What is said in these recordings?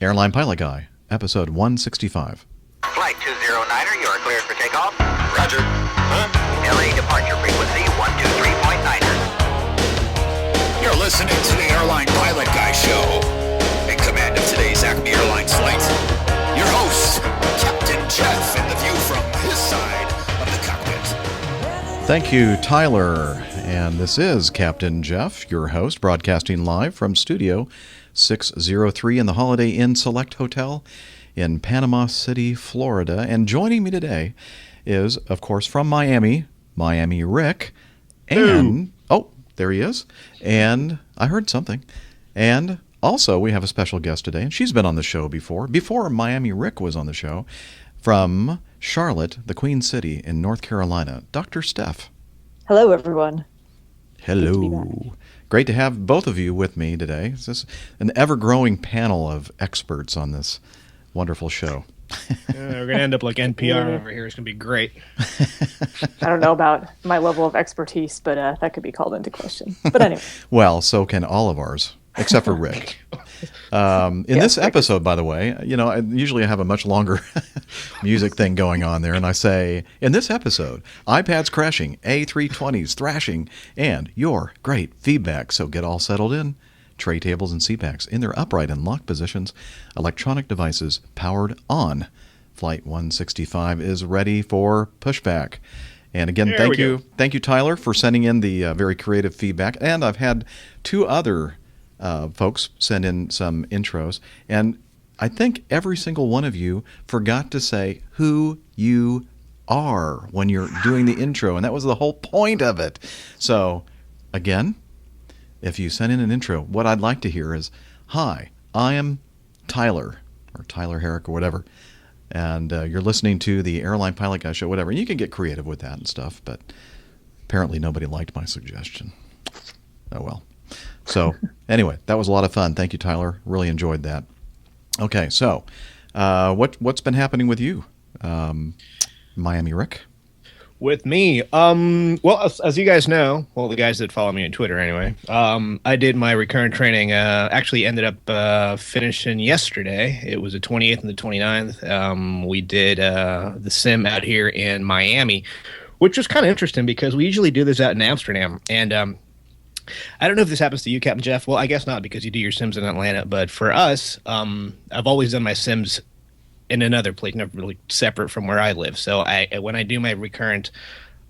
Airline Pilot Guy, episode 165. Flight 209er, you are cleared for takeoff. Roger. LA departure frequency 123.9er. You're listening to the Airline Pilot Guy Show. In command of today's Acme Airlines flight, your host, Captain Jeff, and the view from his side of the cockpit. Thank you, Tyler. And this is Captain Jeff, your host, broadcasting live from Studio 603 in the Holiday Inn Select Hotel in Panama City, Florida. And joining me today is, of course, from Miami Rick. And, oh, there he is. And I heard something. And also, we have a special guest today, and she's been on the show before Miami Rick was on the show, from Charlotte, the Queen City in North Carolina, Dr. Steph. Hello, everyone. Hello. Great to have both of you with me today. This is an ever-growing panel of experts on this wonderful show. We're going to end up like NPR over here. It's going to be great. I don't know about my level of expertise, but that could be called into question. But anyway. Well, so can all of ours, except for Rick. In this episode, by the way, usually I have a much longer music thing going on there, and I say, in this episode, iPads crashing, A320s thrashing, and your great feedback. So get all settled in. Tray tables and seatbacks in their upright and locked positions. Electronic devices powered on. Flight 165 is ready for pushback. And again, thank you, Tyler, for sending in the very creative feedback. And I've had two other folks send in some intros, and I think every single one of you forgot to say who you are when you're doing the intro, and that was the whole point of it. So, again, if you send in an intro, what I'd like to hear is, "Hi, I am Tyler," or Tyler Herrick, or whatever, and you're listening to the Airline Pilot Guy Show, whatever, and you can get creative with that and stuff, but apparently nobody liked my suggestion. Oh, well. So, anyway, that was a lot of fun. Thank you, Tyler. Really enjoyed that. Okay, so what's been happening with you, Miami Rick? With me, well, as you guys know, well, the guys that follow me on Twitter anyway, I did my recurrent training, actually ended up finishing yesterday. It was the 28th and the 29th. We did the sim out here in Miami, which was kind of interesting because we usually do this out in Amsterdam. And I don't know if this happens to you, Captain Jeff. Well, I guess not because you do your sims in Atlanta. But for us, I've always done my sims in another place, never really separate from where I live. So when I do my recurrent,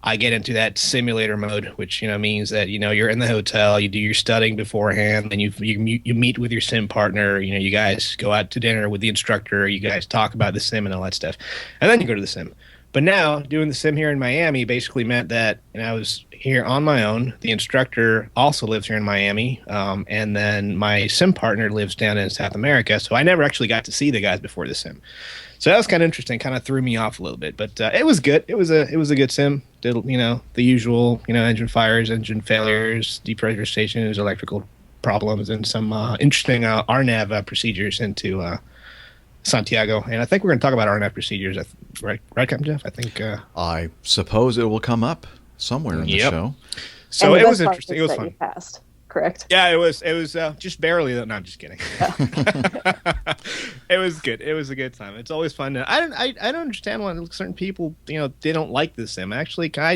I get into that simulator mode, which means that you're in the hotel, you do your studying beforehand, then you meet with your sim partner. You guys go out to dinner with the instructor, you guys talk about the sim and all that stuff, and then you go to the sim. But now doing the sim here in Miami basically meant that I was here on my own. The instructor also lives here in Miami, and then my sim partner lives down in South America. So I never actually got to see the guys before the sim. So that was kind of interesting. Kind of threw me off a little bit, but it was good. It was a good sim. Did the usual engine fires, engine failures, depressurization, electrical problems, and some interesting RNAV procedures into Santiago. And I think we're going to talk about RNAV procedures, right, Captain Jeff? I think. I suppose it will come up somewhere in the show. So it was interesting. It was fun. You passed, correct? Yeah, it was just barely. No, I'm just kidding. It was good. It was a good time. It's always fun. I don't understand why certain people they don't like this sim. I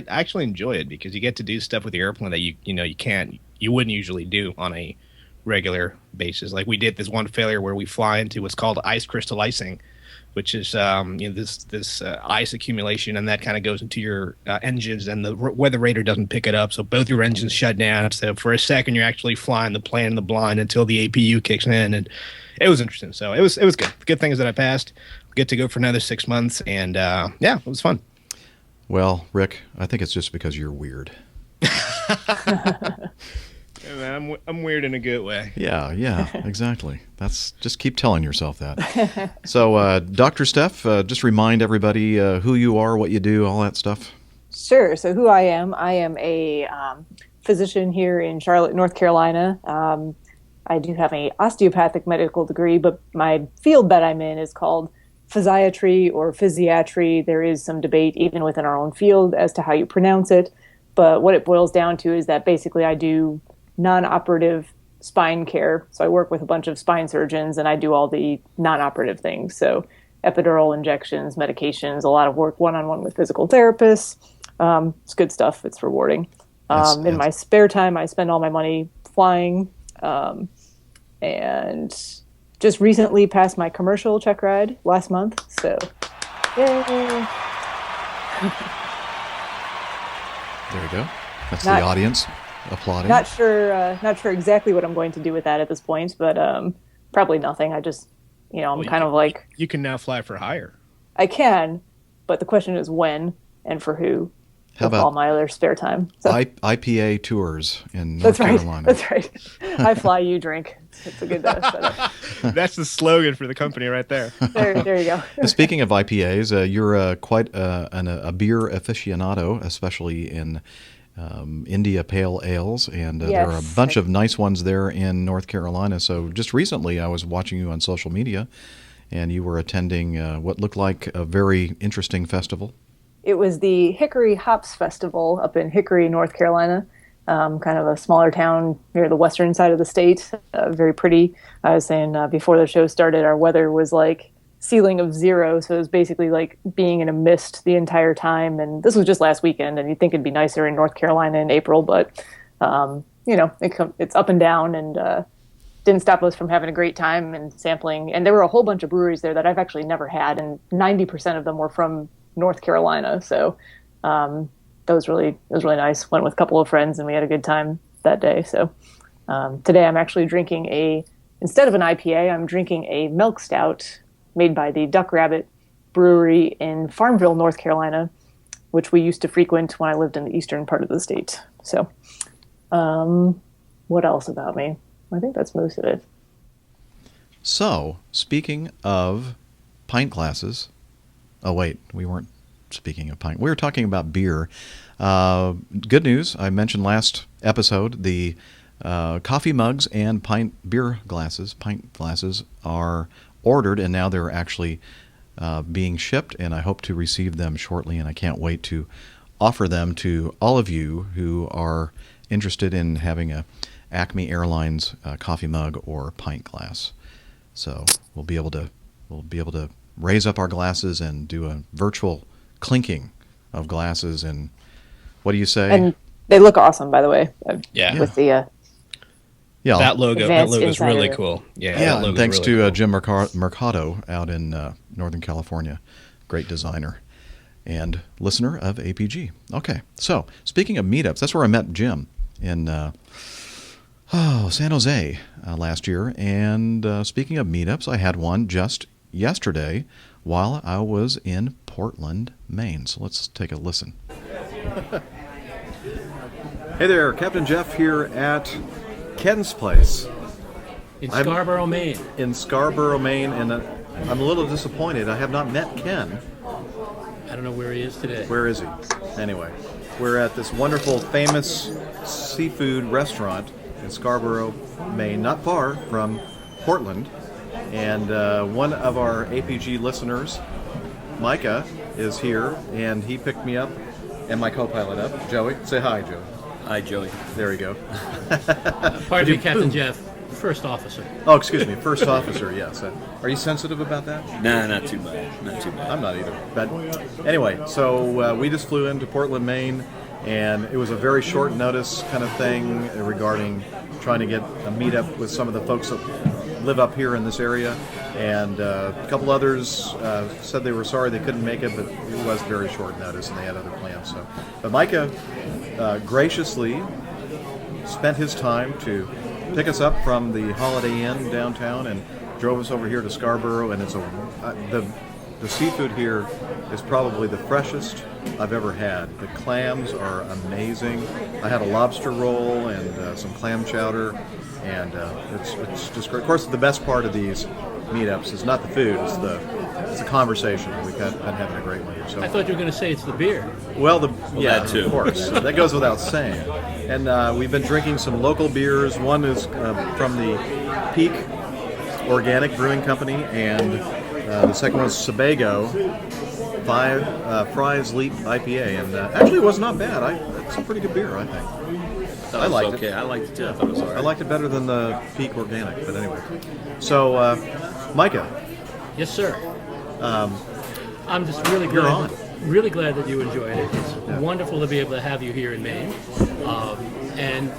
actually enjoy it because you get to do stuff with the airplane that you wouldn't usually do on a regular basis. Like we did this one failure where we fly into what's called ice crystal icing, which is this ice accumulation, and that kind of goes into your engines, and the weather radar doesn't pick it up, so both your engines shut down. So for a second, you're actually flying the plane in the blind until the APU kicks in, and it was interesting. So it was good. The good thing is that I passed. Get to go for another 6 months, and yeah, it was fun. Well, Rick, I think it's just because you're weird. I'm weird in a good way. Yeah, exactly. Just keep telling yourself that. So, Dr. Steph, just remind everybody who you are, what you do, all that stuff. Sure. So who I am a physician here in Charlotte, North Carolina. I do have an osteopathic medical degree, but my field that I'm in is called physiatry or physiatry. There is some debate even within our own field as to how you pronounce it. But what it boils down to is that basically I do non-operative spine care. So I work with a bunch of spine surgeons, and I do all the non-operative things. So epidural injections, medications, a lot of work one-on-one with physical therapists. It's good stuff. It's rewarding. In my spare time, I spend all my money flying, and just recently passed my commercial check ride last month. So, yay! There you go. That's the audience applauding. Not sure exactly what I'm going to do with that at this point, but probably nothing. I just, I'm kind of like... You can now fly for hire. I can, but the question is when and for who. How about all my other spare time? So, IPA tours in North Carolina? That's right. I fly, you drink. It's a good setup. That's the slogan for the company right there. There you go. Speaking of IPAs, you're quite a beer aficionado, especially in India Pale Ales, and there are a bunch of nice ones there in North Carolina. So just recently I was watching you on social media, and you were attending what looked like a very interesting festival. It was the Hickory Hops Festival up in Hickory, North Carolina, kind of a smaller town near the western side of the state. Very pretty. I was saying before the show started, our weather was like ceiling of 0, so it was basically like being in a mist the entire time. And this was just last weekend, and you'd think it'd be nicer in North Carolina in April, but it's up and down, and didn't stop us from having a great time and sampling. And there were a whole bunch of breweries there that I've actually never had, and 90% of them were from North Carolina. So that was really nice. Went with a couple of friends, and we had a good time that day. So today I'm actually drinking instead of an IPA, I'm drinking a milk stout made by the Duck Rabbit Brewery in Farmville, North Carolina, which we used to frequent when I lived in the eastern part of the state. So what else about me? I think that's most of it. So, speaking of pint glasses, oh wait, we weren't speaking of pint. We were talking about beer. Good news, I mentioned last episode, the coffee mugs and pint glasses are ordered, and now they're actually being shipped, and I hope to receive them shortly, and I can't wait to offer them to all of you who are interested in having a Acme Airlines coffee mug or pint glass. So we'll be able to raise up our glasses and do a virtual clinking of glasses. And what do you say? And they look awesome, by the way. Yeah. With the that logo is really cool. Yeah. And thanks to Jim Mercado out in Northern California, great designer and listener of APG. Okay, so speaking of meetups, that's where I met Jim in San Jose last year. And speaking of meetups, I had one just yesterday while I was in Portland, Maine. So let's take a listen. Hey there, Captain Jeff here at Ken's place. In Scarborough, Maine. In Scarborough, Maine, and I'm a little disappointed. I have not met Ken. I don't know where he is today. Where is he? Anyway, we're at this wonderful, famous seafood restaurant in Scarborough, Maine, not far from Portland. And one of our APG listeners, Micah, is here, and he picked me up and my co-pilot up. Joey, say hi, Joey. Hi, Joey. There we go. Pardon me, Captain Jeff. First officer. Oh, excuse me. First officer, yes. Are you sensitive about that? Nah, not too bad. Not too bad. I'm not either. But anyway, so we just flew into Portland, Maine, and it was a very short notice kind of thing regarding trying to get a meetup with some of the folks that live up here in this area. And a couple others said they were sorry they couldn't make it, but it was very short notice and they had other plans. So, but Micah graciously spent his time to pick us up from the Holiday Inn downtown and drove us over here to Scarborough. And it's the seafood here is probably the freshest I've ever had. The clams are amazing. I had a lobster roll and some clam chowder, and it's just great. Of course, the best part of these meetups is not the food; it's the conversation. We've been having a great one here. So I thought you were going to say it's the beer. Well, yeah, that too. Of course. That goes without saying. And we've been drinking some local beers. One is from the Peak Organic Brewing Company, and the second one is Sebago 5 Fries Leap IPA. And actually, it was not bad. It's a pretty good beer, I think. thought I it was liked okay. it. I liked it too. I thought it was all right. I liked it better than the Peak Organic, but anyway. So, Micah, Yes, sir. I'm just really You're glad. on. Really glad that you enjoyed it. It's wonderful to be able to have you here in Maine. And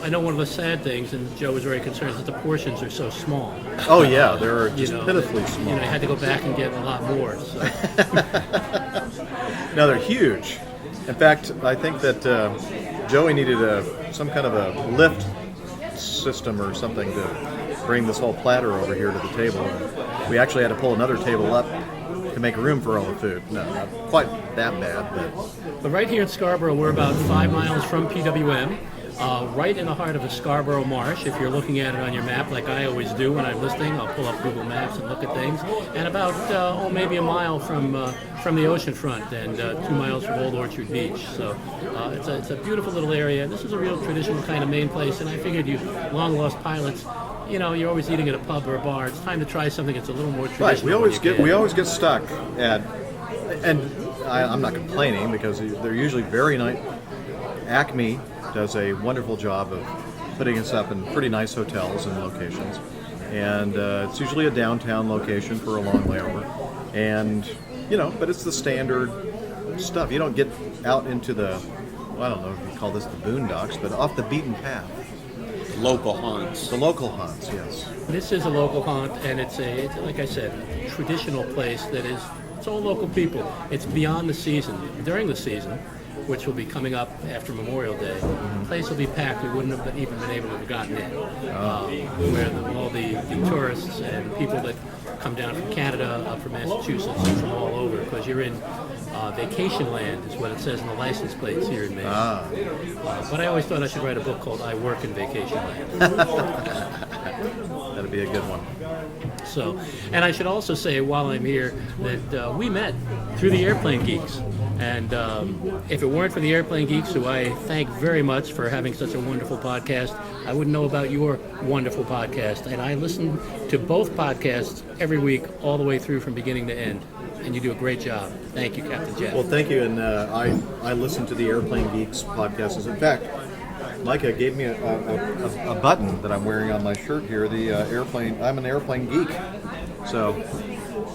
I know one of the sad things, and Joe was very concerned, is that the portions are so small. oh yeah, they're just pitifully small. I had to go back and get a lot more. So. No, they're huge. In fact, I think that Joey needed some kind of a lift system or something to bring this whole platter over here to the table. We actually had to pull another table up to make room for all the food. No, not quite that bad, But right here in Scarborough, we're about 5 miles from PWM, right in the heart of the Scarborough Marsh. If you're looking at it on your map, like I always do when I'm listening, I'll pull up Google Maps and look at things. And about maybe a mile from the ocean front, and 2 miles from Old Orchard Beach. So it's a beautiful little area. This is a real traditional kind of Maine place, and I figured you long lost pilots. You're always eating at a pub or a bar. It's time to try something that's a little more traditional. right. We always get stuck at, and I'm not complaining because they're usually very nice. Acme does a wonderful job of putting us up in pretty nice hotels and locations, and it's usually a downtown location for a long layover, and but it's the standard stuff. You don't get out into the, I don't know if you call this the boondocks, but off the beaten path. Local haunts. The local haunts, yes. This is a local haunt, and it's like I said, a traditional place that it's all local people. It's beyond the season. During the season, which will be coming up after Memorial Day, the place will be packed. We wouldn't have even been able to have gotten in. Where all the tourists and people that come down from Canada, up from Massachusetts, and from all over, because you're in vacation land, is what it says in the license plates here in Maine. But I always thought I should write a book called I Work in Vacation Land. That'd be a good one. So, and I should also say while I'm here that we met through the Airplane Geeks. And if it weren't for the Airplane Geeks, who I thank very much for having such a wonderful podcast, I wouldn't know about your wonderful podcast. And I listen to both podcasts every week, all the way through from beginning to end. And you do a great job. Thank you, Captain Jeff. Well, thank you. And I listen to the Airplane Geeks podcast. In fact, Micah gave me a button that I'm wearing on my shirt here. The airplane. I'm an airplane geek. So,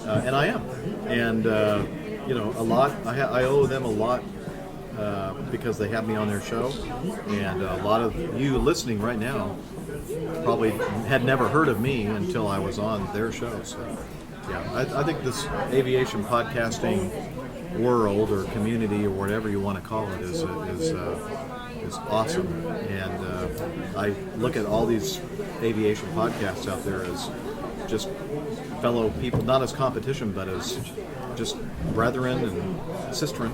and I am. And a lot. I owe them a lot because they have me on their show, and a lot of you listening right now probably had never heard of me until I was on their show. So, yeah, I think this aviation podcasting world or community or whatever you want to call it is awesome, and I look at all these aviation podcasts out there as just fellow people, not as competition, but as just brethren and sistren.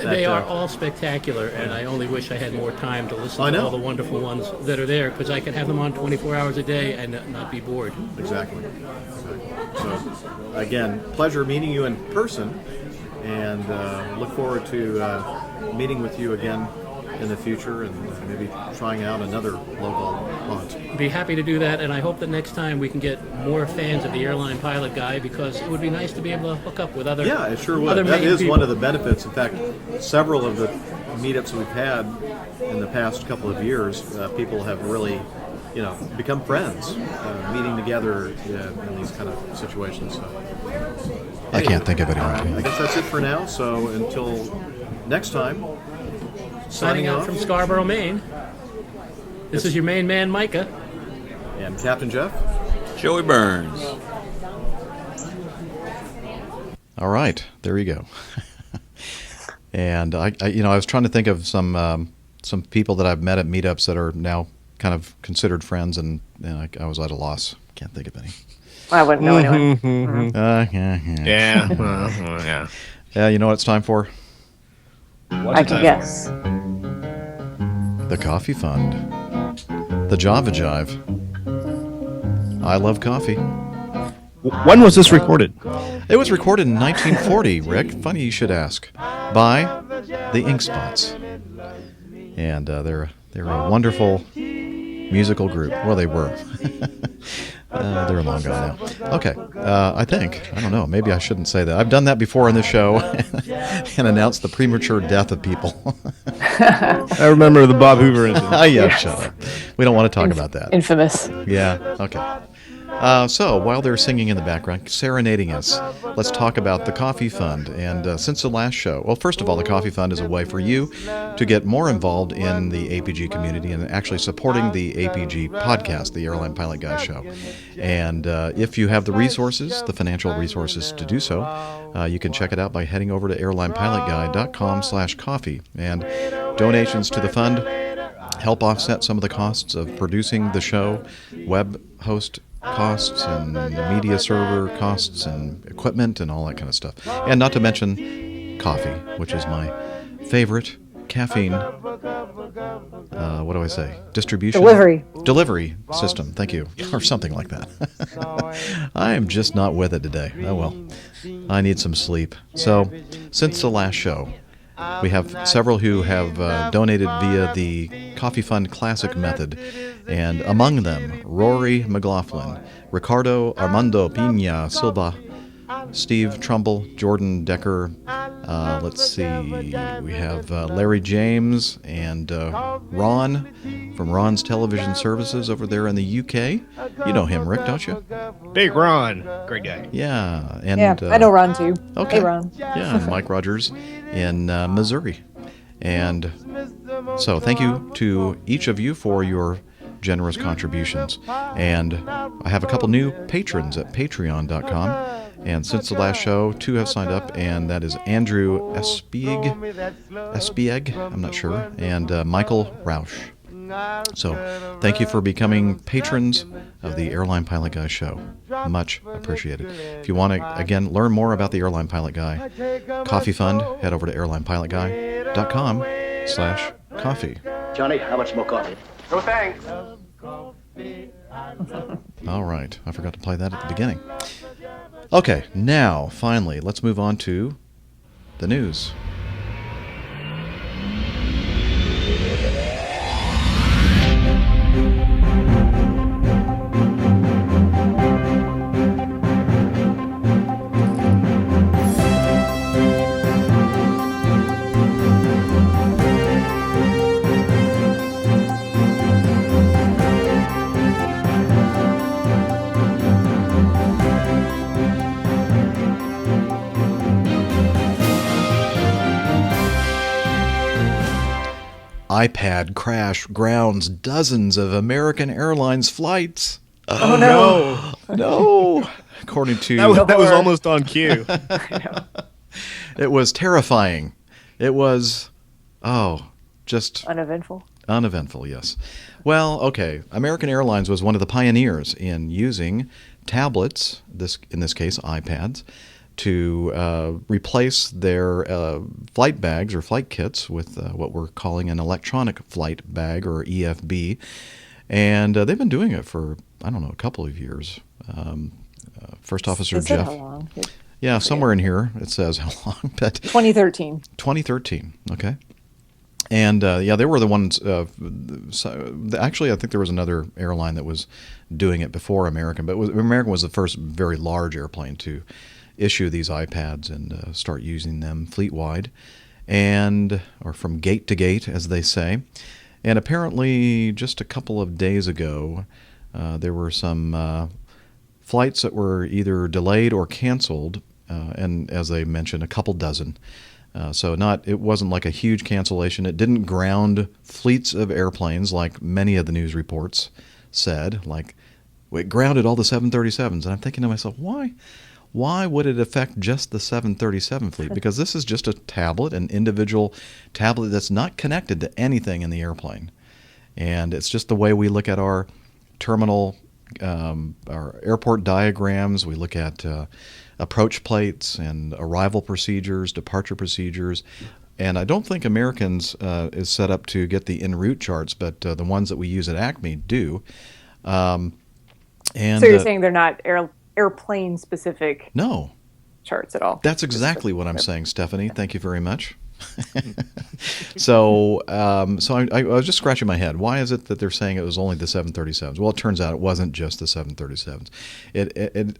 They are all spectacular, and I only wish I had more time to listen to all the wonderful ones that are there, because I could have them on 24 hours a day and not be bored. Exactly. So, again, pleasure meeting you in person, and look forward to meeting with you again in the future, and maybe trying out another local haunt. Be happy to do that, and I hope that next time we can get more fans of the Airline Pilot Guy, because it would be nice to be able to hook up with other. Yeah, it sure would. Other That Maine is people. one of the benefits. In fact, several of the meetups we've had in the past couple of years, people have really, become friends, meeting together in these kind of situations. So, I can't think of anyone. I guess that's it for now. So until next time, Signing out from Scarborough, Maine. This is your main man, Micah. And Captain Jeff. Joey Burns. All right, there you go. And I was trying to think of some people that I've met at meetups that are now kind of considered friends, and I was at a loss. Can't think of any. I wouldn't know anyone. Yeah. Yeah. Yeah, you know what it's time for? I can guess. The Coffee Fund. The Java Jive. I love coffee. When was this recorded? It was recorded in 1940, Rick. Funny you should ask. By the Ink Spots. And they're a wonderful musical group. Well, they were. They're long gone now. Okay, I don't know, maybe I shouldn't say that. I've done that before on this show and announced the premature death of people. I remember the Bob Hoover incident. Yeah, shut up. We don't want to talk about that. Infamous. Yeah, okay. So, while they're singing in the background, serenading us, let's talk about the Coffee Fund. And since the last show, well, first of all, the Coffee Fund is a way for you to get more involved in the APG community and actually supporting the APG podcast, the Airline Pilot Guy Show. And if you have the resources, the financial resources to do so, you can check it out by heading over to airlinepilotguy.com/coffee. And donations to the fund help offset some of the costs of producing the show, web host costs and media server costs and equipment and all that kind of stuff. And not to mention coffee, which is my favorite caffeine, what do I say? Delivery system. Thank you. Or something like that. I am just not with it today. Oh well. I need some sleep. So, since the last show, we have several who have donated via the Coffee Fund Classic method, and among them, Rory McLaughlin, Ricardo Armando Pina Silva, Steve Trumbull, Jordan Decker, let's see, we have Larry James and Ron from Ron's Television Services over there in the UK. You know him, Rick, don't you? Big Ron. Great guy. Yeah. And, I know Ron too. Okay. Hey, Ron. Yeah, and Mike Rogers in Missouri. And so thank you to each of you for your generous contributions. And I have a couple new patrons at patreon.com. And since the last show, 2 have signed up, and that is Andrew Espieg, I'm not sure, and Michael Rausch. So thank you for becoming patrons of the Airline Pilot Guy Show. Much appreciated. If you want to, again, learn more about the Airline Pilot Guy Coffee Fund, head over to airlinepilotguy.com/coffee. Johnny, how much more coffee? No thanks. All right. I forgot to play that at the beginning. Okay, now, finally, let's move on to the news. iPad crash grounds dozens of American Airlines flights. Oh no. No. According to... That was almost on cue. It was terrifying. It was, just... Uneventful, yes. Well, okay. American Airlines was one of the pioneers in using tablets, in this case iPads, to replace their flight bags or flight kits with what we're calling an electronic flight bag, or EFB. And they've been doing it for, a couple of years. First Officer Jeff. How long? Yeah, somewhere in here it says how long. But 2013. 2013, okay. And, they were the ones, actually, I think there was another airline that was doing it before American, but American was the first very large airplane to issue these iPads and start using them fleet-wide, or from gate to gate, as they say. And apparently, just a couple of days ago, there were some flights that were either delayed or canceled, and as they mentioned, a couple dozen. So it wasn't like a huge cancellation. It didn't ground fleets of airplanes like many of the news reports said, like, it grounded all the 737s. And I'm thinking to myself, why? Why would it affect just the 737 fleet? Because this is just a tablet, an individual tablet that's not connected to anything in the airplane. And it's just the way we look at our terminal, our airport diagrams. We look at approach plates and arrival procedures, departure procedures. And I don't think Americans is set up to get the en route charts, but the ones that we use at Acme do. So you're saying they're not airplane specific charts at all? That's exactly what I'm saying, Stephanie. Thank you very much. So I was just scratching my head. Why is it that they're saying it was only the 737s? Well, it turns out it wasn't just the 737s.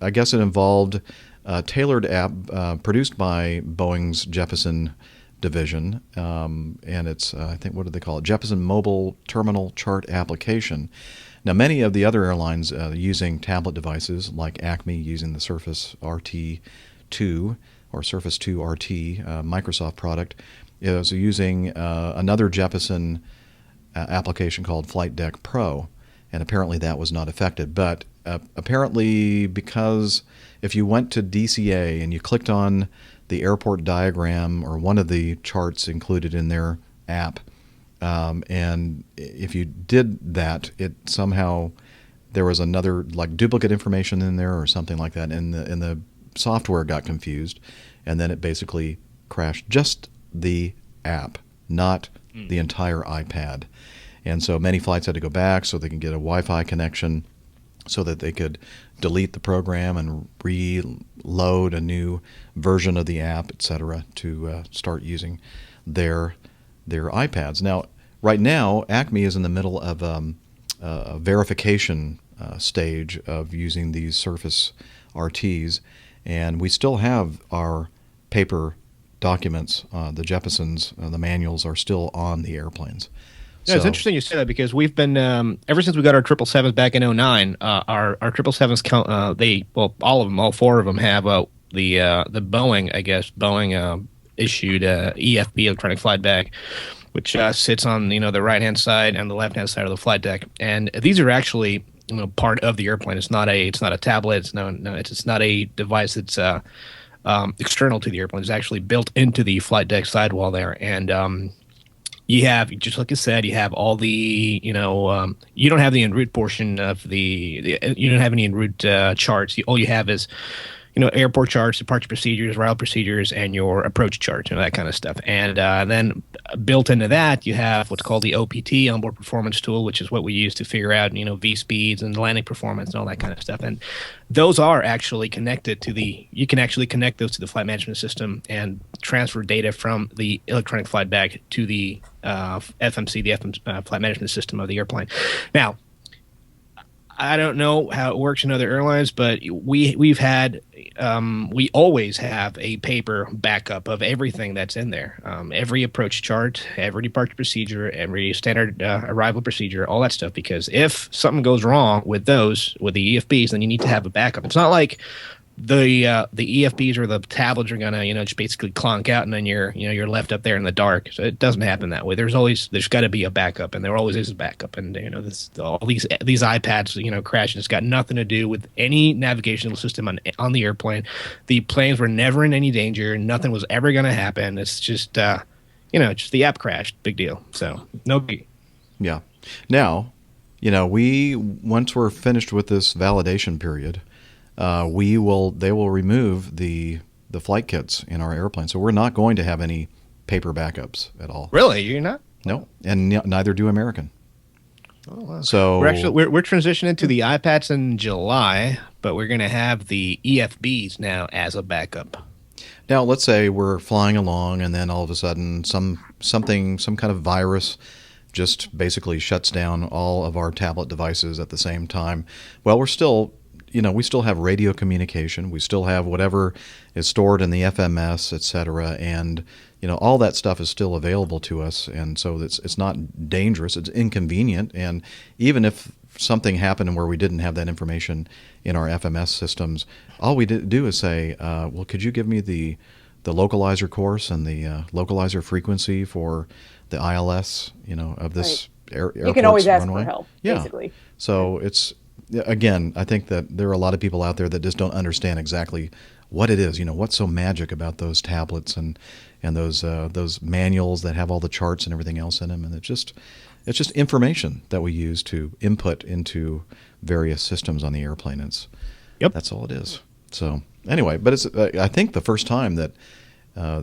I guess it involved a tailored app produced by Boeing's Jeppesen division, and it's I think, what do they call it? Jeppesen Mobile Terminal Chart Application. Now, many of the other airlines using tablet devices, like Acme using the Surface RT2 or Surface 2 RT Microsoft product, is using another Jeppesen application called Flight Deck Pro, and apparently that was not affected. But apparently, because if you went to DCA and you clicked on the airport diagram or one of the charts included in their app, and if you did that, it somehow there was another like duplicate information in there or something like that, and the software got confused, and then it basically crashed just the app, not the entire iPad. And so many flights had to go back so they can get a Wi-Fi connection so that they could delete the program and reload a new version of the app, etc., to start using their iPads. Now, right now, Acme is in the middle of a verification stage of using these Surface RTs, and we still have our paper documents. The Jeppesons, the manuals, are still on the airplanes. Yeah, it's interesting you say that because we've been ever since we got our 777s back in 09. Our 777s count. All of them, all four of them have the Boeing, I guess, issued EFB, electronic flight bag, which sits on the right hand side and the left hand side of the flight deck. And these are actually part of the airplane. It's not a tablet. It's not a device that's external to the airplane. It's actually built into the flight deck sidewall there. And you have, just like I said, you have all the, you don't have the en route portion of you don't have any en route charts. All you have is, airport charts, departure procedures, route procedures, and your approach charts, that kind of stuff. And then built into that, you have what's called the OPT, onboard performance tool, which is what we use to figure out, V speeds and landing performance and all that kind of stuff. And those are actually connected to you can actually connect those to the flight management system and transfer data from the electronic flight bag to the FMC, the flight management system of the airplane. Now, I don't know how it works in other airlines, but we always have a paper backup of everything that's in there. Every approach chart, every departure procedure, every standard arrival procedure, all that stuff. Because if something goes wrong with the EFBs, then you need to have a backup. It's not like the EFBs or the tablets are gonna just basically clonk out and then you're left up there in the dark. So it doesn't happen that way. There's got to be a backup, and there always is a backup. And all these iPads crashing. It's got nothing to do with any navigational system on the airplane. The planes were never in any danger. Nothing was ever gonna happen. It's just just the app crashed. Big deal. So no big. Yeah. Now, once we're finished with this validation period, they will remove the flight kits in our airplane. So we're not going to have any paper backups at all. Really? You're not? No, and neither do American. Oh, wow. So we're transitioning to the iPads in July, but we're going to have the EFBs now as a backup. Now, let's say we're flying along, and then all of a sudden, some kind of virus just basically shuts down all of our tablet devices at the same time. Well, we still have radio communication. We still have whatever is stored in the FMS, etc., and all that stuff is still available to us. And so it's not dangerous. It's inconvenient. And even if something happened where we didn't have that information in our FMS systems, all we do is say, well, could you give me the localizer course and the localizer frequency for the ILS, of this airport's runway? You can always ask for help, basically. So it's, again, I think that there are a lot of people out there that just don't understand exactly what it is. What's so magic about those tablets and those manuals that have all the charts and everything else in them. And it's just information that we use to input into various systems on the airplane. That's all it is. So anyway, but it's I think the first time that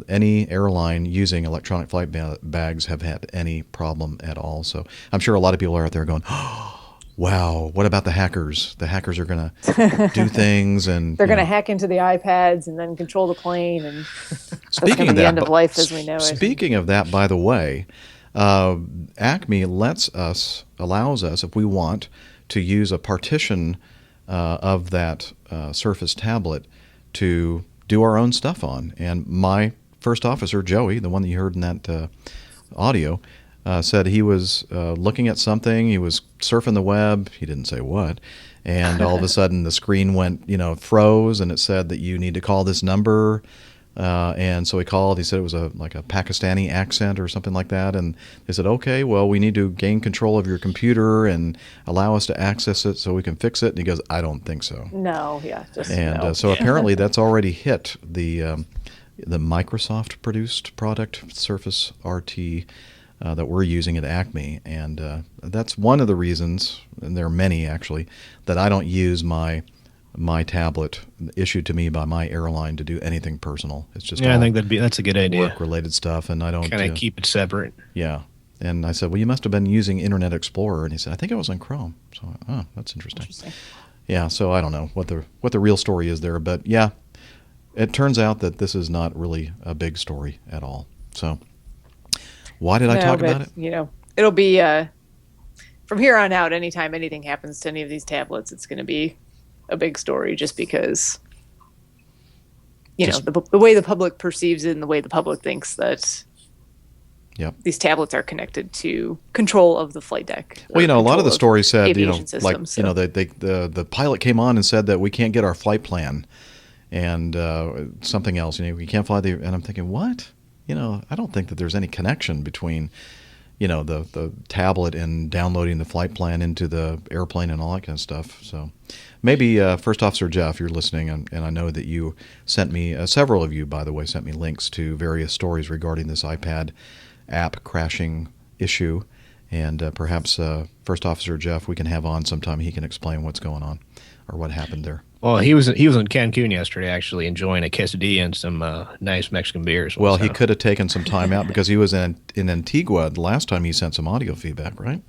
any airline using electronic flight bags have had any problem at all. So I'm sure a lot of people are out there going, oh, wow, what about the hackers? The hackers are going to do things, and they're going to hack into the iPads and then control the plane, and speaking of the that, end of life as we know it. Speaking of that, by the way, Acme allows us, if we want, to use a partition of that Surface tablet to do our own stuff on. And my First Officer Joey, the one that you heard in that audio, said he was looking at something. He was surfing the web. He didn't say what. And all of a sudden the screen went, froze, and it said that you need to call this number. And so he called. He said it was like a Pakistani accent or something like that. And they said, okay, well, we need to gain control of your computer and allow us to access it so we can fix it. And he goes, I don't think so. No, yeah. So apparently that's already hit the Microsoft-produced product, Surface RT, that we're using at Acme. And that's one of the reasons, and there are many actually, that I don't use my tablet issued to me by my airline to do anything personal. It's just I think that's a good idea. Work-related stuff, and I don't kind of keep it separate. Yeah, and I said, well, you must have been using Internet Explorer, and he said, I think I was on Chrome. So, that's interesting. Yeah, so I don't know what the real story is there, but yeah, it turns out that this is not really a big story at all. So, why did I talk about it? It'll be from here on out. Anytime anything happens to any of these tablets, it's going to be a big story, just because the way the public perceives it and the way the public thinks that these tablets are connected to control of the flight deck. Well, a lot of the stories said, systems, the pilot came on and said that we can't get our flight plan and something else. We can't fly and I'm thinking, what? I don't think that there's any connection between the tablet and downloading the flight plan into the airplane and all that kind of stuff. So maybe First Officer Jeff, you're listening, and I know that you sent me, several of you, by the way, sent me links to various stories regarding this iPad app crashing issue. And perhaps First Officer Jeff, we can have on sometime. He can explain what's going on or what happened there. Well, he was in Cancun yesterday, actually enjoying a quesadilla and some nice Mexican beers. Well, he could have taken some time out because he was in Antigua the last time he sent some audio feedback, right?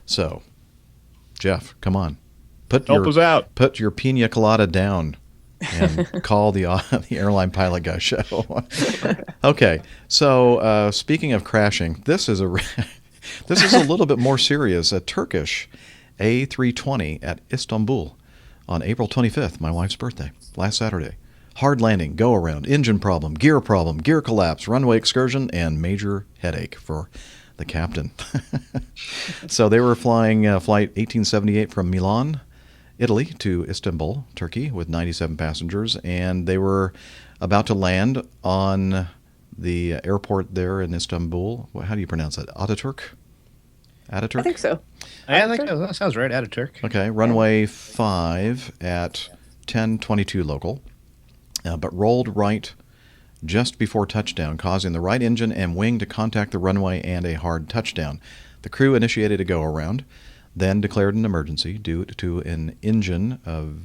So, Jeff, come on, help us out. Put your pina colada down and call the airline pilot guy show. Okay, so speaking of crashing, this is a little bit more serious. A Turkish A320 at Istanbul on April 25th, my wife's birthday, last Saturday. Hard landing, go-around, engine problem, gear collapse, runway excursion, and major headache for the captain. So they were flying flight 1878 from Milan, Italy, to Istanbul, Turkey, with 97 passengers, and they were about to land on the airport there in Istanbul. How do you pronounce that? Ataturk? Ataturk? I think so. I think that sounds right, Ataturk. Okay, runway 5 at 10:22 local, but rolled right just before touchdown, causing the right engine and wing to contact the runway and a hard touchdown. The crew initiated a go-around, then declared an emergency due to an engine of,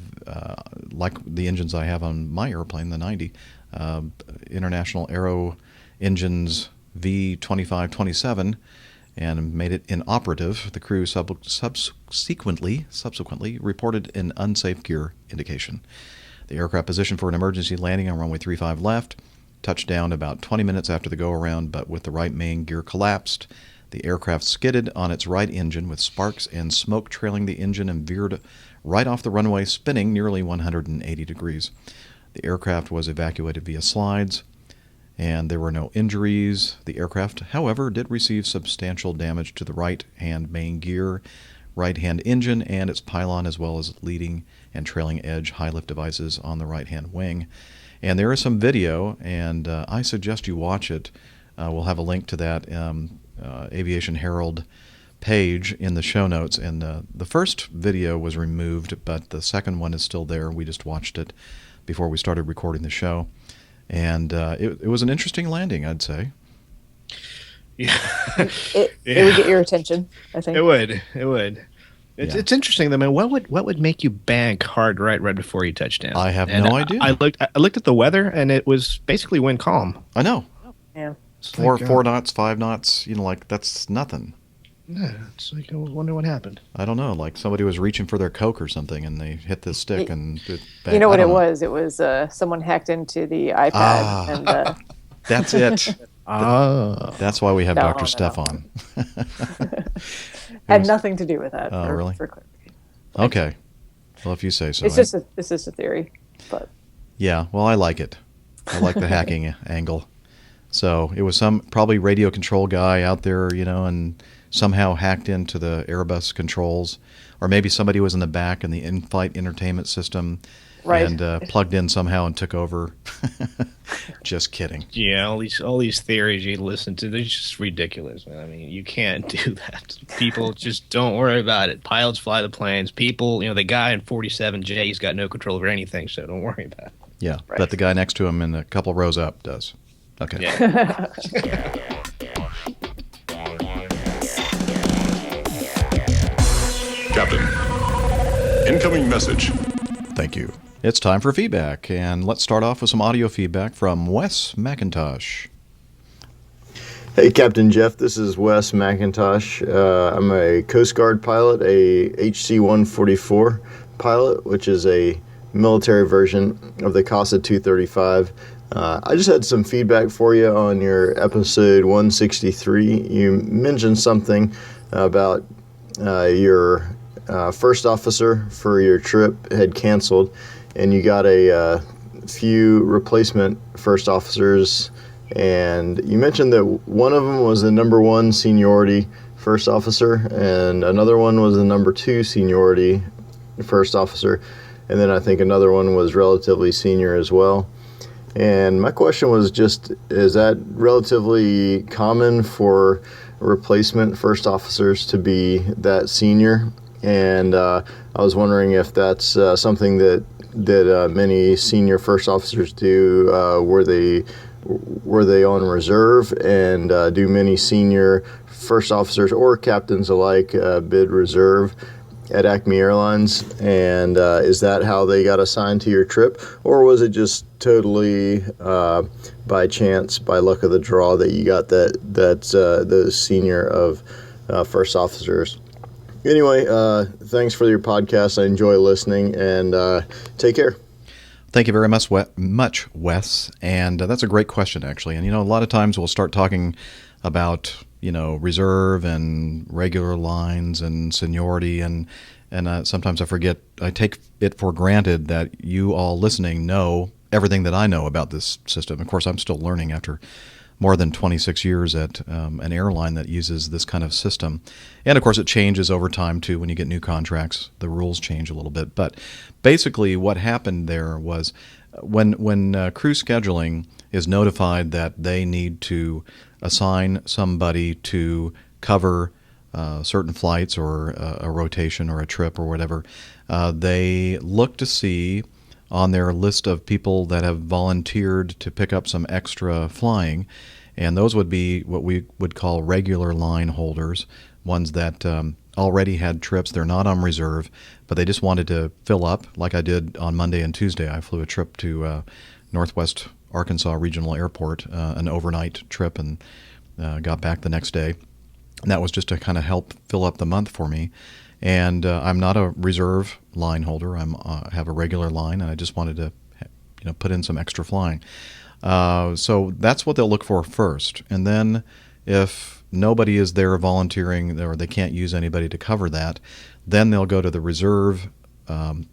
like the engines I have on my airplane, the 90, International Aero Engines V2527, and made it inoperative. The crew subsequently reported an unsafe gear indication. The aircraft positioned for an emergency landing on runway 35 left, touched down about 20 minutes after the go-around, but with the right main gear collapsed. The aircraft skidded on its right engine with sparks and smoke trailing the engine and veered right off the runway, spinning nearly 180 degrees. The aircraft was evacuated via slides, and there were no injuries. The aircraft, however, did receive substantial damage to the right-hand main gear, right-hand engine, and its pylon, as well as leading and trailing edge high-lift devices on the right-hand wing. And there is some video, and I suggest you watch it. We'll have a link to that Aviation Herald page in the show notes. And the first video was removed, but the second one is still there. We just watched it before we started recording the show. And it was an interesting landing, I'd say. Yeah. It would get your attention, I think. It would. It's interesting though, man. What would make you bank hard right before you touch down? I have no idea. I looked at the weather, and it was basically wind calm. I know. Yeah. Four knots, 5 knots. That's nothing. Yeah, it's like I was wondering what happened. I don't know. Like somebody was reaching for their Coke or something, and they hit this stick and it you know what it was? It was someone hacked into the iPad and. That's it. That's why we have Dr. Steph on. Had nothing to do with that. Oh, really? For clarification. Okay. Well, if you say so. It's just a theory, but. Yeah. Well, I like it. I like the hacking angle. So it was some probably radio control guy out there, and somehow hacked into the Airbus controls, or maybe somebody was in the back in the in-flight entertainment system. Right. And plugged in somehow and took over. Just kidding. Yeah, all these theories you listen to, they're just ridiculous, man. I mean, you can't do that. People just don't worry about it. Pilots fly the planes. People, the guy in 47J, he's got no control over anything, so don't worry about it. Yeah, Right. but the guy next to him in a couple rows up does. Okay. Yeah. Captain, incoming message. Thank you. It's time for feedback, and let's start off with some audio feedback from Wes McIntosh. Hey, Captain Jeff. This is Wes McIntosh. I'm a Coast Guard pilot, a HC-144 pilot, which is a military version of the CASA 235. I just had some feedback for you on your episode 163. You mentioned something about your first officer for your trip had canceled, and you got a few replacement first officers, and you mentioned that one of them was the number 1 seniority first officer, and another one was the number 2 seniority first officer, and then I think another one was relatively senior as well. And my question was just, is that relatively common for replacement first officers to be that senior? And I was wondering if that's something that many senior first officers do. Were they on reserve, and do many senior first officers or captains alike bid reserve at Acme Airlines? And is that how they got assigned to your trip, or was it just totally by chance, by luck of the draw, that you got the senior of first officers? Anyway, thanks for your podcast. I enjoy listening, and take care. Thank you very much, Wes. And that's a great question, actually. And, a lot of times we'll start talking about, reserve and regular lines and seniority. And sometimes I take it for granted that you all listening know everything that I know about this system. Of course, I'm still learning after more than 26 years at an airline that uses this kind of system. And of course, it changes over time too. When you get new contracts, the rules change a little bit. But basically what happened there was when crew scheduling is notified that they need to assign somebody to cover certain flights or a rotation or a trip or whatever, they look to see on their list of people that have volunteered to pick up some extra flying, and those would be what we would call regular line holders, ones that already had trips. They're not on reserve, but they just wanted to fill up, like I did on Monday and Tuesday. I flew a trip to Northwest Arkansas Regional Airport, an overnight trip, and got back the next day. And that was just to kind of help fill up the month for me. And I'm not a reserve line holder. I have a regular line, and I just wanted to, put in some extra flying. So that's what they'll look for first. And then if nobody is there volunteering, or they can't use anybody to cover that, then they'll go to the reserve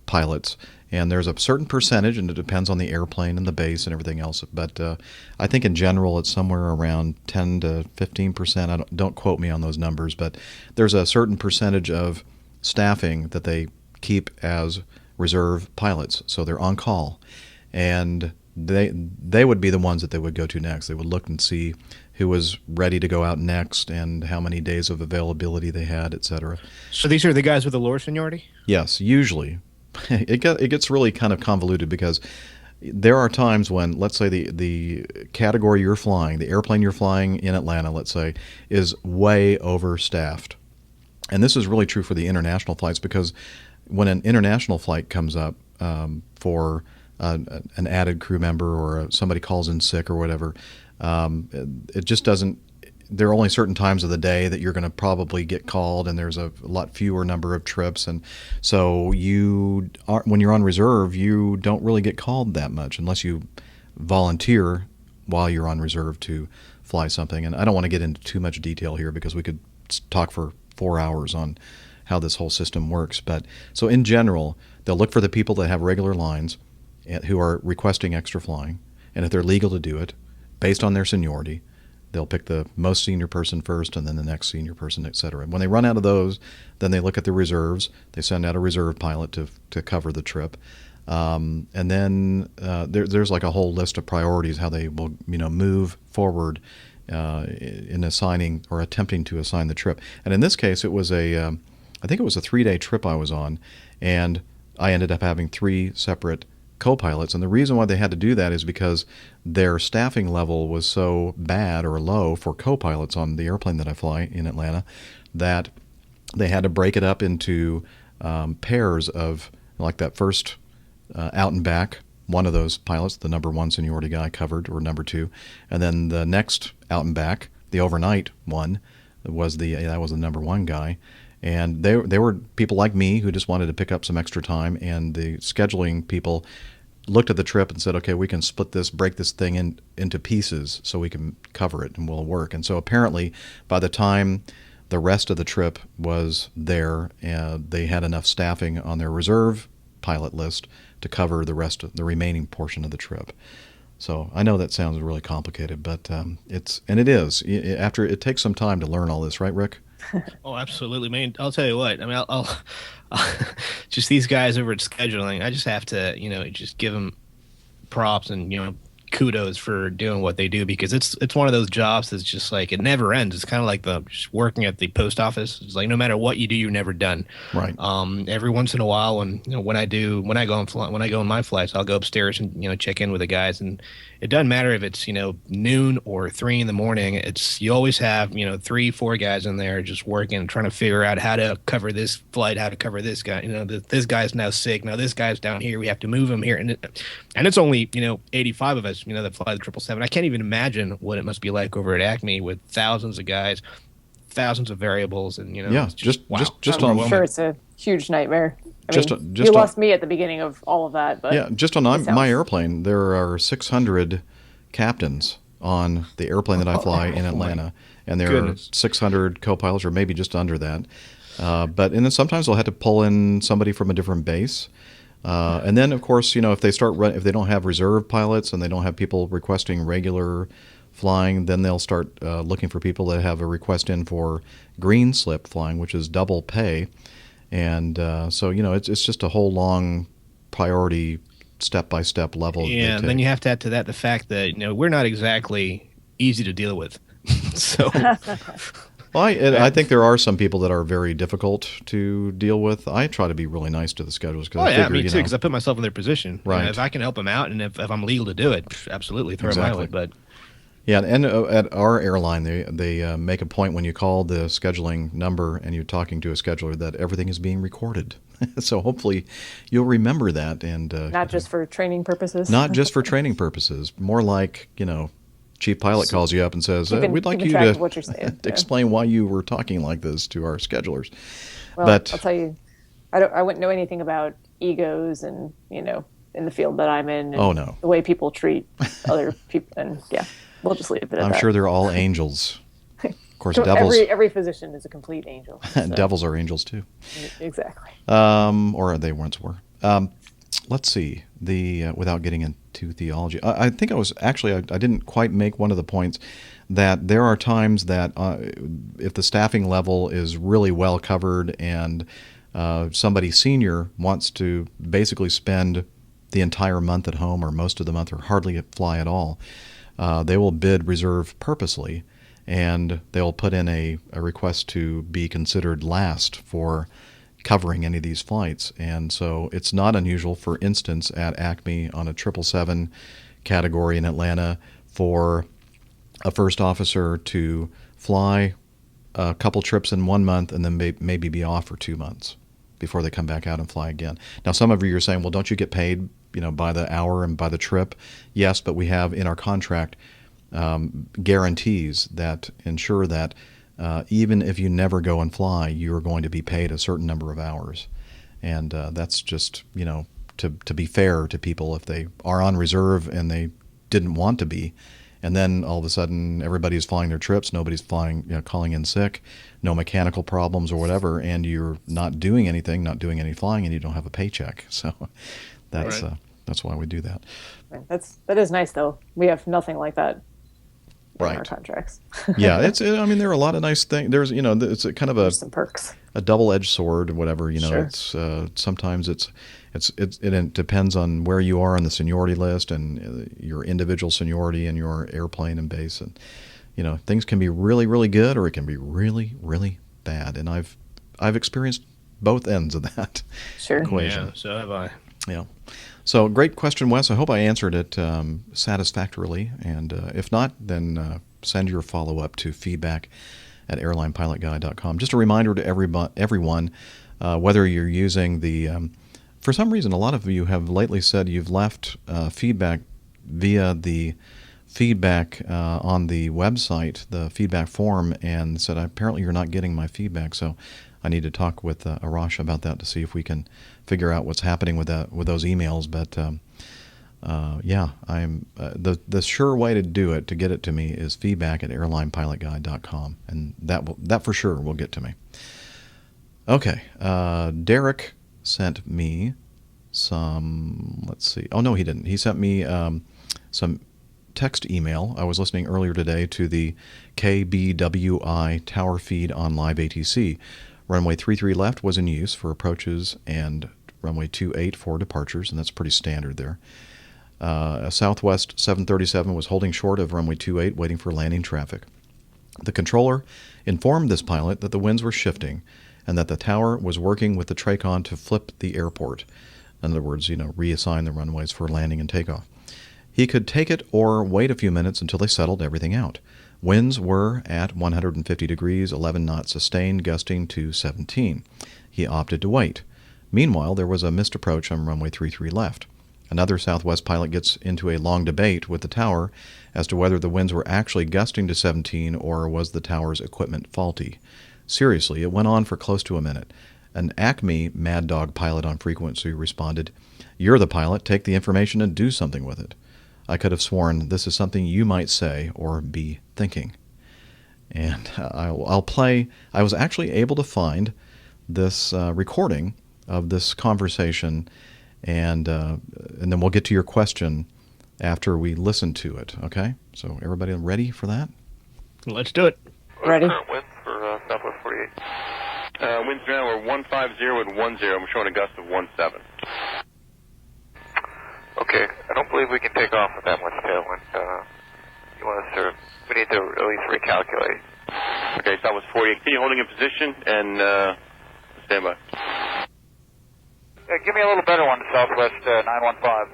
pilots. And there's a certain percentage, and it depends on the airplane and the base and everything else. But I think in general it's somewhere around 10 to 15%. Don't quote me on those numbers, but there's a certain percentage of staffing that they keep as reserve pilots. So they're on call, and they would be the ones that they would go to next. They would look and see who was ready to go out next and how many days of availability they had, etc. So these are the guys with the lower seniority? Yes, usually. It gets really kind of convoluted because there are times when, let's say, the category you're flying, the airplane you're flying in Atlanta, let's say, is way overstaffed. And this is really true for the international flights, because when an international flight comes up for an added crew member, or somebody calls in sick or whatever, it just doesn't. There are only certain times of the day that you're going to probably get called, and there's a lot fewer number of trips, and so when you're on reserve, you don't really get called that much unless you volunteer while you're on reserve to fly something. And I don't want to get into too much detail here because we could talk for 4 hours on how this whole system works. But so in general, they'll look for the people that have regular lines who are requesting extra flying, and if they're legal to do it, based on their seniority. They'll pick the most senior person first and then the next senior person, et cetera. When they run out of those, then they look at the reserves. They send out a reserve pilot to cover the trip. And then there's like a whole list of priorities, how they will move forward in assigning or attempting to assign the trip. And in this case, it was I think it was a 3-day trip I was on, and I ended up having 3 separate co-pilots. And the reason why they had to do that is because their staffing level was so bad or low for co-pilots on the airplane that I fly in Atlanta that they had to break it up into pairs of, like that first out and back, one of those pilots, the number 1 seniority guy covered, or number 2, and then the next out and back, the overnight one, was that was the number 1 guy. And they were people like me who just wanted to pick up some extra time, and the scheduling people looked at the trip and said, okay, we can break this thing into pieces so we can cover it and we'll work. And so apparently by the time the rest of the trip was there, they had enough staffing on their reserve pilot list to cover the remaining portion of the trip. So I know that sounds really complicated, but it is. After it takes some time to learn all this, right, Rick? Oh, absolutely, man. I'll tell you what. I mean, I'll just these guys over at scheduling. I just have to, just give them props and kudos for doing what they do, because it's one of those jobs that's just like it never ends. It's kind of like just working at the post office. It's like no matter what you do, you're never done. Right. Every once in a while, when I go on my flights, I'll go upstairs and check in with the guys, and it doesn't matter if it's noon or 3 in the morning. You always have 3-4 guys in there just working, trying to figure out how to cover this flight, how to cover this guy. This guy's now sick. Now this guy's down here. We have to move him here, and it's only 85 of us that fly the 777. I can't even imagine what it must be like over at Acme with thousands of guys, thousands of variables, and wow. I'm sure it's a huge nightmare. You lost me at the beginning of all of that, but just on my airplane, there are 600 captains on the airplane that I fly in Atlanta, and there are 600 co-pilots, or maybe just under that. And then sometimes they'll have to pull in somebody from a different base. And then, of course, if they don't have reserve pilots and they don't have people requesting regular flying, then they'll start looking for people that have a request in for green slip flying, which is double pay. And so it's just a whole long priority step-by-step level. Yeah, and then you have to add to that the fact that we're not exactly easy to deal with. So. Well, I think there are some people that are very difficult to deal with. I try to be really nice to the schedulers. Me too, because I put myself in their position. Right. If I can help them out, and if I'm legal to do it, absolutely throw it my way. But yeah, and at our airline, they make a point when you call the scheduling number and you're talking to a scheduler that everything is being recorded. So hopefully you'll remember that. And not just for training purposes. Not just for training purposes. More like, Chief Pilot calls you up and says, we'd like you to what you're saying. explain why you were talking like this to our schedulers. Well, but I'll tell you, I wouldn't know anything about egos and, in the field that I'm in. And the way people treat other people. And yeah, we'll just leave it at that. I'm sure they're all angels. Of course, devils. Every physician is a complete angel. So. Devils are angels too. Exactly. Or they once were. Let's see. Without getting into theology, I think I didn't quite make one of the points that there are times that if the staffing level is really well covered and somebody senior wants to basically spend the entire month at home or most of the month or hardly fly at all, they will bid reserve purposely, and they'll put in a request to be considered last for covering any of these flights. And so it's not unusual, for instance, at Acme on a 777 category in Atlanta, for a first officer to fly a couple trips in 1 month and then maybe be off for 2 months before they come back out and fly again. Now, some of you are saying, well, don't you get paid by the hour and by the trip? Yes, but we have in our contract guarantees that ensure that even if you never go and fly, you're going to be paid a certain number of hours. And that's just, to be fair to people if they are on reserve and they didn't want to be. And then all of a sudden everybody's flying their trips, nobody's flying, calling in sick, no mechanical problems or whatever, and you're not doing anything, not doing any flying, and you don't have a paycheck. So that's why we do that. That is nice, though. We have nothing like that in Right. our contracts. Yeah, I mean, there are a lot of nice things. There's, it's a kind of There's some perks. a double-edged sword, whatever. Sure. It's sometimes it depends on where you are on the seniority list and your individual seniority in your airplane and base, and things can be really, really good, or it can be really, really bad. And I've experienced both ends of that equation. Yeah, so have I. Yeah. So great question, Wes. I hope I answered it satisfactorily. And if not, then send your follow-up to feedback@airlinepilotguy.com. Just a reminder to everyone, whether you're using the for some reason, a lot of you have lately said you've left feedback via the feedback on the website, the feedback form, and said apparently you're not getting my feedback. So I need to talk with Arash about that to see if we can figure out what's happening with those emails. But yeah, I'm the sure way to do it, to get it to me, is feedback@airlinepilotguy.com, and that for sure will get to me. Okay, Derek sent me some. Let's see. Oh no, he didn't. He sent me some text email. I was listening earlier today to the KBWI tower feed on live ATC. Runway 33 left was in use for approaches and runway 28 for departures, and that's pretty standard there. A Southwest 737 was holding short of runway 28, waiting for landing traffic. The controller informed this pilot that the winds were shifting and that the tower was working with the TRACON to flip the airport. In other words, reassign the runways for landing and takeoff. He could take it or wait a few minutes until they settled everything out. Winds were at 150 degrees, 11 knots sustained, gusting to 17. He opted to wait. Meanwhile, there was a missed approach on runway 33 left. Another Southwest pilot gets into a long debate with the tower as to whether the winds were actually gusting to 17 or was the tower's equipment faulty. Seriously, it went on for close to a minute. An Acme Mad Dog pilot on frequency responded, "You're the pilot, take the information and do something with it." I could have sworn this is something you might say or be thinking. And I'll play. I was actually able to find this recording of this conversation, and then we'll get to your question after we listen to it. Okay? So everybody ready for that? Let's do it. Ready? Winds for Southwest 48. Winds now are 150 and 10. I'm showing a gust of 17. Okay, I don't believe we can take off with that much tailwind. You want us to, we need to at least recalculate. Okay, Southwest 48. Continue holding in position and stand by. Give me a little better one, Southwest 915.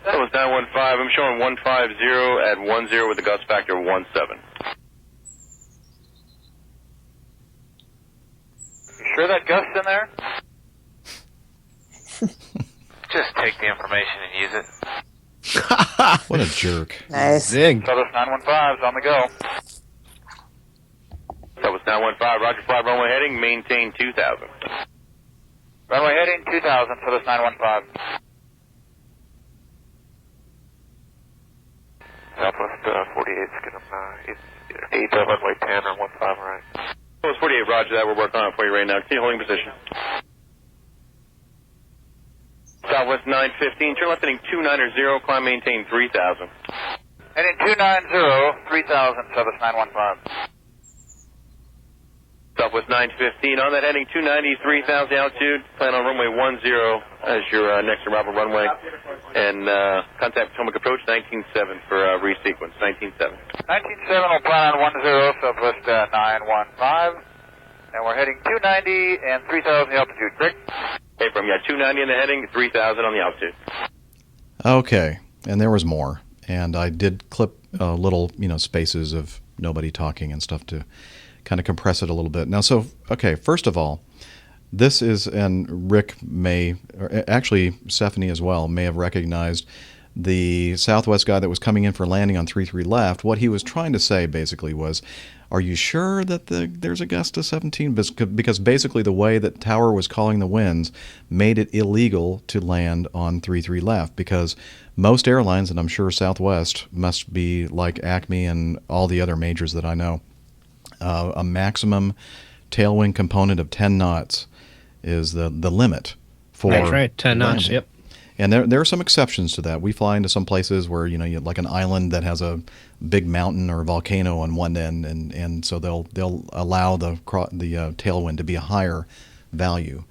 Southwest 915. I'm showing 150 at 10 with a gust factor of 17. You sure that gust's in there? Just take the information and use it. What a jerk. Nice. Zing. Southwest 915's on the go. Southwest 915. Roger, fly runway heading. Maintain 2000. Runway heading 2000, Southwest 915. Southwest 48's get him 8 runway 10 or 15, right? Southwest 48, roger that. We're working on it for you right now. Continue holding position. Southwest 915, turn left heading 290, climb maintain 3000. Heading 290, 3000, Southwest 915. Southwest 915, on that heading 290, 3000 altitude, plan on runway 10 as your next arrival runway, and contact Potomac approach 197 for resequence, 197. 197 will plan on 10, Southwest 915, and we're heading 290 and 3000 altitude, correct? Hey, from 290 in the heading, 3000 on the altitude. Okay, and there was more, and I did clip little spaces of nobody talking and stuff to kind of compress it a little bit. Now, so okay, first of all, this is, and Rick may, or actually Stephanie as well, may have recognized the Southwest guy that was coming in for landing on 33 left. What he was trying to say basically was, are you sure that there's a gust of 17? Because basically the way that Tower was calling the winds made it illegal to land on 33 left, because most airlines, and I'm sure Southwest must be like Acme and all the other majors that I know, a maximum tailwind component of 10 knots is the limit for That's right, 10 knots, landing. yep. And there are some exceptions to that. We fly into some places where, you have like an island that has a big mountain or volcano on one end, and so they'll allow the tailwind to be a higher value.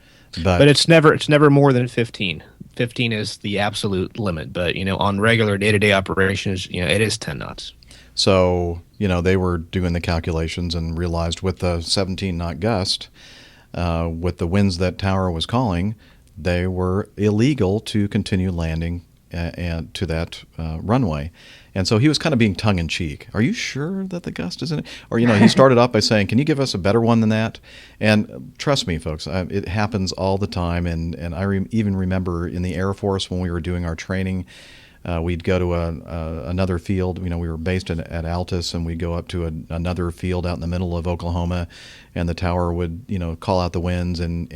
But it's never more than 15. 15 is the absolute limit. But on regular day-to-day operations, it is 10 knots. So they were doing the calculations and realized with the 17 knot gust, with the winds that Tower was calling, they were illegal to continue landing and to that runway. And so he was kind of being tongue-in-cheek. Are you sure that the gust isn't? Or, he started off by saying, can you give us a better one than that? And trust me, folks, it happens all the time. And I even remember in the Air Force when we were doing our training, we'd go to another field. We were based at Altus, and we'd go up to another field out in the middle of Oklahoma, and the Tower would, call out the winds. And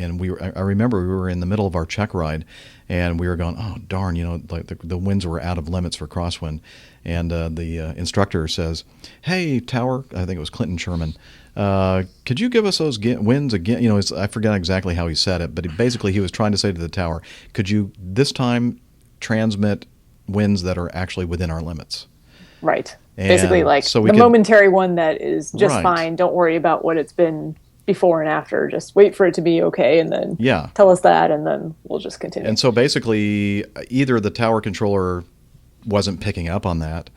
I remember we were in the middle of our check ride, and we were going, oh, darn, like the winds were out of limits for crosswind. And the instructor says, hey, Tower, I think it was Clinton Sherman, could you give us those winds again? I forget exactly how he said it, but basically he was trying to say to the Tower, could you this time transmit winds that are actually within our limits? Right. And basically, like so the momentary one that is just Right. fine. Don't worry about what it's been before and after. Just wait for it to be okay, and then Yeah. tell us that, and then we'll just continue. And so basically, either the Tower controller wasn't picking up on that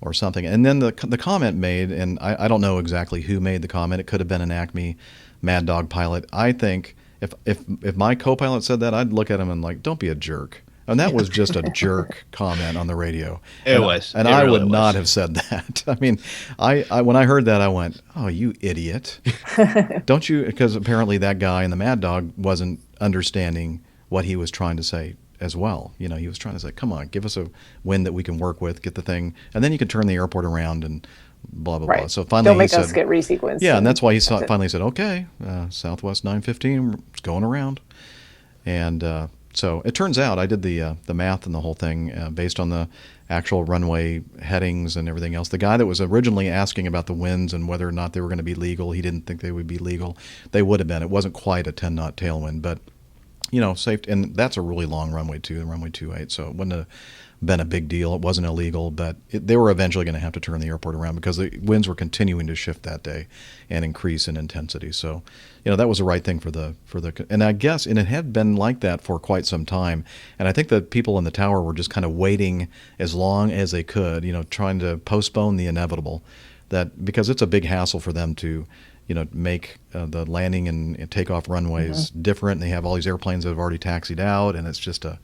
or something. And then the comment made, and I don't know exactly who made the comment. It could have been an Acme Mad Dog pilot. I think if my co-pilot said that, I'd look at him and like, don't be a jerk. And that was just a jerk comment on the radio. It was. And It I really would not have said that. I mean, I when I heard that, I went, oh, you idiot. Don't you? Because apparently that guy in the Mad Dog wasn't understanding what he was trying to say as well. He was trying to say, come on, give us a wind that we can work with, get the thing, and then you can turn the airport around and blah, blah, right. blah. So finally don't make he us said, get resequenced. yeah, and that's why he finally said, okay, Southwest 915, it's going around. And so it turns out I did the math and the whole thing based on the actual runway headings and everything else. The guy that was originally asking about the winds and whether or not they were going to be legal, he didn't think they would be legal. They would have been. It wasn't quite a 10-knot tailwind, but safe. And that's a really long runway too, the runway 28. So it wouldn't have been a big deal. It wasn't illegal, but they were eventually going to have to turn the airport around because the winds were continuing to shift that day and increase in intensity. So, that was the right thing for the, and I guess, and it had been like that for quite some time. And I think the people in the Tower were just kind of waiting as long as they could, trying to postpone the inevitable, that because it's a big hassle for them to, make the landing and takeoff runways different. And they have all these airplanes that have already taxied out, and it's just a.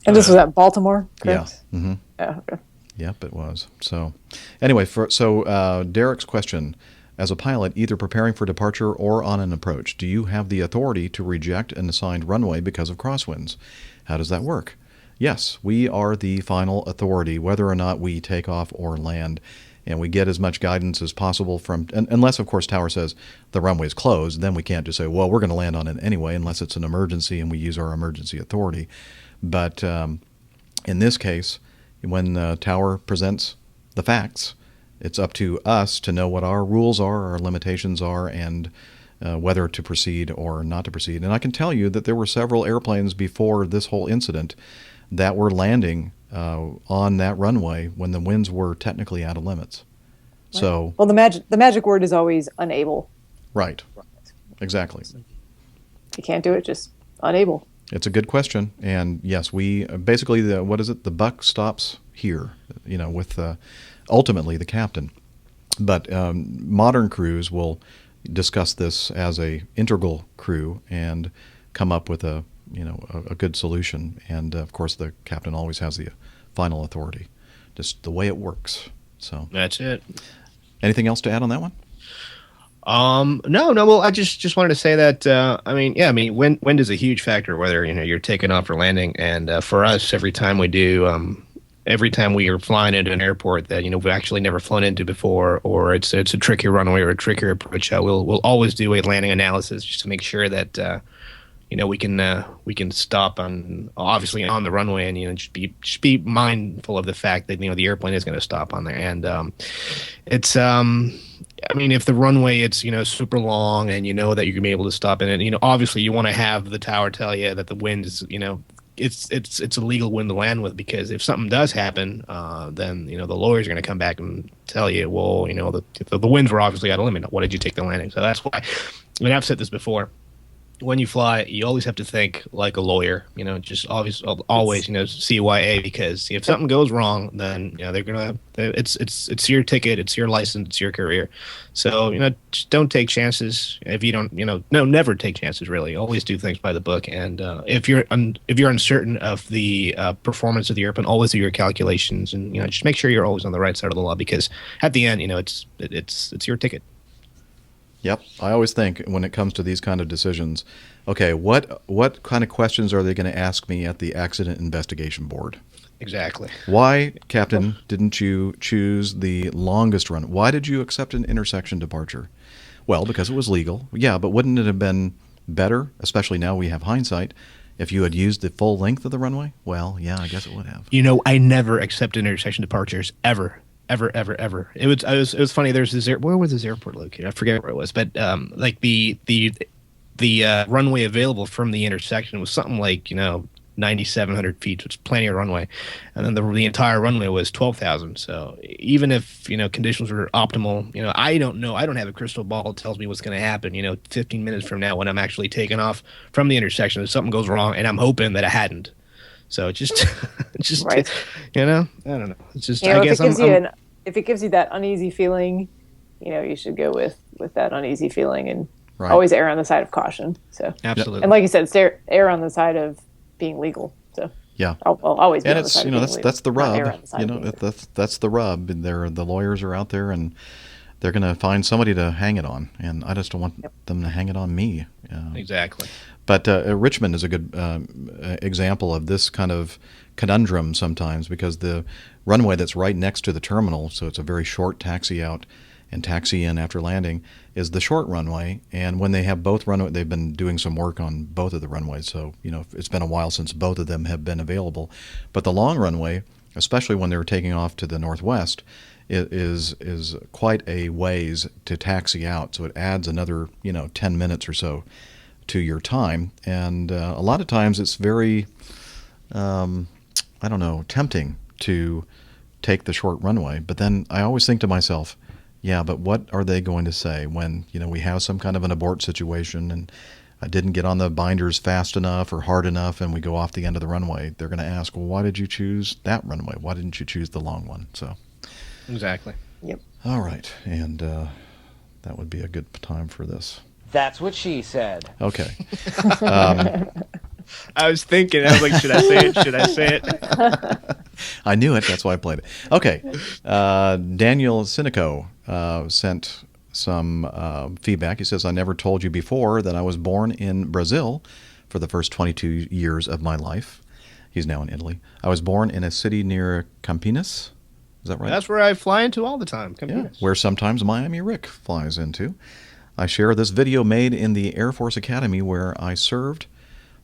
And this was at Baltimore, correct? Yeah. Mm-hmm. Yeah. Okay. Yep, it was. So, anyway, Derek's question: as a pilot, either preparing for departure or on an approach, do you have the authority to reject an assigned runway because of crosswinds? How does that work? Yes, we are the final authority, whether or not we take off or land. And we get as much guidance as possible from, unless, of course, Tower says the runway is closed, then we can't just say, well, we're going to land on it anyway, unless it's an emergency and we use our emergency authority. But in this case, when Tower presents the facts, it's up to us to know what our rules are, our limitations are, and whether to proceed or not to proceed. And I can tell you that there were several airplanes before this whole incident that were landing on that runway when the winds were technically out of limits. Right. So, well, the magic word is always unable. Right. Exactly. If you can't do it, just unable. It's a good question, and yes, we basically the buck stops here. With ultimately the captain. But modern crews will discuss this as a integral crew and come up with a good solution. And of course, the captain always has the final authority, just the way it works. So that's it. Anything else to add on that one? No. Well, I just wanted to say that. Wind is a huge factor, whether you're taking off or landing. And for us, every time we are flying into an airport that we've actually never flown into before, or it's a tricky runway or a trickier approach, we'll always do a landing analysis just to make sure that we can stop obviously on the runway, and just be mindful of the fact that the airplane is going to stop on there. And it's if the runway it's super long and that you're gonna be able to stop in it, obviously you want to have the Tower tell you that the wind is it's illegal wind to land with, because if something does happen, then the lawyers are going to come back and tell you, well, the winds were obviously out of limit. Why did you take the landing? So that's why. I mean, I've said this before. When you fly, you always have to think like a lawyer. Just always CYA, because if something goes wrong, then they're gonna. It's your ticket, it's your license, it's your career. So just don't take chances. If you don't, never take chances. Really, always do things by the book. And if you're uncertain of the performance of the airplane, always do your calculations, and just make sure you're always on the right side of the law, because at the end, it's your ticket. Yep. I always think when it comes to these kind of decisions, okay, what kind of questions are they going to ask me at the Accident Investigation Board? Exactly. Why, Captain, didn't you choose the longest run? Why did you accept an intersection departure? Well, because it was legal. Yeah, but wouldn't it have been better, especially now we have hindsight, if you had used the full length of the runway? Well, yeah, I guess it would have. I never accept intersection departures, ever. Ever. It was funny. There's this where was this airport located? I forget where it was, but like the runway available from the intersection was something like 9,700 feet, which is plenty of runway, and then the entire runway was 12,000. So even if conditions were optimal, I don't know. I don't have a crystal ball that tells me what's going to happen. 15 minutes from now when I'm actually taking off from the intersection, if something goes wrong, and I'm hoping that it hadn't. So it's just right. I don't know. It's just I guess if it gives you that uneasy feeling, you should go with that uneasy feeling, and always err on the side of caution. So absolutely. And like you said, err on the side of being legal. So yeah, I'll always be and on the side of being legal. that's the rub. That's the rub. And the lawyers are out there, and they're going to find somebody to hang it on, and I just don't want them to hang it on me. Exactly. But Richmond is a good example of this kind of conundrum sometimes, because the runway that's right next to the terminal, so it's a very short taxi out and taxi in after landing, is the short runway. And when they have both runway, they've been doing some work on both of the runways, so it's been a while since both of them have been available. But the long runway, especially when they were taking off to the northwest, is quite a ways to taxi out, so it adds another 10 minutes or so to your time. And a lot of times it's very tempting to take the short runway. But then I always think to myself, yeah, but what are they going to say when we have some kind of an abort situation and I didn't get on the binders fast enough or hard enough and we go off the end of the runway? They're going to ask, well, why did you choose that runway? Why didn't you choose the long one? So exactly. Yep. All right. And that would be a good time for this. That's what she said. Okay. I was thinking, I was like, should I say it? Should I say it? I knew it. That's why I played it. Okay. Daniel Sinico sent some feedback. He says, I never told you before that I was born in Brazil for the first 22 years of my life. He's now in Italy. I was born in a city near Campinas. Is that right? That's where I fly into all the time. Campinas. Yeah, where sometimes Miami Rick flies into. I share this video made in the Air Force Academy where I served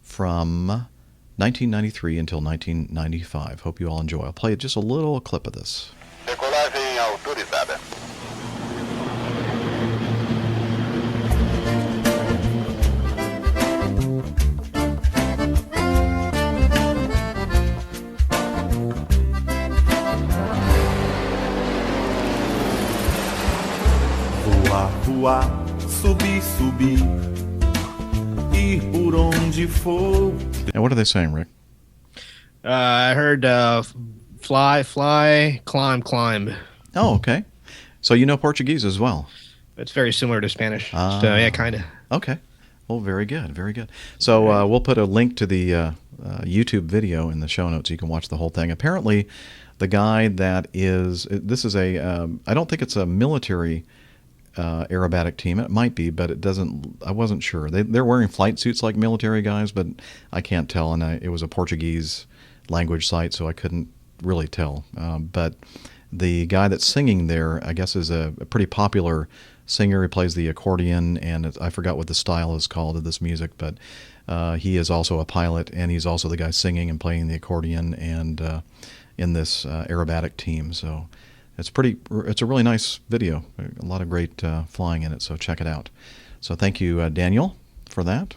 from 1993 until 1995. Hope you all enjoy. I'll play just a little clip of this. Decolagem autorizada. Voar, voar, subir, subir, ir por onde for. And what are they saying, Rick? I heard fly, fly, climb, climb. Oh, okay. So you know Portuguese as well. It's very similar to Spanish. So yeah, kind of. Okay. Well, very good, very good. So we'll put a link to the YouTube video in the show notes so you can watch the whole thing. Apparently, the guy that is, this is a, I don't think it's a military aerobatic team. It might be, but it doesn't, I wasn't sure. They're wearing flight suits like military guys, but I can't tell. And it was a Portuguese language site, so I couldn't really tell. But the guy that's singing there, I guess, is a pretty popular singer. He plays the accordion, and I forgot what the style is called of this music, but he is also a pilot, and he's also the guy singing and playing the accordion and in this aerobatic team. So it's a really nice video. A lot of great flying in it, so check it out. So thank you, Daniel, for that.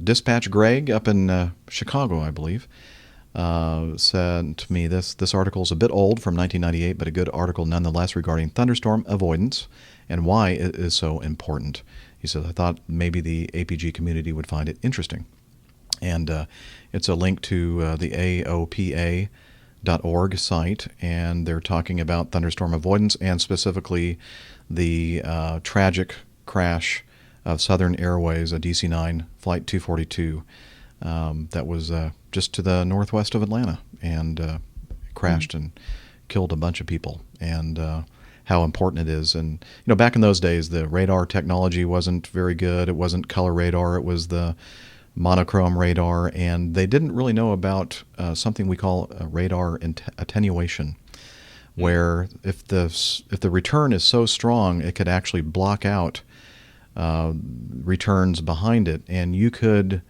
Dispatch Gregg up in Chicago, I believe, said to me, this article is a bit old from 1998, but a good article nonetheless regarding thunderstorm avoidance and why it is so important. He said, I thought maybe the APG community would find it interesting. And it's a link to the AOPA.org site, and they're talking about thunderstorm avoidance and specifically the tragic crash of Southern Airways, a DC-9 Flight 242 that was just to the northwest of Atlanta, and crashed and killed a bunch of people, and how important it is. And back in those days, the radar technology wasn't very good. It wasn't color radar. It was the monochrome radar, and they didn't really know about something we call radar attenuation, where if the return is so strong, it could actually block out returns behind it, and you could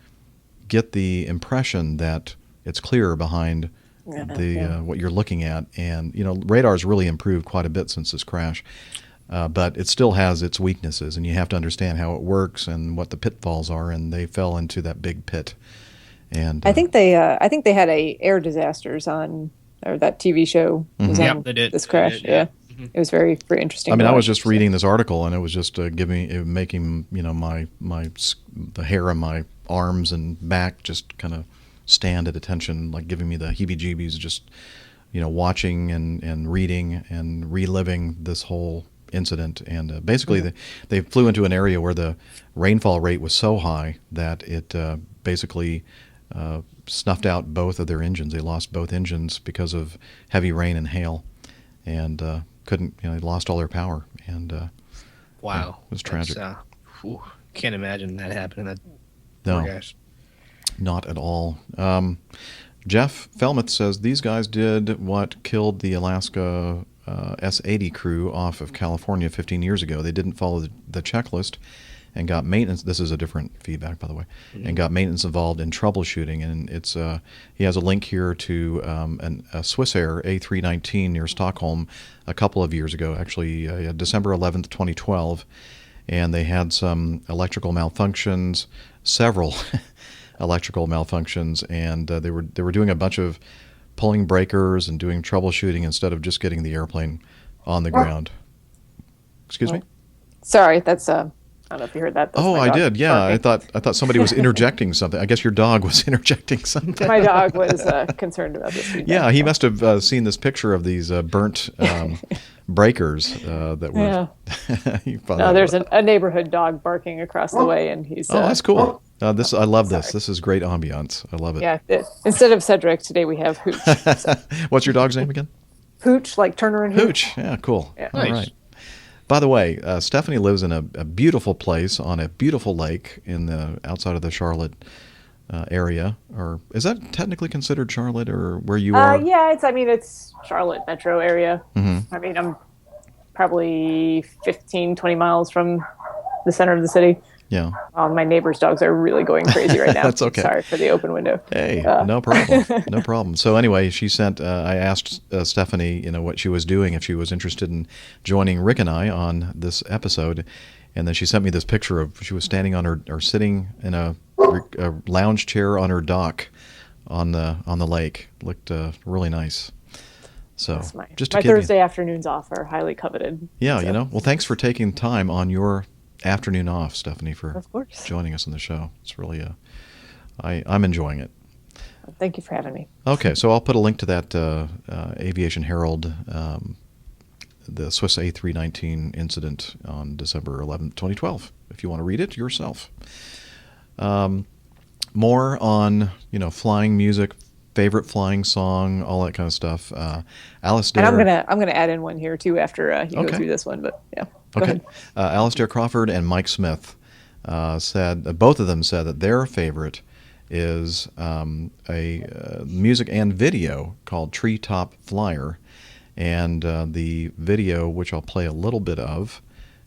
get the impression that it's clear behind what you're looking at. And radar's really improved quite a bit since this crash, but it still has its weaknesses, and you have to understand how it works and what the pitfalls are. And they fell into that big pit. And I think they had a air disasters on, or that TV show was on they did. this crash. Yeah. It was very, very interesting. I mean, I was just reading this article, and it was just making the hair on my arms and back just kind of stand at attention, like giving me the heebie-jeebies, just watching and reading and reliving this whole incident. And basically, they flew into an area where the rainfall rate was so high that it basically snuffed out both of their engines. They lost both engines because of heavy rain and hail, and couldn't. They lost all their power. And wow, it was tragic. Can't imagine that happening. No, not at all. Jeff Fellmeth says these guys did what killed the Alaska S-80 crew off of California 15 years ago. They didn't follow the checklist and got maintenance. This is a different feedback, by the way, and got maintenance involved in troubleshooting. And it's he has a link here to a Swissair A319 near Stockholm a couple of years ago, actually December 11th, 2012. And they had some electrical malfunctions, several electrical malfunctions, and they were doing a bunch of pulling breakers and doing troubleshooting instead of just getting the airplane on the ground. Excuse me? Sorry, that's I don't know if you heard that. That's I did. Yeah, barking. I thought somebody was interjecting something. I guess your dog was interjecting something. My dog was concerned about this feedback. Yeah, he must have seen this picture of these burnt breakers that were. No, there's a neighborhood dog barking across the way, and he's. Oh, that's cool. I love this. This is great ambiance. I love it. Yeah. Instead of Cedric, today we have Hooch. So. What's your dog's name again? Hooch, like Turner and Hooch. Hooch. Yeah, cool. Yeah. All Nice. right. By the way, Stephanie lives in a beautiful place on a beautiful lake in the outside of the Charlotte area. Or is that technically considered Charlotte, or where you are? Yeah, it's Charlotte metro area. Mm-hmm. I mean, I'm probably 15, 20 miles from the center of the city. Yeah. My neighbor's dogs are really going crazy right now. That's okay. Sorry for the open window. Hey, no problem. No problem. So anyway, she sent, I asked Stephanie, what she was doing, if she was interested in joining Rick and I on this episode. And then she sent me this picture of, she was standing on her, or sitting in a lounge chair on her dock on the lake. Looked really nice. So just to my Thursday afternoons off are highly coveted. Yeah, so. Well, thanks for taking time on your afternoon off, Stephanie, for joining us on the show. It's really I'm enjoying it. Thank you for having me. Okay, so I'll put a link to that Aviation Herald, the Swiss A319 incident on December 11th, 2012, if you want to read it yourself. More on flying music, favorite flying song, all that kind of stuff. Alistair, and I'm gonna add in one here too after you go through this one, but yeah. Okay. Alistair Crawford and Mike Smith said, both of them said that their favorite is a music and video called Treetop Flyer. And the video, which I'll play a little bit of,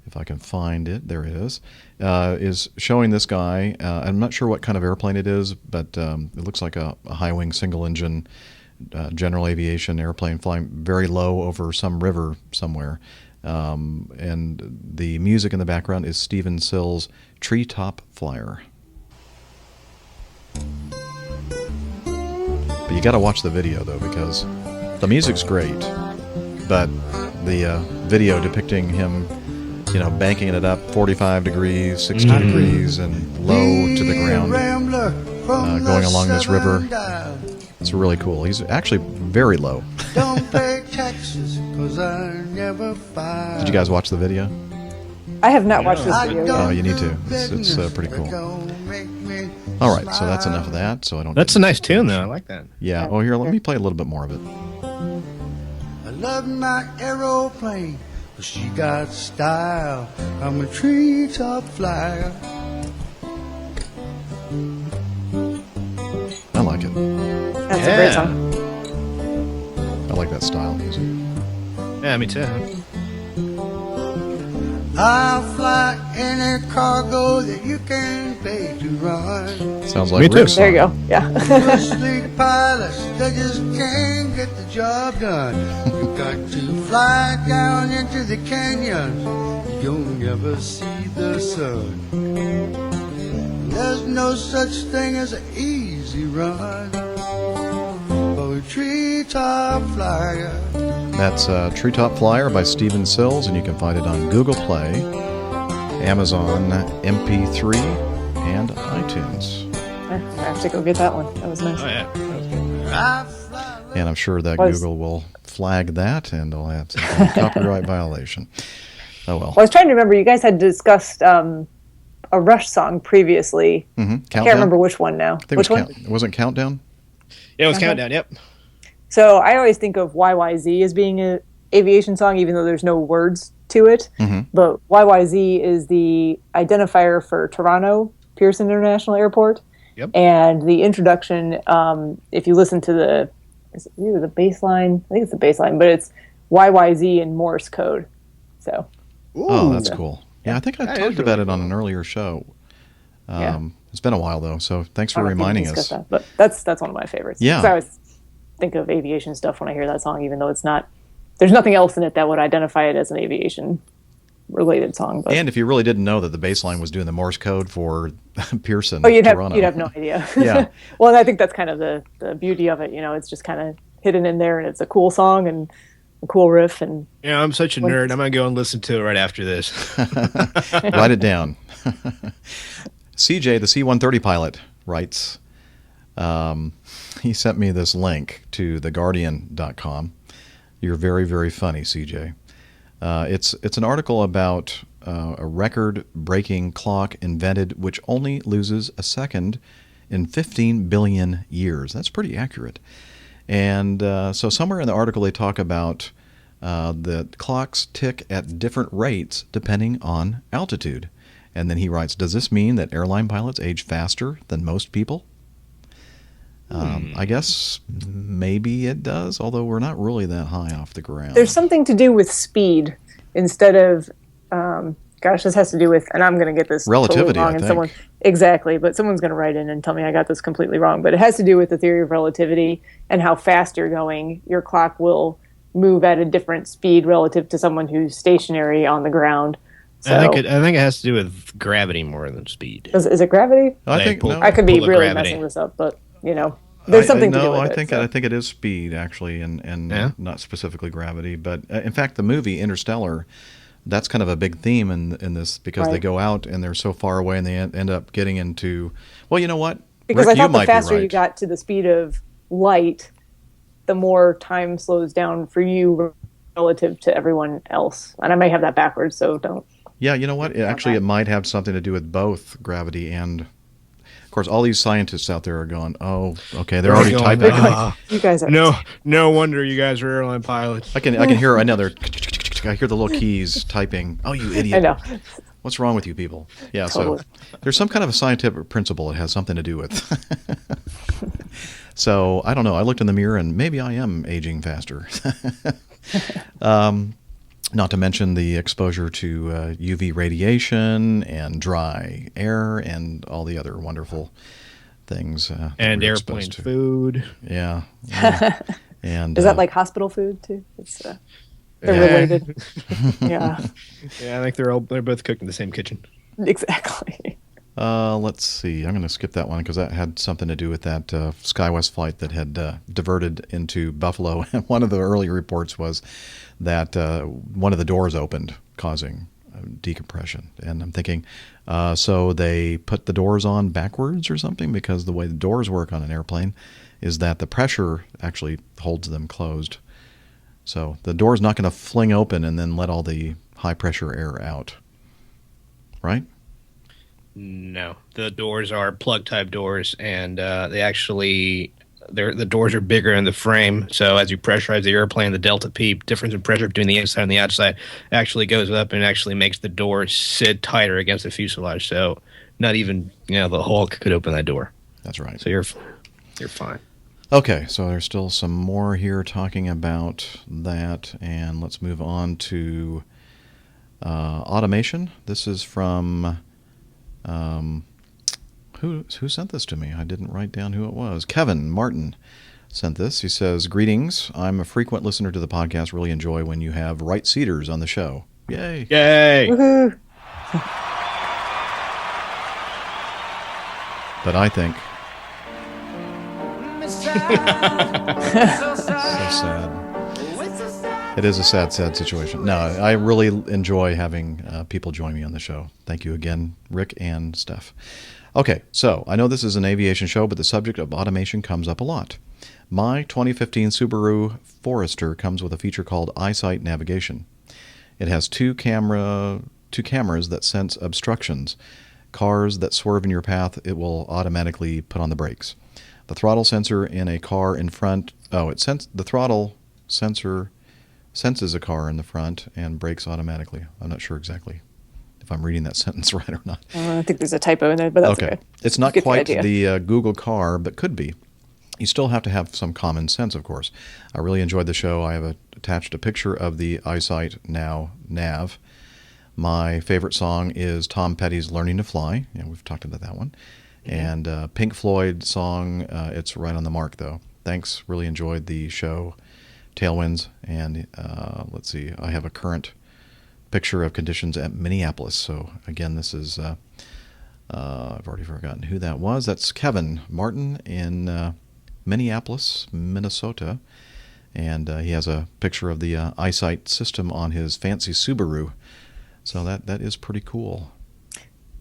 if I can find it, there it is showing this guy. I'm not sure what kind of airplane it is, but it looks like a high-wing single-engine general aviation airplane flying very low over some river somewhere. And the music in the background is Stephen Sill's Treetop Flyer. You got to watch the video though, because the music's great, but the video depicting him, banking it up 45 degrees, 60 degrees, and low to the ground, going along this river. It's really cool. He's actually very low. Don't pay taxes 'cause I never find. Did you guys watch the video? I have not watched this video yet. Oh, you need to. It's pretty cool. All right, so that's enough of that. So I don't. That's a nice tune, though. I like that. Yeah. Oh, here, let me play a little bit more of it. I love my aeroplane, but she got style. I'm a treetop flyer. I like it. That's a great song. I like that style of music. Yeah, me too. I'll fly any cargo that you can pay to run. Sounds like Rick's There you go. Yeah. Sleek pilots, they just can't get the job done. You got to fly down into the canyons. You'll never see the sun. There's no such thing as an easy run. Oh, treetop flyer. That's Treetop Flyer by Stephen Sills, and you can find it on Google Play, Amazon MP3, and iTunes. I have to go get that one. That was nice. Oh, yeah. And I'm sure that Google will flag that, and they'll have some kind of copyright violation. Oh, well. I was trying to remember. You guys had discussed a Rush song previously. Mm-hmm. I can't remember which one now. I think which one? Wasn't Countdown? Yeah, it was Countdown, yep. So I always think of YYZ as being an aviation song, even though there's no words to it. Mm-hmm. But YYZ is the identifier for Toronto Pearson International Airport. Yep. And the introduction, if you listen to is it either the bass line? I think it's the bass line, but it's YYZ in Morse code. So. Oh, that's cool. Yeah, I think I talked about it on an earlier show. It's been a while though, so thanks for reminding us. That, but that's one of my favorites. Yeah. I always think of aviation stuff when I hear that song, even though it's not. There's nothing else in it that would identify it as an aviation related song. But. And if you really didn't know that the bass line was doing the Morse code for Pearson, you'd Toronto. have no idea. Yeah. Well, and I think that's kind of the beauty of it. It's just kind of hidden in there, and it's a cool song and a cool riff. And I'm such a nerd. I'm gonna go and listen to it right after this. Write it down. CJ, the C-130 pilot, writes. He sent me this link to theguardian.com. You're very, very funny, CJ. It's an article about a record-breaking clock invented which only loses a second in 15 billion years. That's pretty accurate. And so somewhere in the article they talk about the clocks tick at different rates depending on altitude. And then he writes, does this mean that airline pilots age faster than most people? I guess maybe it does, although we're not really that high off the ground. There's something to do with speed instead of, this has to do with, and I'm going to get this relativity, totally wrong. I think. Exactly, but someone's going to write in and tell me I got this completely wrong. But it has to do with the theory of relativity and how fast you're going. Your clock will move at a different speed relative to someone who's stationary on the ground. So, I think it has to do with gravity more than speed. Is it gravity? I could be really messing this up, but there's something to do with it. I think it is speed actually, and not specifically gravity. But in fact, the movie Interstellar, that's kind of a big theme in this because they go out and they're so far away and they end up getting into. Well, you know what? Because Rick, I thought the faster you got to the speed of light, the more time slows down for you relative to everyone else. And I may have that backwards, so don't. Yeah, you know what? It might have something to do with both gravity and, of course, all these scientists out there are going, oh, okay, they're already typing. You guys are no wonder you guys are airline pilots. I can hear another. I hear the little keys typing. Oh, you idiot! I know. What's wrong with you people? Yeah, totally. So there's some kind of a scientific principle it has something to do with. So I don't know. I looked in the mirror and maybe I am aging faster. Not to mention the exposure to UV radiation and dry air and all the other wonderful things. And airplane food. Yeah. And is that like hospital food too? It's they're related. Yeah. Yeah, I think they're both cooked in the same kitchen. Exactly. Let's see. I'm going to skip that one because that had something to do with that SkyWest flight that had diverted into Buffalo. And one of the early reports was that one of the doors opened, causing decompression. And I'm thinking, so they put the doors on backwards or something, because the way the doors work on an airplane is that the pressure actually holds them closed. So the door's not going to fling open and then let all the high pressure air out, right? No, the doors are plug type doors, and the doors are bigger in the frame. So as you pressurize the airplane, the delta P difference in pressure between the inside and the outside actually goes up and actually makes the door sit tighter against the fuselage. So not even the Hulk could open that door. That's right. So you're fine. Okay, so there's still some more here talking about that, and let's move on to automation. This is from who sent this to me? I didn't write down who it was. Kevin Martin sent this. He says, "Greetings. I'm a frequent listener to the podcast. Really enjoy when you have right-seaters on the show. Yay! Yay! Woohoo! But I think." So sad. It is a sad situation. No, I really enjoy having people join me on the show. Thank you again, Rick and Steph. Okay, so I know this is an aviation show, but the subject of automation comes up a lot. My 2015 Subaru Forester comes with a feature called EyeSight Navigation. It has two cameras that sense obstructions. Cars that swerve in your path, it will automatically put on the brakes. The throttle sensor in a car in front, the throttle sensor senses a car in the front and brakes automatically. I'm not sure exactly if I'm reading that sentence right or not. I think there's a typo in there, but that's okay. It's not quite the Google car, but could be. You still have to have some common sense, of course. I really enjoyed the show. I have attached a picture of the EyeSight Now nav. My favorite song is Tom Petty's Learning to Fly. Yeah, we've talked about that one. And Pink Floyd song, it's right on the mark, though. Thanks. Really enjoyed the show. Tailwinds. And let's see, I have a current picture of conditions at Minneapolis. So, again, this is, I've already forgotten who that was. That's Kevin Martin in Minneapolis, Minnesota. And he has a picture of the EyeSight system on his fancy Subaru. So that is pretty cool.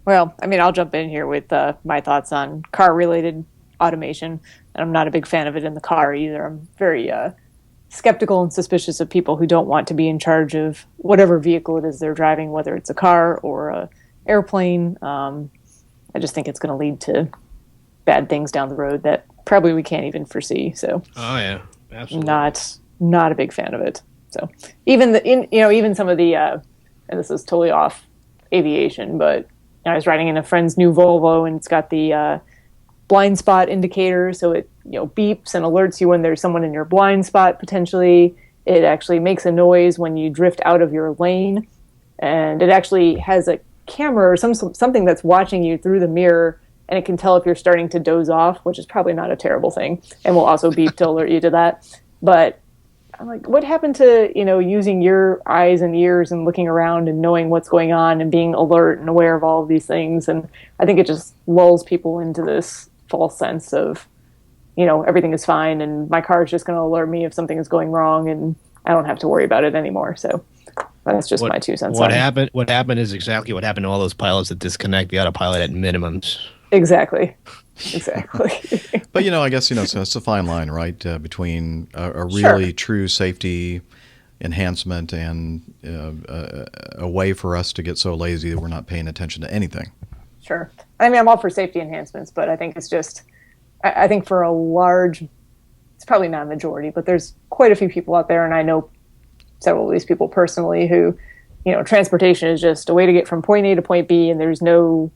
Well, I mean, I'll jump in here with my thoughts on car-related automation. And I'm not a big fan of it in the car either. I'm very skeptical and suspicious of people who don't want to be in charge of whatever vehicle it is they're driving, whether it's a car or an airplane. I just think it's going to lead to bad things down the road that probably we can't even foresee. So, oh yeah, absolutely, not a big fan of it. So, even some of the, and this is totally off aviation, but I was riding in a friend's new Volvo, and it's got the blind spot indicator, so it beeps and alerts you when there's someone in your blind spot potentially. It actually makes a noise when you drift out of your lane, and it actually has a camera or something that's watching you through the mirror, and it can tell if you're starting to doze off, which is probably not a terrible thing, and will also beep to alert you to that. But I'm like, what happened to, using your eyes and ears and looking around and knowing what's going on and being alert and aware of all of these things? And I think it just lulls people into this false sense of, everything is fine and my car is just going to alert me if something is going wrong and I don't have to worry about it anymore. So that's just my 2 cents. What happened is exactly what happened to all those pilots that disconnect the autopilot at minimums. Exactly. But, I guess, so it's a fine line, right, between a really true safety enhancement and a way for us to get so lazy that we're not paying attention to anything. Sure. I mean, I'm all for safety enhancements, but I think it's just, I think for a large, it's probably not a majority, but there's quite a few people out there, and I know several of these people personally who, transportation is just a way to get from point A to point B, and there's no...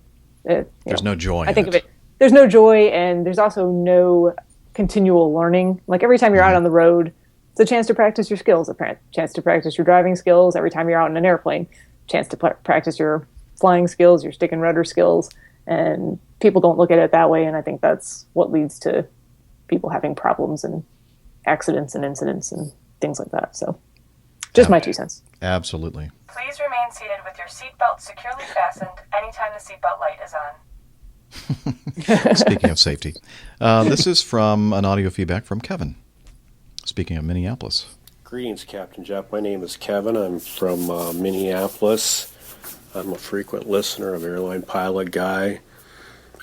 there's no joy in it. I think of it. There's no joy, and there's also no continual learning. Like every time you're out on the road, it's a chance to practice your skills, a chance to practice your driving skills. Every time you're out in an airplane, chance to practice your flying skills, your stick and rudder skills. And people don't look at it that way, and I think that's what leads to people having problems and accidents and incidents and things like that. So just my 2 cents. Absolutely. Please remain seated with your seatbelt securely fastened anytime the seatbelt light is on. Speaking of safety. This is from an audio feedback from Kevin. Speaking of Minneapolis. Greetings, Captain Jeff. My name is Kevin. I'm from Minneapolis. I'm a frequent listener of Airline Pilot Guy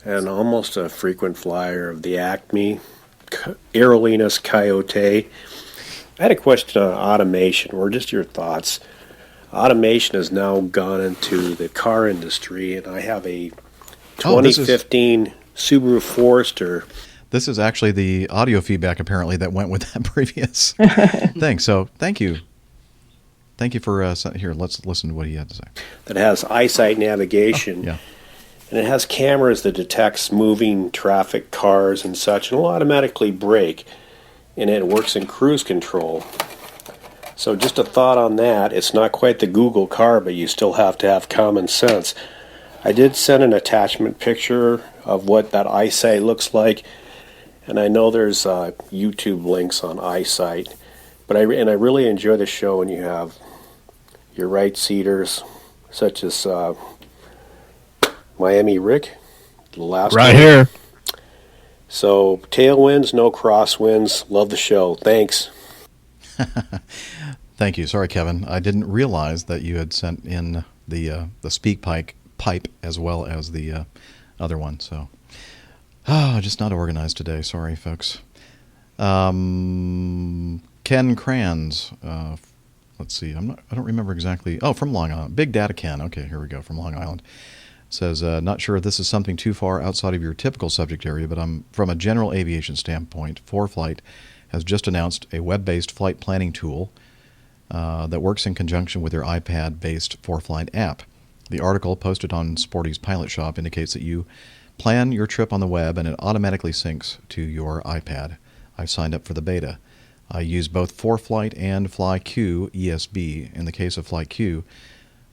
and almost a frequent flyer of the Acme Aerolinus Coyote. I had a question on automation, or just your thoughts. Automation has now gone into the car industry, and I have a 2015 Subaru Forester. This is actually the audio feedback, apparently, that went with that previous thing. So thank you. Thank you for here. Let's listen to what he had to say. That has eyesight navigation. Yeah. And it has cameras that detects moving traffic, cars, and such, and will automatically brake. And it works in cruise control. So just a thought on that. It's not quite the Google car, but you still have to have common sense. I did send an attachment picture of what that eyesight looks like. And I know there's YouTube links on eyesight. But I really enjoy the show when you have your right-seaters, such as Miami Rick, the last right one. Here. So, tailwinds, no crosswinds. Love the show. Thanks. Thank you. Sorry, Kevin. I didn't realize that you had sent in the speak pipe as well as the other one. So, just not organized today. Sorry, folks. Ken Kranz. Let's see. I don't remember exactly. Oh, from Long Island. Big Data Ken. Okay, here we go. From Long Island. Says, not sure if this is something too far outside of your typical subject area, but from a general aviation standpoint, ForeFlight has just announced a web-based flight planning tool that works in conjunction with their iPad-based ForeFlight app. The article posted on Sporty's Pilot Shop indicates that you plan your trip on the web and it automatically syncs to your iPad. I've signed up for the beta. I use both ForeFlight and FlyQ ESB. In the case of FlyQ,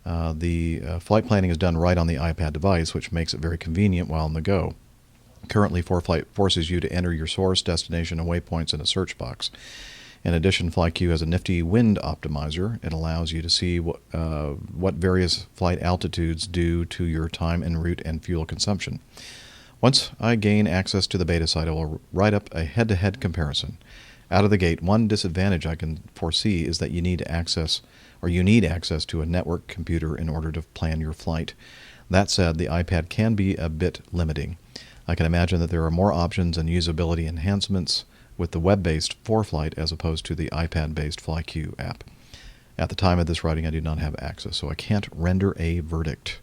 the flight planning is done right on the iPad device, which makes it very convenient while on the go. Currently, ForeFlight forces you to enter your source, destination, and waypoints in a search box. In addition, FlyQ has a nifty wind optimizer. It allows you to see what various flight altitudes do to your time en route and fuel consumption. Once I gain access to the beta site, I will write up a head-to-head comparison. Out of the gate, one disadvantage I can foresee is that you need access to a network computer in order to plan your flight. That said, the iPad can be a bit limiting. I can imagine that there are more options and usability enhancements with the web-based ForeFlight as opposed to the iPad-based FlyQ app. At the time of this writing, I do not have access, so I can't render a verdict.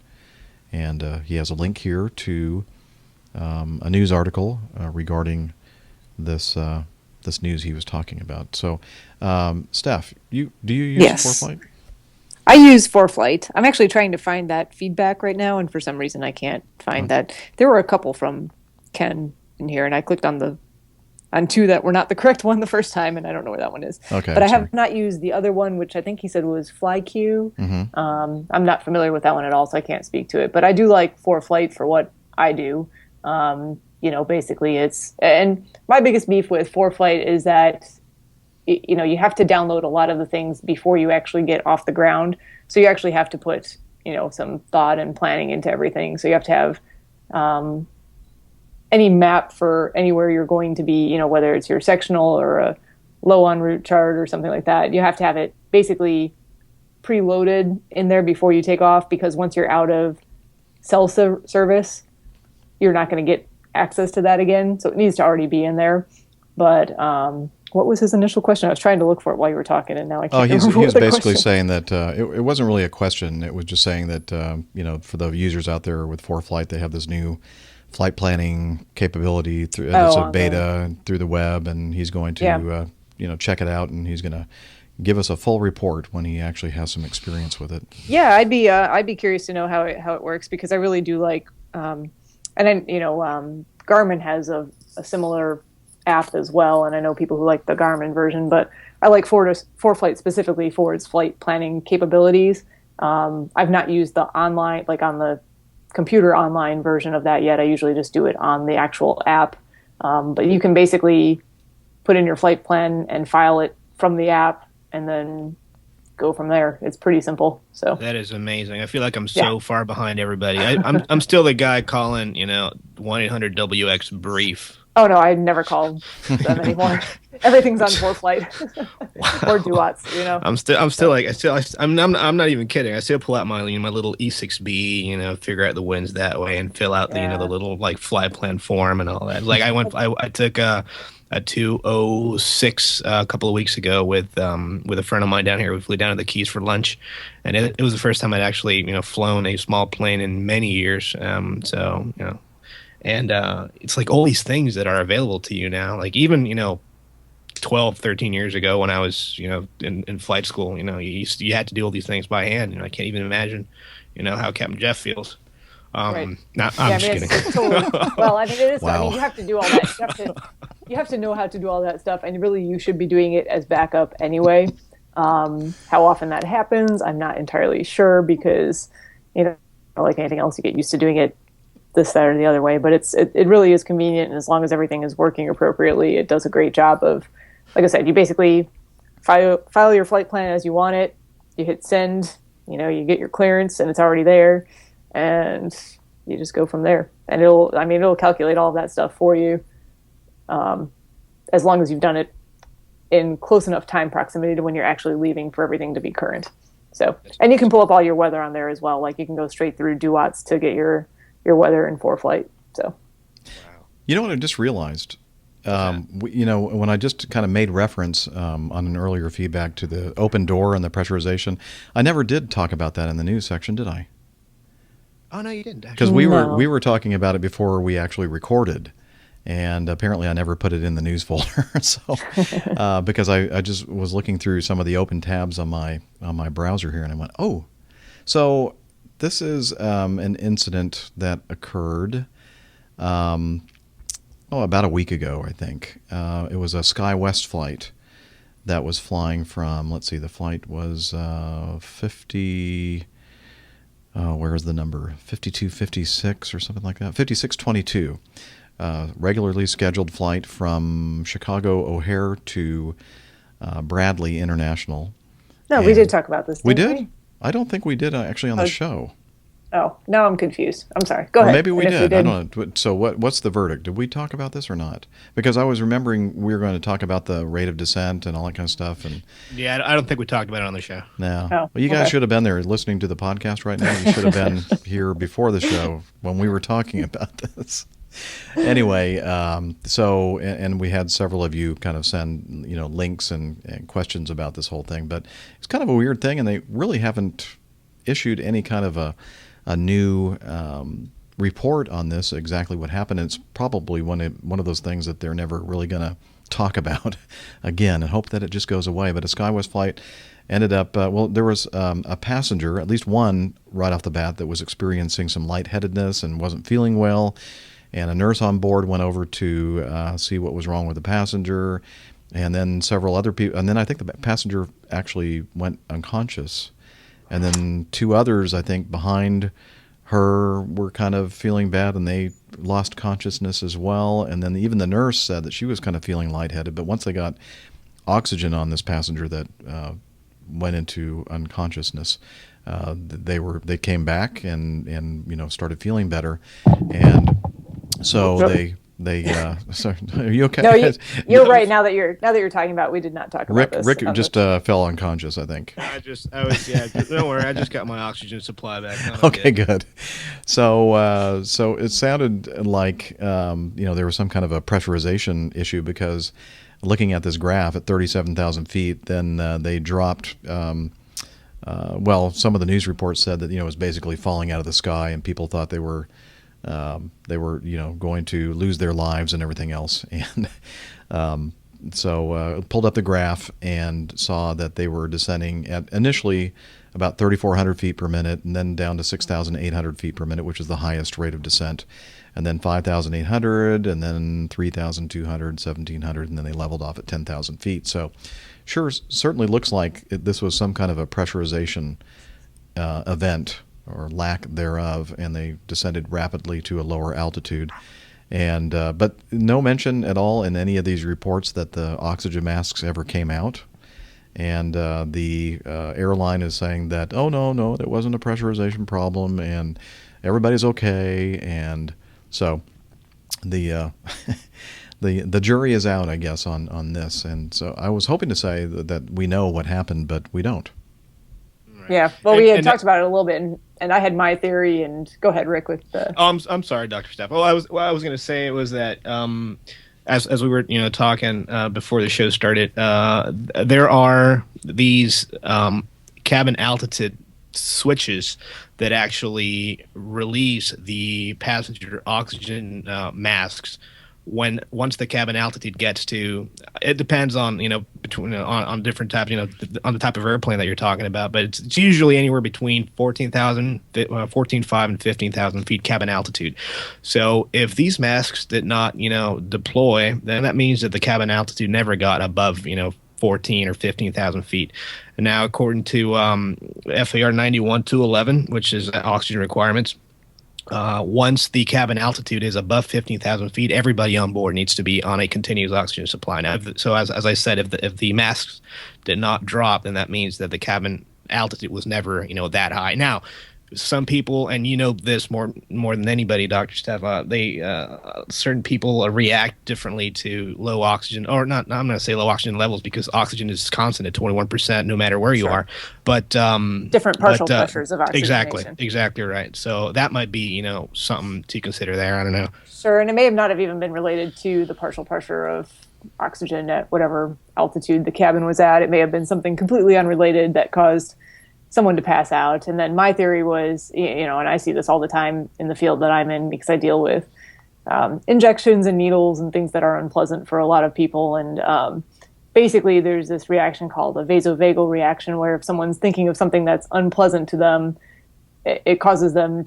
And he has a link here to a news article regarding this news he was talking about. So, Steph, do you use ForeFlight? I use ForeFlight. I'm actually trying to find that feedback right now, and for some reason I can't find that. There were a couple from Ken in here, and I clicked on two that were not the correct one the first time, and I don't know where that one is. Okay, but I have not used the other one, which I think he said was FlyQ. Mm-hmm. I'm not familiar with that one at all, so I can't speak to it. But I do like ForeFlight for what I do. Basically and my biggest beef with ForeFlight is that, you have to download a lot of the things before you actually get off the ground. So you actually have to put, some thought and planning into everything. So you have to have any map for anywhere you're going to be, whether it's your sectional or a low en route chart or something like that. You have to have it basically preloaded in there before you take off, because once you're out of cell service, you're not going to get access to that again. So it needs to already be in there. But what was his initial question? I was trying to look for it while you were talking, and now I can't remember. He was basically question. saying that it wasn't really a question. It was just saying that, for the users out there with ForeFlight, they have this new flight planning capability through it's a beta through the web, and he's going to check it out, and he's going to give us a full report when he actually has some experience with it. Yeah, I'd be curious to know how it works, because I really do like, and then Garmin has a similar app as well, and I know people who like the Garmin version, but I like ForeFlight specifically for its flight planning capabilities. I've not used the online, like on the computer online version of that yet. I usually just do it on the actual app. But you can basically put in your flight plan and file it from the app, and then go from there. It's pretty simple. So that is amazing. I feel like I'm so far behind everybody. I'm still the guy calling 1-800-WX brief. Oh no, I never call them anymore. Everything's on ForeFlight or Duats. I'm not even kidding. I still pull out my little E6B, figure out the winds that way, and fill out the little like fly plan form and all that. Like I took a 206 a couple of weeks ago with a friend of mine down here. We flew down to the Keys for lunch, and it was the first time I'd actually flown a small plane in many years. And it's like all these things that are available to you now. Like even 12, 13 years ago when I was in flight school, you had to do all these things by hand. I can't even imagine how Captain Jeff feels. Right. I'm just kidding. It's totally, well, I mean, it is. Wow. I mean, you have to do all that. You have to know how to do all that stuff, and really, you should be doing it as backup anyway. How often that happens, I'm not entirely sure because, like anything else, you get used to doing it this, that, or the other way. But it really is convenient, and as long as everything is working appropriately, it does a great job of, like I said, you basically file your flight plan as you want it. You hit send. You get your clearance, and it's already there. And you just go from there, and it'll calculate all of that stuff for you, as long as you've done it in close enough time proximity to when you're actually leaving for everything to be current. So, and you can pull up all your weather on there as well. Like you can go straight through Duats to get your weather in ForeFlight. So, you know what I just realized? When I just kind of made reference on an earlier feedback to the open door and the pressurization, I never did talk about that in the news section, did I? Oh no, you didn't. Because we were talking about it before we actually recorded, and apparently I never put it in the news folder. So because I just was looking through some of the open tabs on my browser here, and I went, oh, so this is an incident that occurred about a week ago, I think. It was a SkyWest flight that was flying from. Let's see, the flight was 50. Where's the number? 5256 or something like that. 5622. Regularly scheduled flight from Chicago O'Hare to Bradley International. No, we did talk about this. We did? I don't think we did actually on the show. Oh, now I'm confused. I'm sorry. Go ahead. Maybe we did. I don't know. So what's the verdict? Did we talk about this or not? Because I was remembering we were going to talk about the rate of descent and all that kind of stuff. And yeah, I don't think we talked about it on the show. No. Oh, well, you guys should have been there listening to the podcast right now. You should have been here before the show when we were talking about this. Anyway, so we had several of you kind of send links and questions about this whole thing, but it's kind of a weird thing, and they really haven't issued any kind of a new report on this, exactly what happened. It's probably one of those things that they're never really going to talk about again and hope that it just goes away. But a SkyWest flight ended up, there was a passenger, at least one right off the bat, that was experiencing some lightheadedness and wasn't feeling well. And a nurse on board went over to see what was wrong with the passenger. And then several other people, and then I think the passenger actually went unconscious. And then two others, I think, behind her were kind of feeling bad, and they lost consciousness as well. And then even the nurse said that she was kind of feeling lightheaded. But once they got oxygen on this passenger that went into unconsciousness, they came back and started feeling better. And so so are you okay? No, you're right. Now that you're talking about, we did not talk about this. Rick just fell unconscious, I think. Don't worry. I just got my oxygen supply back. Okay, good. So it sounded like there was some kind of a pressurization issue, because looking at this graph at 37,000 feet, then they dropped. Some of the news reports said that it was basically falling out of the sky, and people thought they were going to lose their lives and everything else. And so pulled up the graph and saw that they were descending at initially about 3,400 feet per minute, and then down to 6,800 feet per minute, which is the highest rate of descent, and then 5,800, and then 3,200, 1,700, and then they leveled off at 10,000 feet. So certainly looks like this was some kind of a pressurization event, or lack thereof, and they descended rapidly to a lower altitude. And but no mention at all in any of these reports that the oxygen masks ever came out. And the airline is saying that, oh, no, it wasn't a pressurization problem, and everybody's okay. And so the the jury is out, I guess, on this. And so I was hoping to say that we know what happened, but we don't. Yeah, well, we had talked about it a little bit, and I had my theory. And go ahead, Rick, with the. Oh, I'm sorry, Dr. Steph. Well, I was going to say was that as we were talking before the show started, there are these cabin altitude switches that actually release the passenger oxygen masks once the cabin altitude gets to, it depends on between on different types, on the type of airplane that you're talking about, but it's usually anywhere between 14,500 and 15,000 feet cabin altitude. So if these masks did not deploy, then that means that the cabin altitude never got above 14 or 15,000 feet. And now, according to FAR 91-211, which is oxygen requirements, once the cabin altitude is above 15,000 feet, everybody on board needs to be on a continuous oxygen supply. Now, so as I said, if the masks did not drop, then that means that the cabin altitude was never that high. Now, some people, and this more than anybody, Dr. Steph, certain people react differently to low oxygen, or not. I'm going to say low oxygen levels because oxygen is constant at 21%, no matter where you are. But different partial pressures of oxygenation. Exactly right. So that might be something to consider there. I don't know. Sure, and it may not have even been related to the partial pressure of oxygen at whatever altitude the cabin was at. It may have been something completely unrelated that caused someone to pass out. And then my theory was, and I see this all the time in the field that I'm in because I deal with injections and needles and things that are unpleasant for a lot of people. And basically there's this reaction called a vasovagal reaction, where if someone's thinking of something that's unpleasant to them, it causes them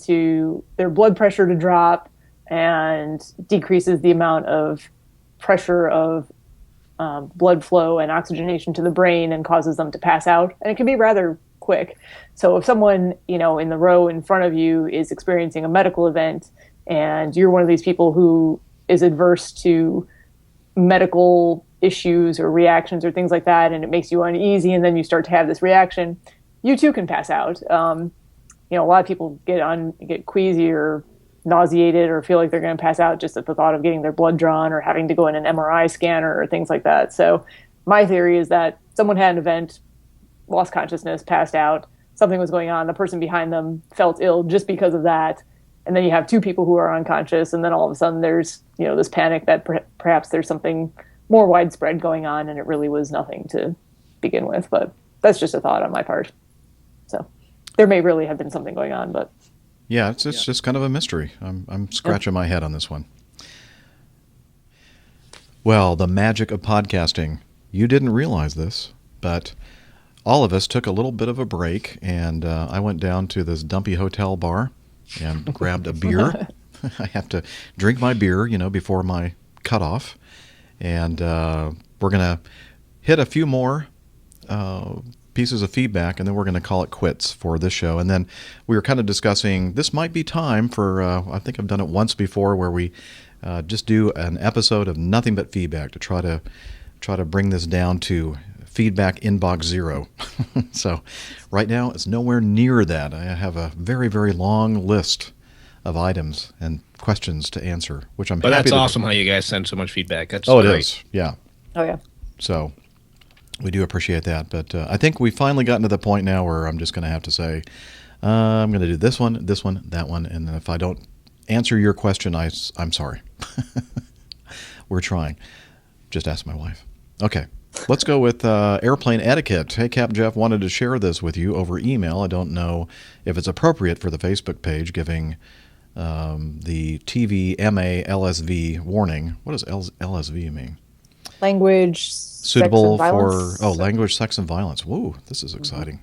their blood pressure to drop and decreases the amount of pressure of blood flow and oxygenation to the brain and causes them to pass out. And it can be rather quick. So if someone, in the row in front of you is experiencing a medical event and you're one of these people who is adverse to medical issues or reactions or things like that, and it makes you uneasy, and then you start to have this reaction, you too can pass out. A lot of people get queasy or nauseated or feel like they're going to pass out just at the thought of getting their blood drawn or having to go in an MRI scanner or things like that. So my theory is that someone had an event, lost consciousness, passed out, something was going on, the person behind them felt ill just because of that, and then you have two people who are unconscious, and then all of a sudden there's this panic that perhaps there's something more widespread going on, and it really was nothing to begin with. But that's just a thought on my part. So there may really have been something going on, but yeah, it's just kind of a mystery. I'm scratching my head on this one. Well, the magic of podcasting. You didn't realize this, but all of us took a little bit of a break, and I went down to this dumpy hotel bar and grabbed a beer. I have to drink my beer, before my cutoff. And we're going to hit a few more pieces of feedback, and then we're going to call it quits for this show. And then we were kind of discussing this might be time for, I think I've done it once before, where we just do an episode of nothing but feedback to try to bring this down to feedback inbox 0. So right now it's nowhere near that. I have a very, very long list of items and questions to answer, which I'm happy to do. But that's awesome how you guys send so much feedback. That's great. It is. Yeah. Oh, yeah. So we do appreciate that. But I think we've finally gotten to the point now where I'm just going to have to say, I'm going to do this one, that one. And then if I don't answer your question, I'm sorry. We're trying. Just ask my wife. Okay. Let's go with airplane etiquette. Hey, Cap Jeff wanted to share this with you over email. I don't know if it's appropriate for the Facebook page, giving the TV MA LSV warning. What does LSV mean? Language, suitable sex, and for violence. Language, sex, and violence. Whoa, this is exciting.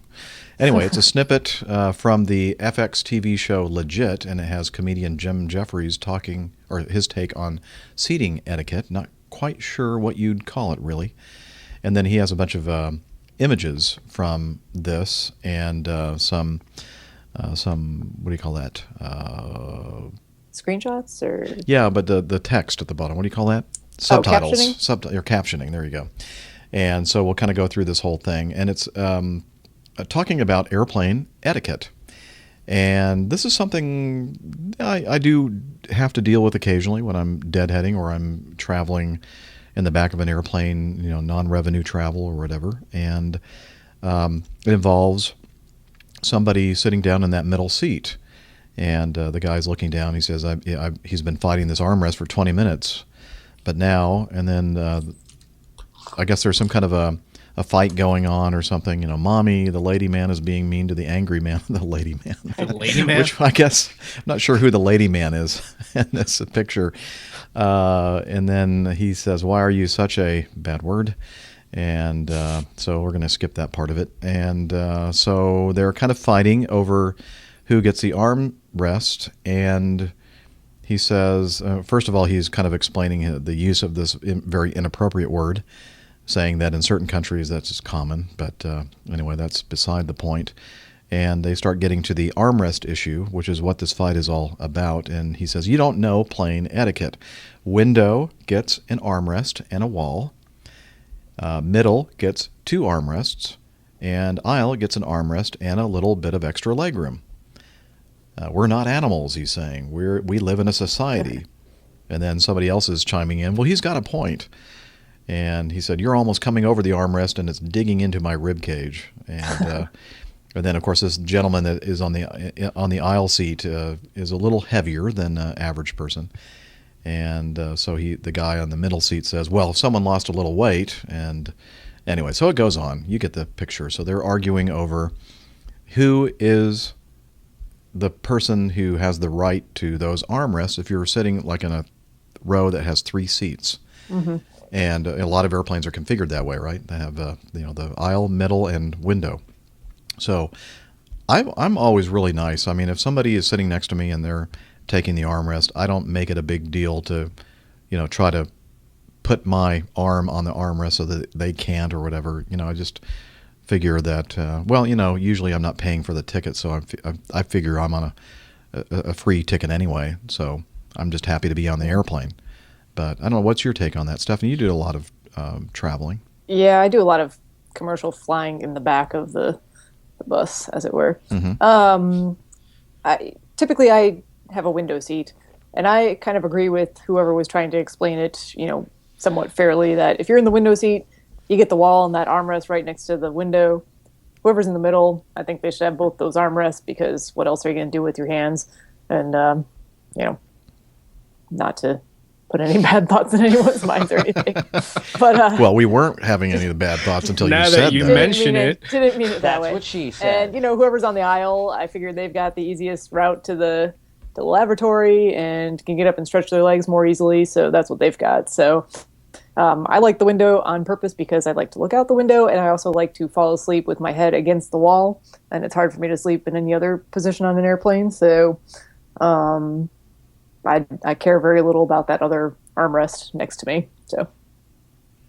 Anyway, it's a snippet from the FX TV show Legit, and it has comedian Jim Jeffries talking, or his take on seating etiquette. Not quite sure what you'd call it, really. And then he has a bunch of images from this and some what do you call that? Screenshots or? Yeah, but the text at the bottom. What do you call that? Subtitles. Captioning? Or captioning. There you go. And so we'll kind of go through this whole thing. And it's talking about airplane etiquette. And this is something I do have to deal with occasionally when I'm deadheading or I'm traveling in the back of an airplane, non-revenue travel or whatever. And it involves somebody sitting down in that middle seat. And the guy's looking down. He says, he's been fighting this armrest for 20 minutes. But now, and then I guess there's some kind of a fight going on or something. Mommy, the lady man is being mean to the angry man. The lady man. The lady man? Which I guess, I'm not sure who the lady man is in this picture. And then he says, why are you such a bad word? And so we're going to skip that part of it. And so they're kind of fighting over who gets the armrest. And he says, first of all, he's kind of explaining the use of this very inappropriate word, saying that in certain countries that's just common. But anyway, that's beside the point. And they start getting to the armrest issue, which is what this fight is all about. And he says, you don't know plane etiquette. Window gets an armrest and a wall. Middle gets 2 armrests. And aisle gets an armrest and a little bit of extra legroom. We're not animals, he's saying. We live in a society. And then somebody else is chiming in. Well, he's got a point. And he said, you're almost coming over the armrest and it's digging into my rib cage. And and then, of course, this gentleman that is on the aisle seat is a little heavier than an average person. And so the guy on the middle seat says, well, if someone lost a little weight. And anyway, so it goes on. You get the picture. So they're arguing over who is the person who has the right to those armrests if you're sitting like in a row that has 3 seats. Mm-hmm. And a lot of airplanes are configured that way, right? They have the aisle, middle, and window. So I'm always really nice. I mean, if somebody is sitting next to me and they're taking the armrest, I don't make it a big deal to, try to put my arm on the armrest so that they can't or whatever. I just figure that, usually I'm not paying for the ticket, so I figure I'm on a free ticket anyway. So I'm just happy to be on the airplane. But I don't know, what's your take on that? Stephanie, you do a lot of traveling. Yeah, I do a lot of commercial flying in the back of the bus, as it were. Mm-hmm. Typically I have a window seat, and I kind of agree with whoever was trying to explain it, somewhat fairly, that if you're in the window seat, you get the wall and that armrest right next to the window. Whoever's in the middle, I think they should have both those armrests, because what else are you going to do with your hands? And, not to put any bad thoughts in anyone's minds or anything. But well, we weren't having any of the bad thoughts until now you said that. You mention it. Didn't mean it that way. That's what she said. And, whoever's on the aisle, I figured they've got the easiest route to the lavatory and can get up and stretch their legs more easily, so that's what they've got. So I like the window on purpose because I like to look out the window, and I also like to fall asleep with my head against the wall, and it's hard for me to sleep in any other position on an airplane. So I care very little about that other armrest next to me. So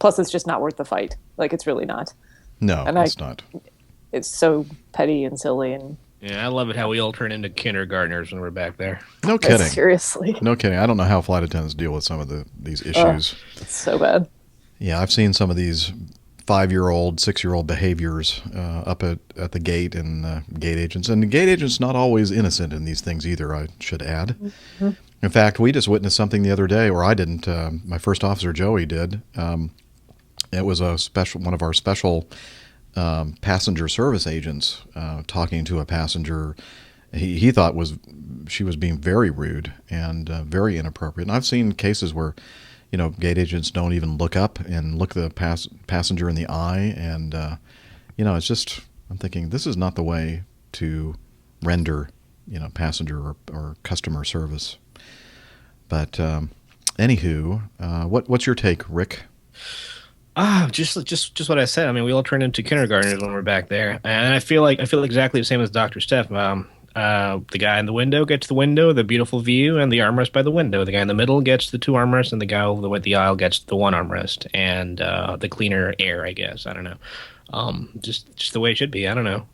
plus, it's just not worth the fight. Like, it's really not. No, it's not. It's so petty and silly. And yeah, I love it how we all turn into kindergartners when we're back there. No kidding. Seriously. No kidding. I don't know how flight attendants deal with some of these issues. It's so bad. Yeah, I've seen some of these 5-year-old, 6-year-old behaviors up at the gate and gate agents. And the gate agents not always innocent in these things either, I should add. Mm-hmm. In fact, we just witnessed something the other day, or I didn't. My first officer, Joey, did. It was one of our special passenger service agents talking to a passenger. He thought she was being very rude and very inappropriate. And I've seen cases where, gate agents don't even look up and look the passenger in the eye. And, it's just, I'm thinking, this is not the way to render, passenger or customer service. But anywho, what's your take, Rick? Just what I said. I mean, we all turn into kindergartners when we're back there, and I feel exactly the same as Dr. Steph. The guy in the window gets the window, the beautiful view, and the armrest by the window. The guy in the middle gets the 2 armrests, and the guy over the aisle gets the 1 armrest, and the cleaner air, I guess. I don't know. Just the way it should be. I don't know.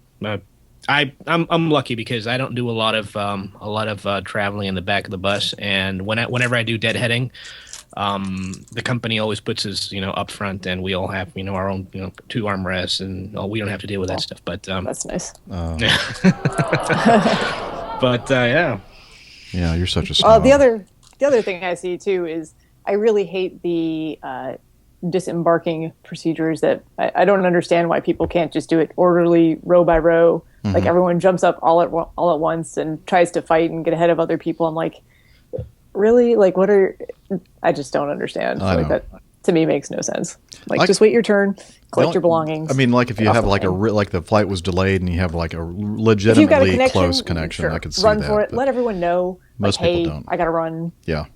I'm lucky because I don't do a lot of traveling in the back of the bus, and whenever I do deadheading, the company always puts us, up front, and we all have, our own, 2 armrests, and we don't have to deal with that stuff. But that's nice. But yeah. Yeah, you're such a snob. The other thing I see too is I really hate the disembarking procedures that I don't understand why people can't just do it orderly, row by row. Mm-hmm. Like everyone jumps up all at once and tries to fight and get ahead of other people. I'm like, really? Like, I just don't understand. Like that to me makes no sense. Like, just wait your turn, collect your belongings. I mean, like if you have like like the flight was delayed and you have like a legitimately close connection, sure, I could see run that. for it. Let everyone know. Most like, people hey, don't. I got to run. Yeah.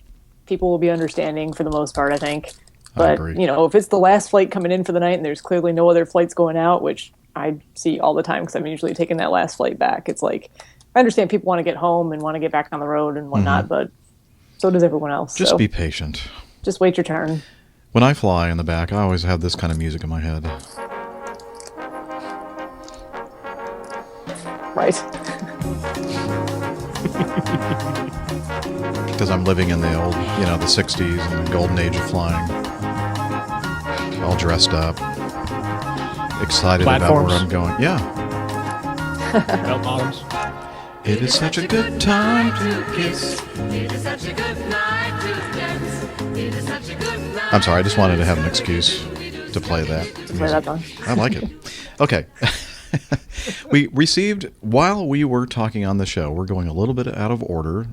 People will be understanding for the most part, I think. I But, agree. if it's the last flight coming in for the night and there's clearly no other flights going out, which I see all the time because I'm usually taking that last flight back. It's like, I understand people want to get home and want to get back on the road and whatnot, but so does everyone else. Just be patient. Just wait your turn. When I fly in the back, I always have this kind of music in my head. Right. Because I'm living in the old, the 60s and the golden age of flying. All dressed up. Excited Platforms. about where I'm going. Yeah. Bell bottoms. It is such a good time to kiss. It is such a good night to dance. It is such a good night. I'm sorry, I just wanted to have an excuse to play that. Play that song. I like it. Okay. We received, while we were talking on the show, we're going a little bit out of order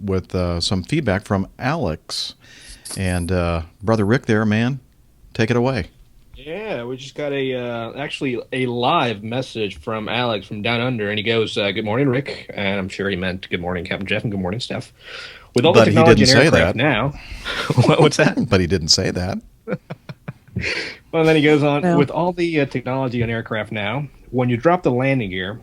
with some feedback from Alex. And Brother Rick there, man, take it away. Yeah, we just got actually a live message from Alex from Down Under, and he goes, good morning, Rick. And I'm sure he meant good morning, Captain Jeff, and good morning, Steph. With all the technology in aircraft now. What's that? But he didn't say that. Well, then he goes on, with all the technology on aircraft now, when you drop the landing gear,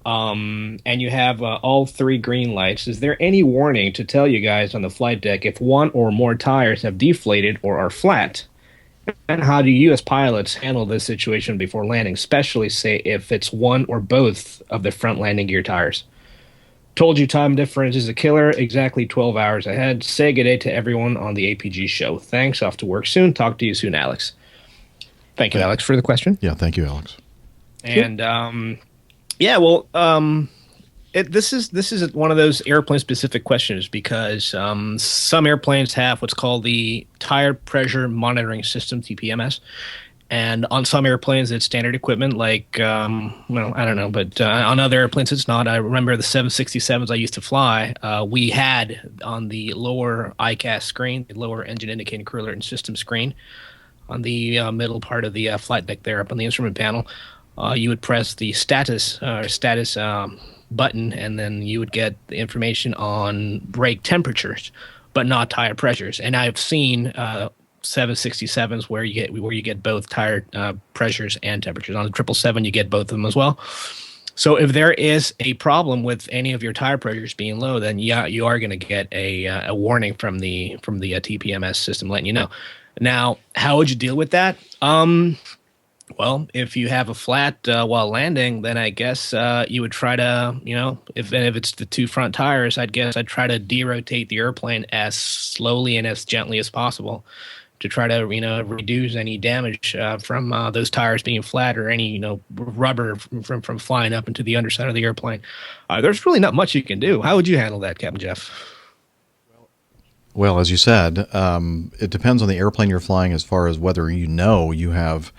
and you have all 3 green lights, is there any warning to tell you guys on the flight deck if one or more tires have deflated or are flat? And how do you as pilots handle this situation before landing, especially, say, if it's one or both of the front landing gear tires? Told you time difference is a killer, exactly 12 hours ahead. Say good day to everyone on the APG show. Thanks, off to work soon. Talk to you soon, Alex. Thank you, Alex, for the question. Yeah, thank you, Alex. And this is one of those airplane specific questions because some airplanes have what's called the tire pressure monitoring system, TPMS, and on some airplanes it's standard equipment like I don't know, but on other airplanes it's not. I remember the 767s I used to fly, we had on the lower ICAS screen, the lower engine indicating crew alert and system screen, on the middle part of the flight deck there up on the instrument panel. You would press the status button, and then you would get the information on brake temperatures, but not tire pressures. And I've seen 767s where you get both tire pressures and temperatures. On the 777, you get both of them as well. So if there is a problem with any of your tire pressures being low, then yeah, you are going to get a warning from the TPMS system letting you know. Now, how would you deal with that? Well, if you have a flat while landing, then I guess you would try to, if it's the 2 front tires, I'd try to derotate the airplane as slowly and as gently as possible to try to, reduce any damage from those tires being flat or any, rubber from flying up into the underside of the airplane. There's really not much you can do. How would you handle that, Captain Jeff? Well, as you said, it depends on the airplane you're flying as far as whether you have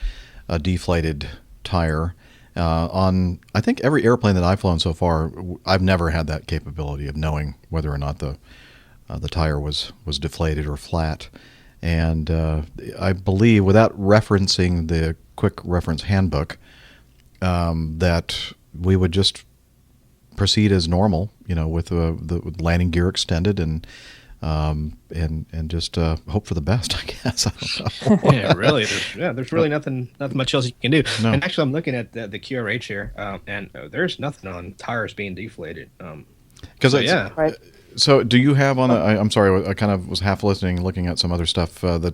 a deflated tire. On, I think, every airplane that I've flown so far, I've never had that capability of knowing whether or not the tire was deflated or flat. And I believe, without referencing the quick reference handbook, that we would just proceed as normal, with the landing gear extended and just hope for the best, I guess. I don't know. Yeah, really. There's really nothing much else you can do. No. And actually, I'm looking at the QRH here, and there's nothing on tires being deflated. Right. So, do you have on I'm sorry, I kind of was half listening, looking at some other stuff. The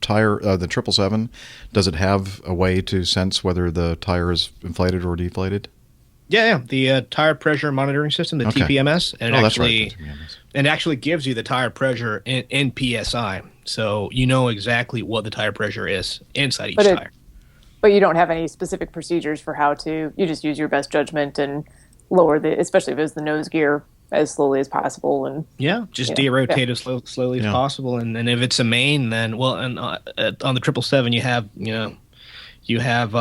tire, the 777, does it have a way to sense whether the tire is inflated or deflated? Yeah, the tire pressure monitoring system, the TPMS, and that's right. it actually gives you the tire pressure in PSI, so you know exactly what the tire pressure is inside each tire. But you don't have any specific procedures for how to. You just use your best judgment and lower especially if it's the nose gear, as slowly as possible. And just derotate as slowly as possible. And if it's a main, then on the 777 you have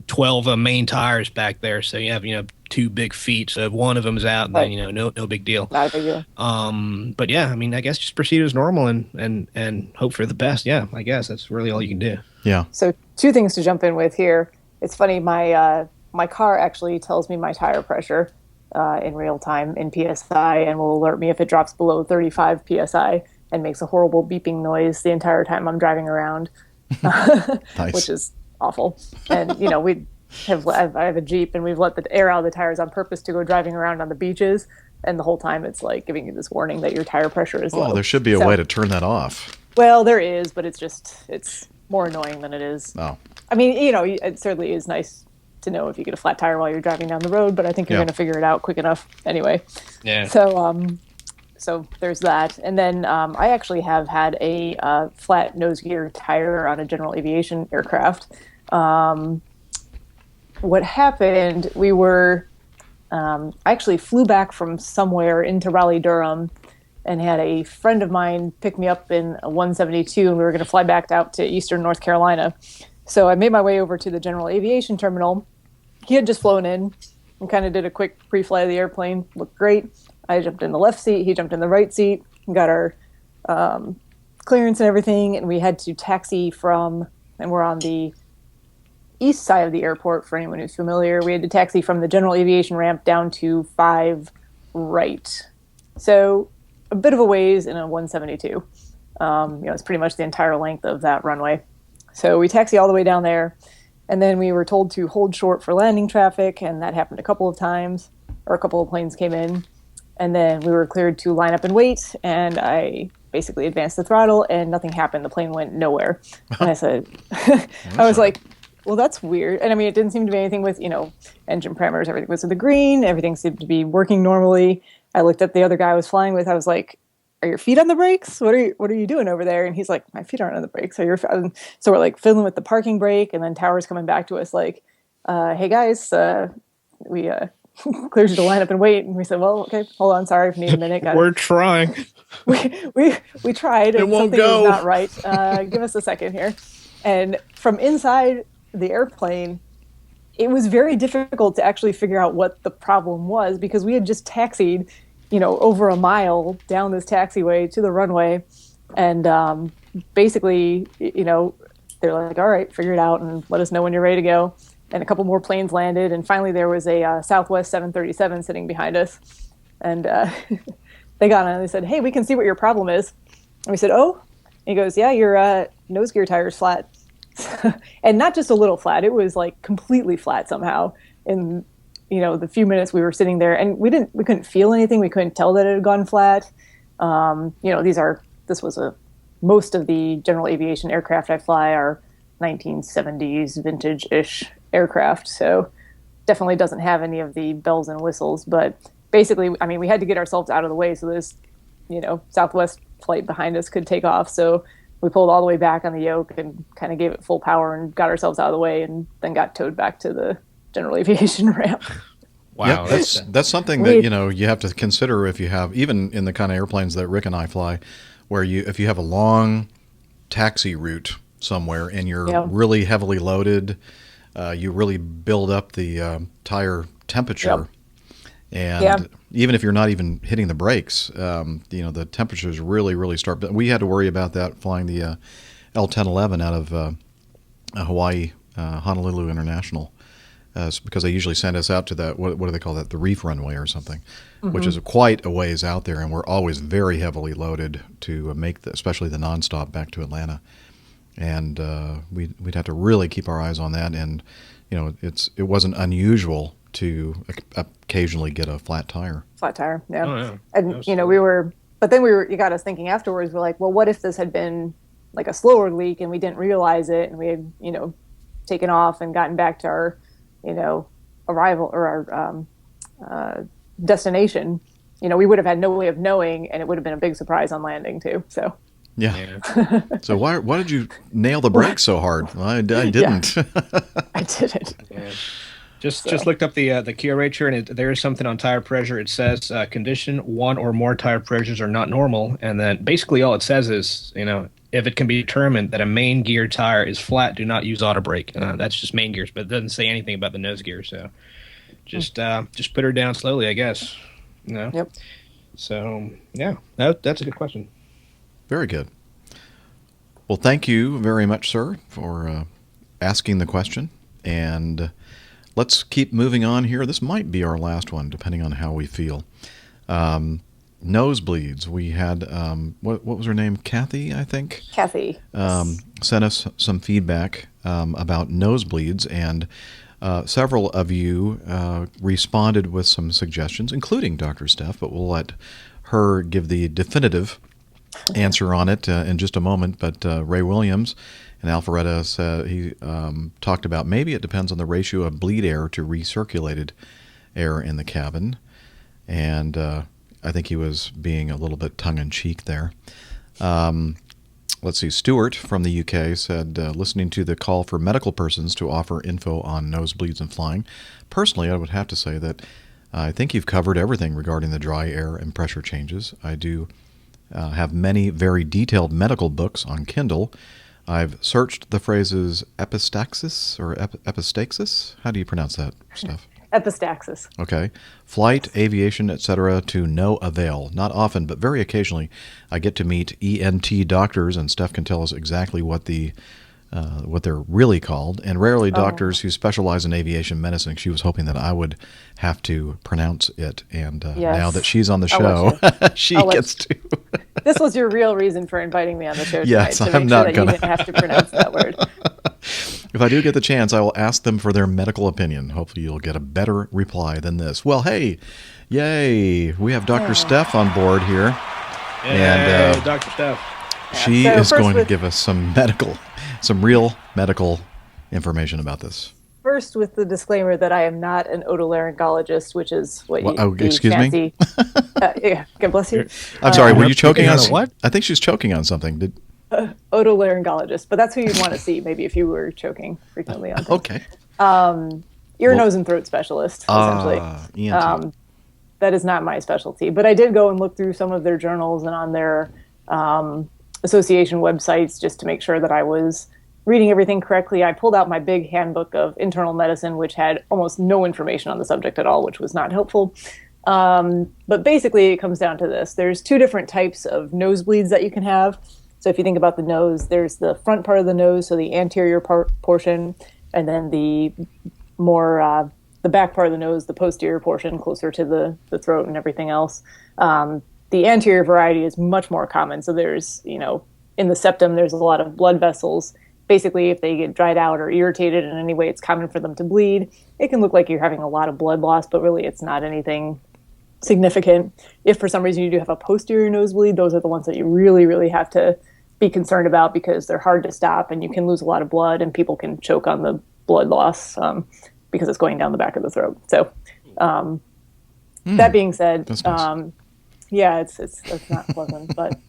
12 main tires back there, so you have 2 big feet. So if one of them's out, then no big deal. Not a big deal. But yeah, I mean, I guess just proceed as normal and hope for the best. Yeah, I guess that's really all you can do. Yeah. So 2 things to jump in with here. It's funny, my car actually tells me my tire pressure in real time in PSI and will alert me if it drops below 35 PSI and makes a horrible beeping noise the entire time I'm driving around, nice. Which is awful. And I have a Jeep and we've let the air out of the tires on purpose to go driving around on the beaches, and the whole time it's like giving you this warning that your tire pressure is low. Oh, there should be a way to turn that off. Well, there is, but it's more annoying than it is. Oh. I mean, it certainly is nice to know if you get a flat tire while you're driving down the road, but I think you're going to figure it out quick enough anyway. Yeah. So there's that. And then I actually have had a flat nose gear tire on a general aviation aircraft. What happened, I actually flew back from somewhere into Raleigh-Durham and had a friend of mine pick me up in a 172, and we were going to fly back out to eastern North Carolina. So I made my way over to the general aviation terminal. He had just flown in and kind of did a quick pre-flight of the airplane. Looked great. I jumped in the left seat. He jumped in the right seat. Got our clearance and everything, and we had to taxi and we're on the east side of the airport, for anyone who's familiar. We had to taxi from the general aviation ramp down to 5 right. So a bit of a ways in a 172. It's pretty much the entire length of that runway. So we taxi all the way down there, and then we were told to hold short for landing traffic, and that happened a couple of times, or a couple of planes came in, and then we were cleared to line up and wait, and I basically advanced the throttle, and nothing happened. The plane went nowhere. And I said, I was like, well, that's weird. And I mean, it didn't seem to be anything with, engine parameters. Everything was in the green. Everything seemed to be working normally. I looked at the other guy I was flying with. I was like, are your feet on the brakes? What are you doing over there? And he's like, my feet aren't on the brakes. So we're like fiddling with the parking brake, and then Tower's coming back to us like, hey guys, we cleared you to line up and wait. And we said, well, okay, hold on, sorry, if you need a minute. We're trying. We tried, and something was not right. Give us a second here. And from inside the airplane, it was very difficult to actually figure out what the problem was, because we had just taxied over a mile down this taxiway to the runway. And basically, they're like, all right, figure it out and let us know when you're ready to go. And a couple more planes landed. And finally, there was a Southwest 737 sitting behind us. And they got on and they said, hey, we can see what your problem is. And we said, oh? And he goes, yeah, your nose gear tire's flat. And not just a little flat. It was like completely flat somehow. And the few minutes we were sitting there, and we couldn't feel anything. We couldn't tell that it had gone flat. This was most of the general aviation aircraft I fly are 1970s vintage-ish aircraft. So definitely doesn't have any of the bells and whistles. But basically, I mean, we had to get ourselves out of the way so this, Southwest flight behind us could take off. So we pulled all the way back on the yoke and kind of gave it full power and got ourselves out of the way, and then got towed back to the general aviation ramp. Wow, that's something that you have to consider if you have, even in the kind of airplanes that Rick and I fly, where if you have a long taxi route somewhere and you're really heavily loaded, you really build up the tire temperature, and even if you're not even hitting the brakes, the temperatures really start. But we had to worry about that flying the L1011 out of Hawaii, Honolulu International. Because they usually send us out to that, what do they call that, the reef runway or something, which is quite a ways out there, and we're always very heavily loaded to make especially the nonstop back to Atlanta, and we'd have to really keep our eyes on that, and it wasn't unusual to occasionally get a flat tire. Yeah. Oh, yeah. And you got us thinking afterwards. We're like, well, what if this had been like a slower leak and we didn't realize it, and we had taken off and gotten back to our arrival or our destination, we would have had no way of knowing, and it would have been a big surprise on landing too. So. Yeah. So why did you nail the brakes so hard? Well, I didn't. Yeah. I didn't. Yeah. Just looked up the Kia Racer, and there is something on tire pressure. It says condition 1 or more tire pressures are not normal, and then basically all it says is, if it can be determined that a main gear tire is flat, do not use auto brake. That's just main gears, but it doesn't say anything about the nose gear. So just put her down slowly, I guess. Yep. So yeah, that's a good question. Very good. Well, thank you very much, sir, for asking the question. And let's keep moving on here. This might be our last one, depending on how we feel. Nosebleeds. We had, what was her name? Kathy, I think? Kathy. Sent us some feedback about nosebleeds, and several of you responded with some suggestions, including Dr. Steph, but we'll let her give the definitive answer on it in just a moment. But Ray Williams and Alpharetta said he talked about maybe it depends on the ratio of bleed air to recirculated air in the cabin, and I think he was being a little bit tongue-in-cheek there. Let's see, Stuart from the UK said, listening to the call for medical persons to offer info on nosebleeds and flying, personally I would have to say that I think you've covered everything regarding the dry air and pressure changes. I do have many very detailed medical books on Kindle. I've searched the phrases epistaxis or epistaxis. How do you pronounce that, Steph? Epistaxis. Okay. Flight, aviation, etc. to no avail. Not often, but very occasionally, I get to meet ENT doctors, and Steph can tell us exactly what they're really called, and rarely doctors who specialize in aviation medicine. She was hoping that I would have to pronounce it, and yes. Now that she's on the show, she gets to. This was your real reason for inviting me on the show tonight, yes, to make I'm not sure that gonna. you didn't have to pronounce that word. If I do get the chance, I will ask them for their medical opinion. Hopefully you'll get a better reply than this. Well, hey, yay, we have Dr. Steph on board here. Yay, and Dr. Steph. She is going to give us some real medical information about this. First, with the disclaimer that I am not an otolaryngologist, which is what excuse fancy. Yeah, God bless you. I'm sorry, were you choking on what? I think she's choking on something. Otolaryngologist, but that's who you'd want to see, maybe, if you were choking frequently on things. Okay. Ear, nose, and throat specialist, essentially. ENT. That is not my specialty, but I did go and look through some of their journals and on their association websites just to make sure that I was reading everything correctly. I pulled out my big handbook of internal medicine, which had almost no information on the subject at all, which was not helpful. But basically, it comes down to this. There's two different types of nosebleeds that you can have. So if you think about the nose, there's the front part of the nose, so the anterior portion, and then the more the back part of the nose, the posterior portion, closer to the throat and everything else. The anterior variety is much more common. So there's, in the septum, there's a lot of blood vessels. Basically, if they get dried out or irritated in any way, it's common for them to bleed. It can look like you're having a lot of blood loss, but really it's not anything significant. If for some reason you do have a posterior nosebleed, those are the ones that you really, really have to be concerned about because they're hard to stop and you can lose a lot of blood and people can choke on the blood loss because it's going down the back of the throat. So that being said, nice. Yeah, it's not pleasant. But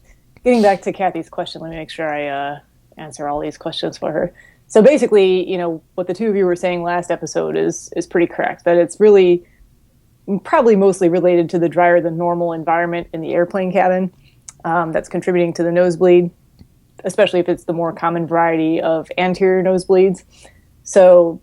getting back to Kathy's question, let me make sure I answer all these questions for her. So basically, what the two of you were saying last episode is pretty correct, that it's really probably mostly related to the drier than normal environment in the airplane cabin that's contributing to the nosebleed, especially if it's the more common variety of anterior nosebleeds. So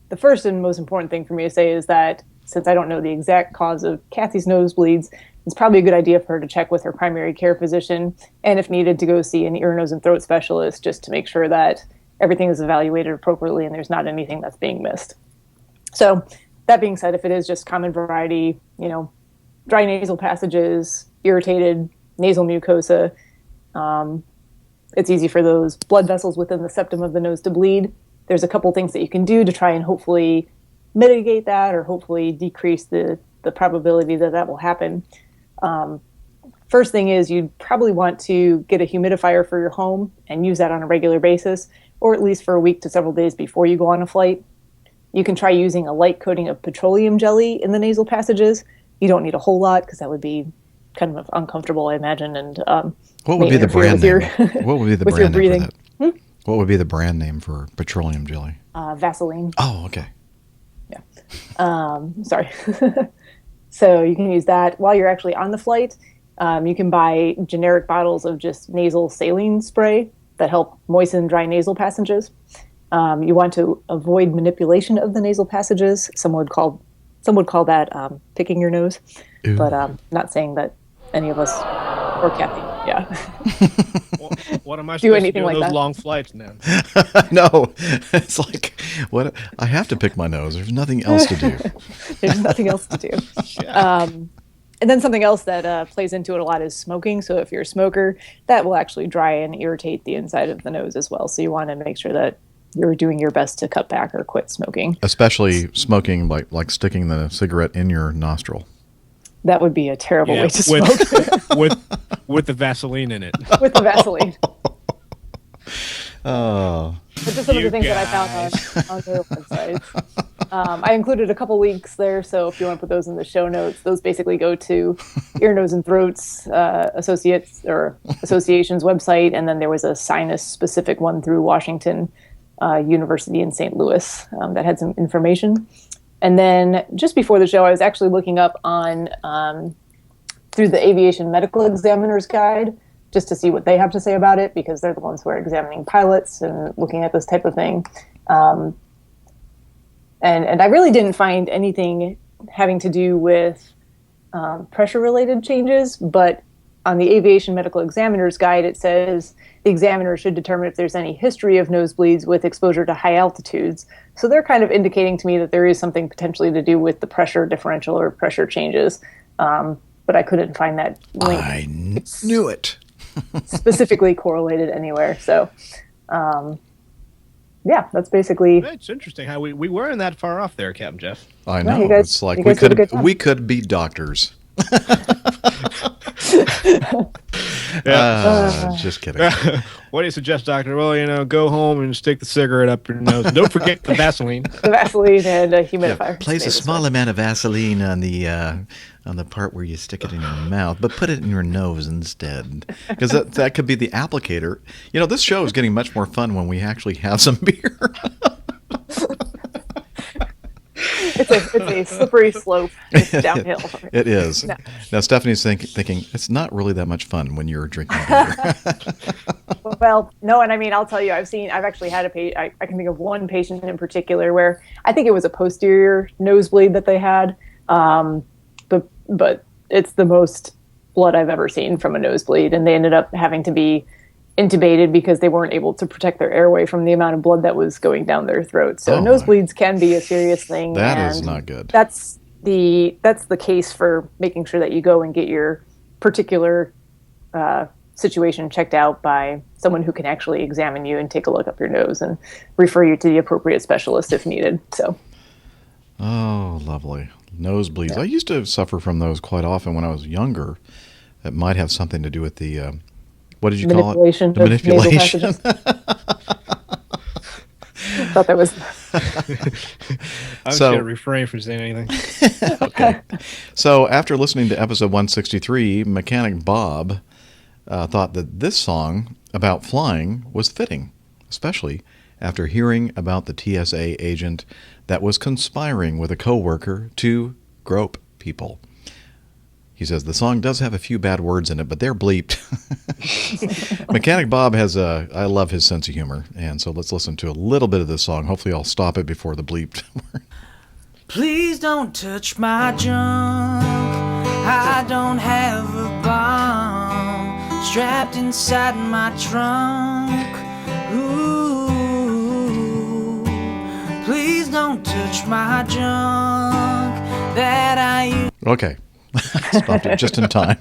the first and most important thing for me to say is that since I don't know the exact cause of Kathy's nosebleeds, it's probably a good idea for her to check with her primary care physician, and if needed, to go see an ear, nose, and throat specialist just to make sure that everything is evaluated appropriately and there's not anything that's being missed. So that being said, if it is just common variety, dry nasal passages, irritated nasal mucosa, it's easy for those blood vessels within the septum of the nose to bleed. There's a couple things that you can do to try and hopefully mitigate that or hopefully decrease the probability that will happen. First thing is you'd probably want to get a humidifier for your home and use that on a regular basis, or at least for a week to several days before you go on a flight. You can try using a light coating of petroleum jelly in the nasal passages. You don't need a whole lot because that would be kind of uncomfortable, I imagine. And what would be the brand name? What would be the with your brand name breathing. for that? What would be the brand name for petroleum jelly? Vaseline. Oh, okay. Sorry. So you can use that while you're actually on the flight. You can buy generic bottles of just nasal saline spray that help moisten dry nasal passages. You want to avoid manipulation of the nasal passages. Some would call that picking your nose, Ooh. but not saying that any of us or Kathy, What am I do supposed anything to do like with those that. long flights now? No, it's like what I have to pick my nose. There's nothing else to do. There's nothing else to do. And then something else that plays into it a lot is smoking. So if you're a smoker, that will actually dry and irritate the inside of the nose as well. So you want to make sure that you're doing your best to cut back or quit smoking. Especially smoking, like sticking the cigarette in your nostril. That would be a terrible way to smoke. with the Vaseline in it. With the Vaseline. Oh. But just some of the things that I found on their websites. I included a couple links there, so if you want to put those in the show notes, those basically go to Ear, Nose, and Throat's association's website, and then there was a sinus-specific one through Washington University in St. Louis that had some information. And then just before the show, I was actually looking up on through the Aviation Medical Examiner's Guide just to see what they have to say about it, because they're the ones who are examining pilots and looking at this type of thing. And I really didn't find anything having to do with pressure-related changes, but on the Aviation Medical Examiner's Guide, it says the examiner should determine if there's any history of nosebleeds with exposure to high altitudes. So they're kind of indicating to me that there is something potentially to do with the pressure differential or pressure changes, but I couldn't find that link. I knew it. Specifically correlated anywhere. So, yeah, that's basically. It's interesting how we weren't that far off there, Captain Jeff. I know. you guys- it's like you we guys did a good job. could be doctors. Just kidding. What do you suggest, Doctor? Well, go home and stick the cigarette up your nose. Don't forget the Vaseline. The Vaseline and a humidifier. Place a small amount of Vaseline on the part where you stick it in your mouth, but put it in your nose instead, because that could be the applicator. This show is getting much more fun when we actually have some beer. It's a slippery slope. It's downhill. It is. No. Now, Stephanie's thinking it's not really that much fun when you're drinking beer. Well, no, and I mean, I'll tell you, I've actually had I can think of one patient in particular where I think it was a posterior nosebleed that they had, but it's the most blood I've ever seen from a nosebleed, and they ended up having to be intubated because they weren't able to protect their airway from the amount of blood that was going down their throat. So nosebleeds can be a serious thing. That is not good. That's the case for making sure that you go and get your particular situation checked out by someone who can actually examine you and take a look up your nose and refer you to the appropriate specialist if needed. So. Oh, lovely. Nosebleeds. Yeah. I used to suffer from those quite often when I was younger. It might have something to do with the, what did you call it? The manipulation. I thought that was... I'm just going to refrain from saying anything. Okay. So after listening to episode 163, Mechanic Bob thought that this song about flying was fitting, especially after hearing about the TSA agent that was conspiring with a coworker to grope people. He says the song does have a few bad words in it, but they're bleeped. Mechanic Bob I love his sense of humor, and so let's listen to a little bit of this song. Hopefully I'll stop it before the bleeped. Please don't touch my junk. I don't have a bomb strapped inside my trunk. Ooh, please don't touch my junk that I use. Okay. Stopped it just in time.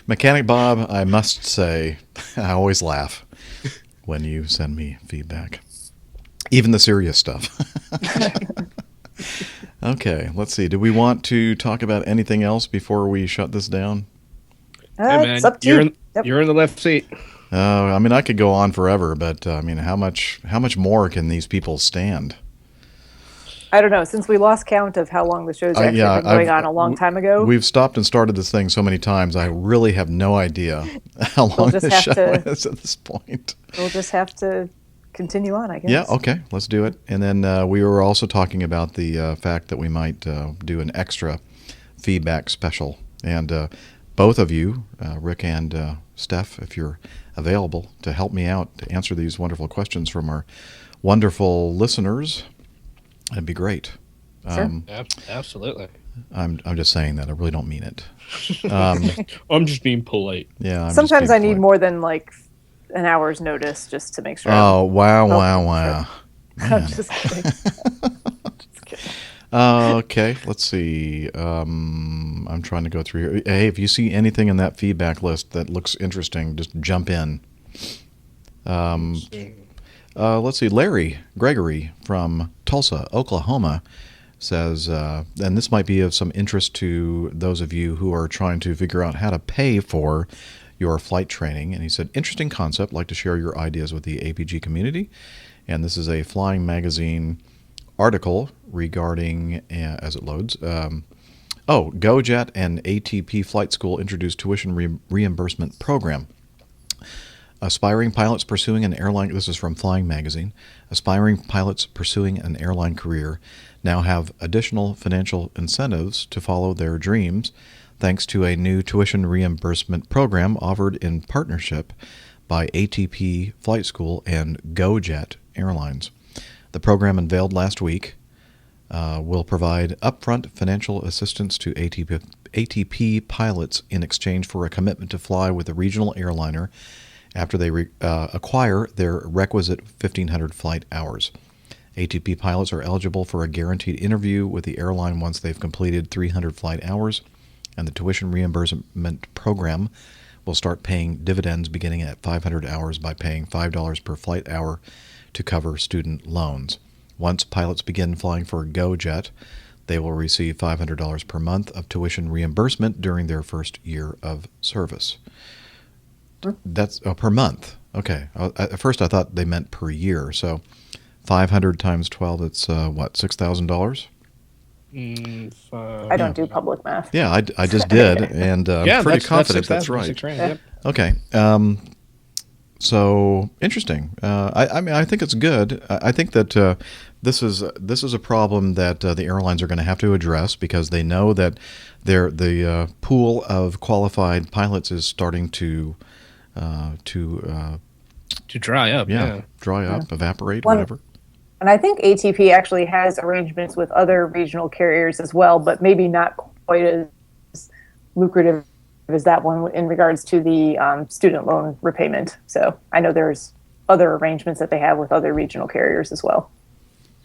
Mechanic Bob, I must say, I always laugh when you send me feedback. Even the serious stuff. Okay, let's see. Do we want to talk about anything else before we shut this down? Hey, man, it's up to you. You're in the left seat. I mean, I could go on forever, but I mean, how much more can these people stand? I don't know. Since we lost count of how long the show's actually been going on a long time ago, we've stopped and started this thing so many times. I really have no idea how long this show is at this point. We'll just have to continue on, I guess. Yeah, okay, let's do it. And then we were also talking about the fact that we might do an extra feedback special. And both of you, Rick and Steph, if you're available to help me out to answer these wonderful questions from our wonderful listeners, that'd be great. Sure. Absolutely. I'm just saying that. I really don't mean it. I'm just being polite. Yeah. Sometimes I need more than like an hour's notice just to make sure. Oh, wow. I'm just kidding. Okay, let's see. I'm trying to go through here. Hey, if you see anything in that feedback list that looks interesting, just jump in. Let's see. Larry Gregory from Tulsa, Oklahoma says, and this might be of some interest to those of you who are trying to figure out how to pay for your flight training. And he said, interesting concept. Like to share your ideas with the APG community. And this is a Flying Magazine article regarding, as it loads, GoJet and ATP Flight School introduced tuition reimbursement program. Aspiring pilots pursuing an airline, this is from Flying Magazine, aspiring pilots pursuing an airline career now have additional financial incentives to follow their dreams thanks to a new tuition reimbursement program offered in partnership by ATP Flight School and GoJet Airlines. The program unveiled last week will provide upfront financial assistance to ATP pilots in exchange for a commitment to fly with a regional airliner after they acquire their requisite 1,500 flight hours. ATP pilots are eligible for a guaranteed interview with the airline once they've completed 300 flight hours, and the tuition reimbursement program will start paying dividends beginning at 500 hours by paying $5 per flight hour to cover student loans. Once pilots begin flying for GoJet, they will receive $500 per month of tuition reimbursement during their first year of service. That's per month. Okay. At first I thought they meant per year. So 500 times 12, it's what, $6,000? I don't do public math. Yeah, I just did, and I'm pretty confident that's right. Yep. Okay. So interesting. I mean, I think it's good. I think that this is a problem that the airlines are going to have to address because they know that the pool of qualified pilots is starting to dry up. Yeah. Dry up, evaporate, whatever. And I think ATP actually has arrangements with other regional carriers as well, but maybe not quite as lucrative as that one in regards to the student loan repayment. So I know there's other arrangements that they have with other regional carriers as well,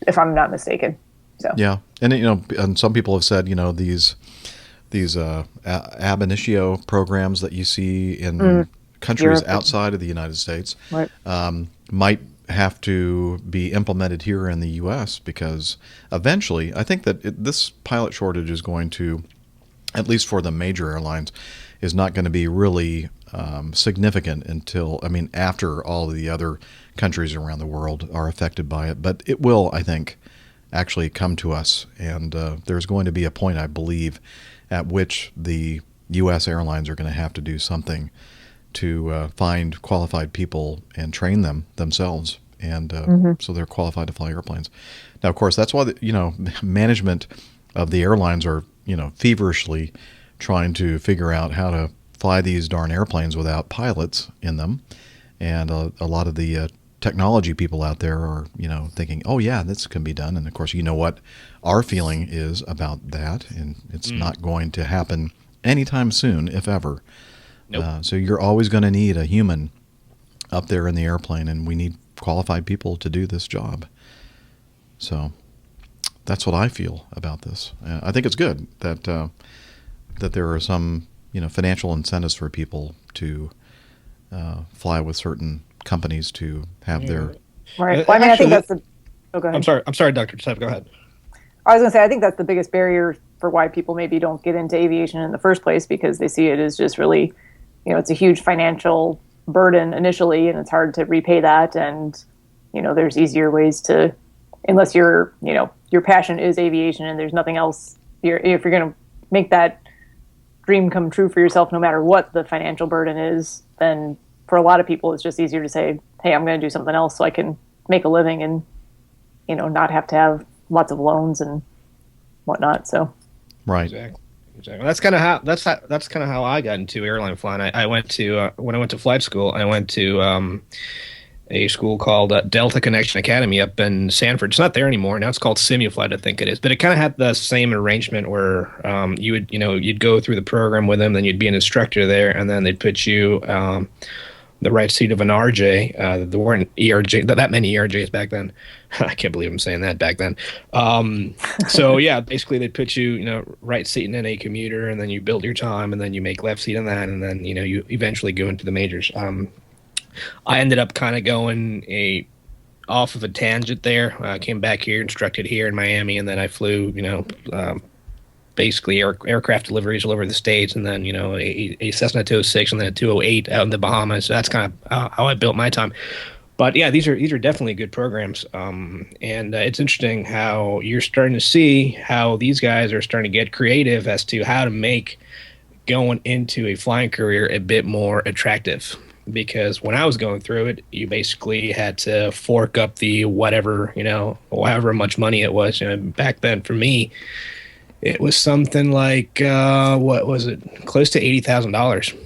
if I'm not mistaken. So yeah, and and some people have said these ab initio programs that you see in countries Europe, outside of the United States, right, might have to be implemented here in the U.S. because eventually, I think that this pilot shortage is going to, at least for the major airlines, is not going to be really significant until, after all of the other countries around the world are affected by it. But it will, I think, actually come to us. And there's going to be a point, I believe, at which the U.S. airlines are going to have to do something to find qualified people and train them themselves. And so they're qualified to fly airplanes. Now, of course, that's why, management of the airlines are, feverishly trying to figure out how to fly these darn airplanes without pilots in them. And a lot of the technology people out there are, thinking, oh, yeah, this can be done. And, of course, you know what our feeling is about that. And it's not going to happen anytime soon, if ever. Nope. So you're always going to need a human up there in the airplane, and we need qualified people to do this job. So that's what I feel about this. I think it's good that that there are some financial incentives for people to fly with certain companies to have their right. Well, I think that's the. Oh, go ahead. I'm sorry, Dr. Steph. Go ahead. I was going to say I think that's the biggest barrier for why people maybe don't get into aviation in the first place, because they see it as just really, it's a huge financial burden initially, and it's hard to repay that. And, you know, there's easier ways to, unless you're, you know, your passion is aviation and there's nothing else, if you're going to make that dream come true for yourself, no matter what the financial burden is, then for a lot of people, it's just easier to say, hey, I'm going to do something else so I can make a living and, you know, not have to have lots of loans and whatnot. So, right. Exactly. That's kind of how I got into airline flying. I went to when I went to flight school, I went to a school called Delta Connection Academy up in Sanford. It's not there anymore. Now it's called Simuflight, I think it is. But it kind of had the same arrangement where you'd go through the program with them, then you'd be an instructor there, and then they'd put you the right seat of an RJ. There weren't ERJ that many ERJs back then. I can't believe I'm saying that back then. So yeah, basically they'd put you, right seat in a commuter, and then you build your time, and then you make left seat on that, and then you eventually go into the majors. I ended up kind of going off of a tangent there. I came back here, instructed here in Miami, and then I flew, basically aircraft deliveries all over the States, and then, a Cessna 206 and then a 208 out in the Bahamas. So that's kind of how I built my time. But yeah, these are definitely good programs. And it's interesting how you're starting to see how these guys are starting to get creative as to how to make going into a flying career a bit more attractive. Because when I was going through it, you basically had to fork up the however much money it was. Back then for me, it was something like what was it? Close to $80,000.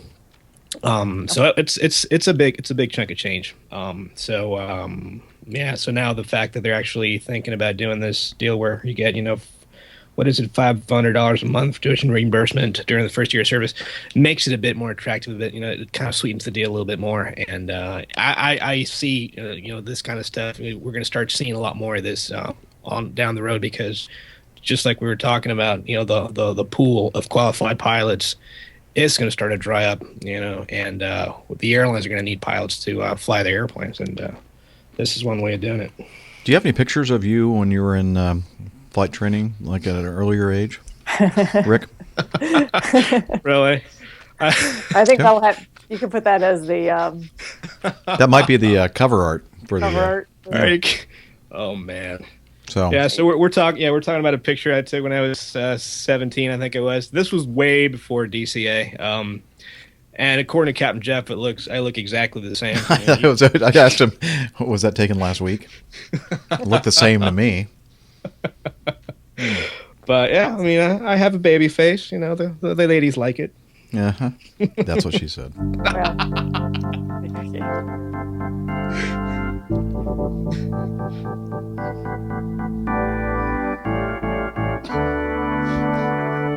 So it's a big chunk of change. So now the fact that they're actually thinking about doing this deal where you get what is it, $500 a month for tuition reimbursement during the first year of service, makes it a bit more attractive. It kind of sweetens the deal a little bit more. And I see this kind of stuff. We're going to start seeing a lot more of this on down the road, because just like we were talking about, the pool of qualified pilots is going to start to dry up. And the airlines are going to need pilots to fly their airplanes, and this is one way of doing it. Do you have any pictures of you when you were in flight training, like at an earlier age, Rick? Really? I think you can put that as the that might be the cover art for cover the art. Oh man. So we're talking about a picture I took when I was 17, I think it was. This was way before DCA. And according to Captain Jeff, I look exactly the same. I asked him, was that taken last week? It looked the same to me. But yeah, I mean, I have a baby face. The ladies like it. Uh-huh. That's what she said.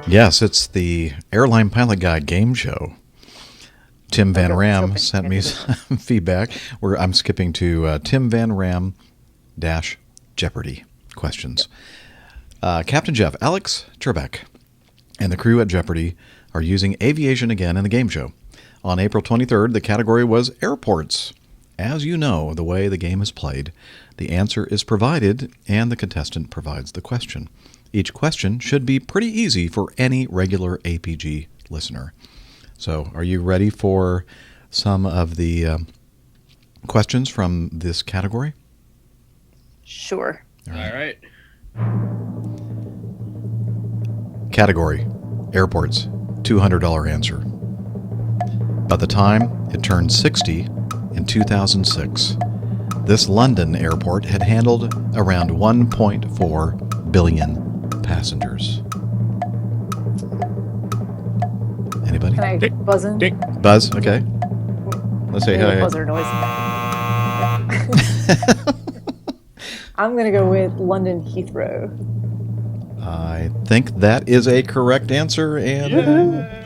Yes, it's the Airline Pilot Guide game show. Tim Van Ram sent me some feedback where I'm skipping to Tim Van Ram Jeopardy questions. Captain Jeff, Alex Trebek, and the crew at Jeopardy are using aviation again in the game show. On April 23rd, the category was airports. As you know, the way the game is played, the answer is provided and the contestant provides the question. Each question should be pretty easy for any regular APG listener. So, are you ready for some of the questions from this category? Sure. All right. Category, airports, $200 answer. By the time it turned 60 in 2006, this London airport had handled around 1.4 billion passengers. Anybody? Can I buzz in? Dick. Buzz, okay. Let's say hi. Buzzer noise. I'm going to go with London Heathrow. I think that is a correct answer, and $200.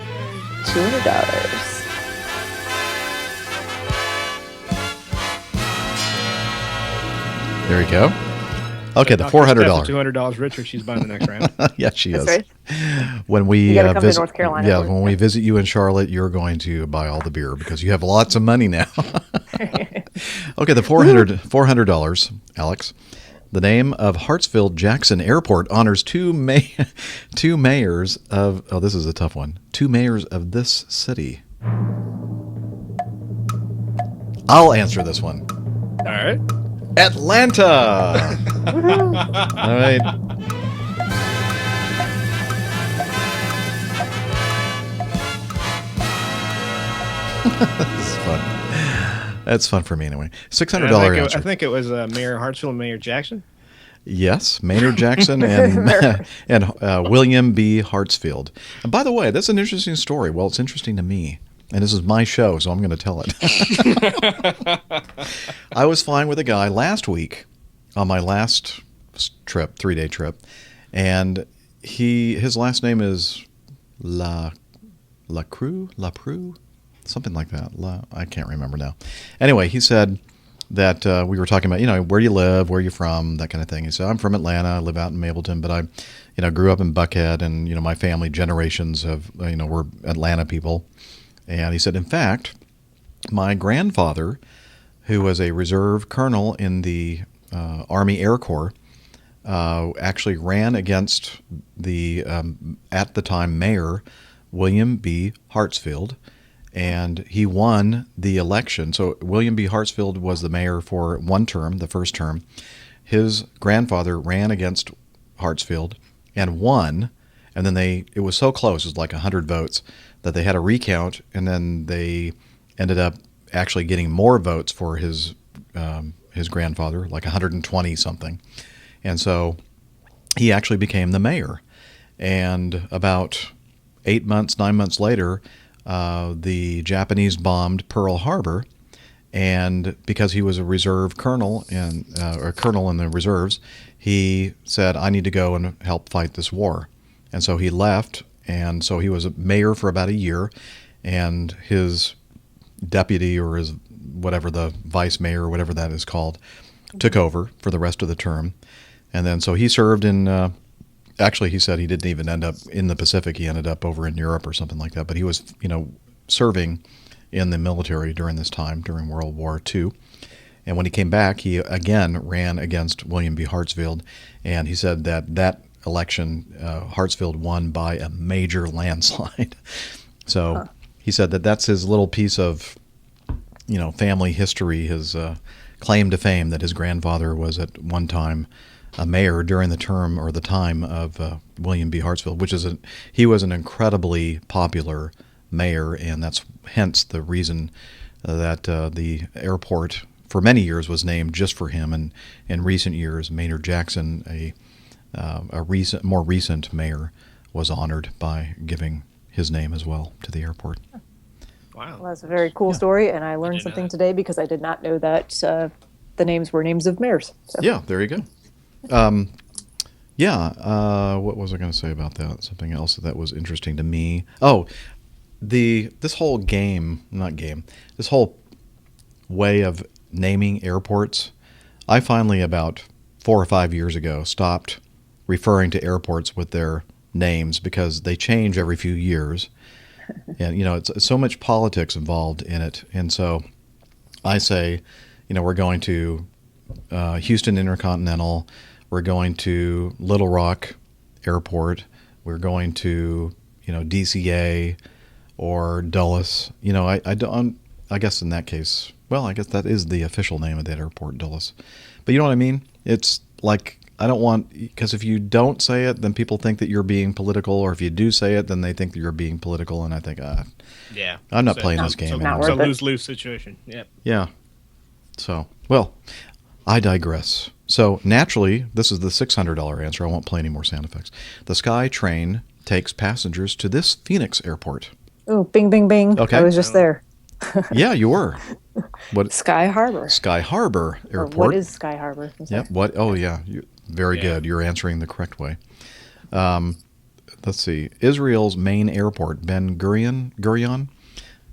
There you go. Okay, the $400. $200 richer. She's buying the next round. Yeah, she is. That's right. When we You gotta come to visit North Carolina. Yeah, when we visit you in Charlotte, you're going to buy all the beer because you have lots of money now. Okay, the $400, Alex. The name of Hartsfield-Jackson Airport honors two mayors of. Oh, this is a tough one. Two mayors of this city. I'll answer this one. All right. Atlanta. All right. This is fun. That's fun for me anyway. $600 answer. I think it was Mayor Hartsfield and Mayor Jackson. Yes, Maynard Jackson and William B. Hartsfield. And by the way, that's an interesting story. Well, it's interesting to me. And this is my show, so I'm going to tell it. I was flying with a guy last week on my last trip, 3-day trip, and his last name is La Prue, something like that. I can't remember now. Anyway, he said that we were talking about, where you live, where you're from, that kind of thing. He said, I'm from Atlanta. I live out in Mableton, but I, grew up in Buckhead, and my family generations of were Atlanta people. And he said, in fact, my grandfather, who was a reserve colonel in the Army Air Corps, actually ran against the, at the time, Mayor William B. Hartsfield, and he won the election. So William B. Hartsfield was the mayor for one term, the first term. His grandfather ran against Hartsfield and won, and then it was so close, it was like 100 votes, that they had a recount, and then they ended up actually getting more votes for his grandfather, like 120 something. And so he actually became the mayor. And about 9 months later, the Japanese bombed Pearl Harbor, and because he was a reserve colonel or colonel in the reserves, he said, I need to go and help fight this war. And so he left, and so he was a mayor for about a year, and his deputy, or his whatever, the vice mayor or whatever that is called, took over for the rest of the term. And then so he served in actually, he said he didn't even end up in the Pacific. He ended up over in Europe or something like that. But he was, serving in the military during this time, during World War II. And when he came back, he again ran against William B. Hartsfield. And he said that election, Hartsfield won by a major landslide. So he said that's his little piece of, family history, his claim to fame, that his grandfather was at one time a mayor during the term or the time of William B. Hartsfield, he was an incredibly popular mayor, and that's hence the reason that the airport for many years was named just for him. And in recent years, Maynard Jackson, a more recent mayor, was honored by giving his name as well to the airport. Wow, well, that's a very cool story, and I learned something today because I did not know that the names were names of mayors. So. Yeah, there you go. What was I going to say about that? Something else that was interesting to me. Oh, this whole this whole way of naming airports. I finally, about 4 or 5 years ago, stopped referring to airports with their names because they change every few years. And, it's so much politics involved in it. And so I say, we're going to Houston Intercontinental, we're going to Little Rock Airport, we're going to, DCA or Dulles. I guess in that case, well, I guess that is the official name of that airport, Dulles. But you know what I mean? It's like, I don't want, because if you don't say it, then people think that you're being political, or if you do say it, then they think that you're being political, and I think, yeah, I'm not playing this game anymore. It's a lose-lose situation. Yep. Yeah. So, well, I digress. So, naturally, this is the $600 answer. I won't play any more sound effects. The Sky Train takes passengers to this Phoenix airport. Oh, bing, bing, bing. Okay. I was just there. Yeah, you were. What? Sky Harbor. Sky Harbor Airport. Or what is Sky Harbor? Yep. What? Oh, yeah. Very good. You're answering the correct way. Let's see. Israel's main airport, Ben Gurion,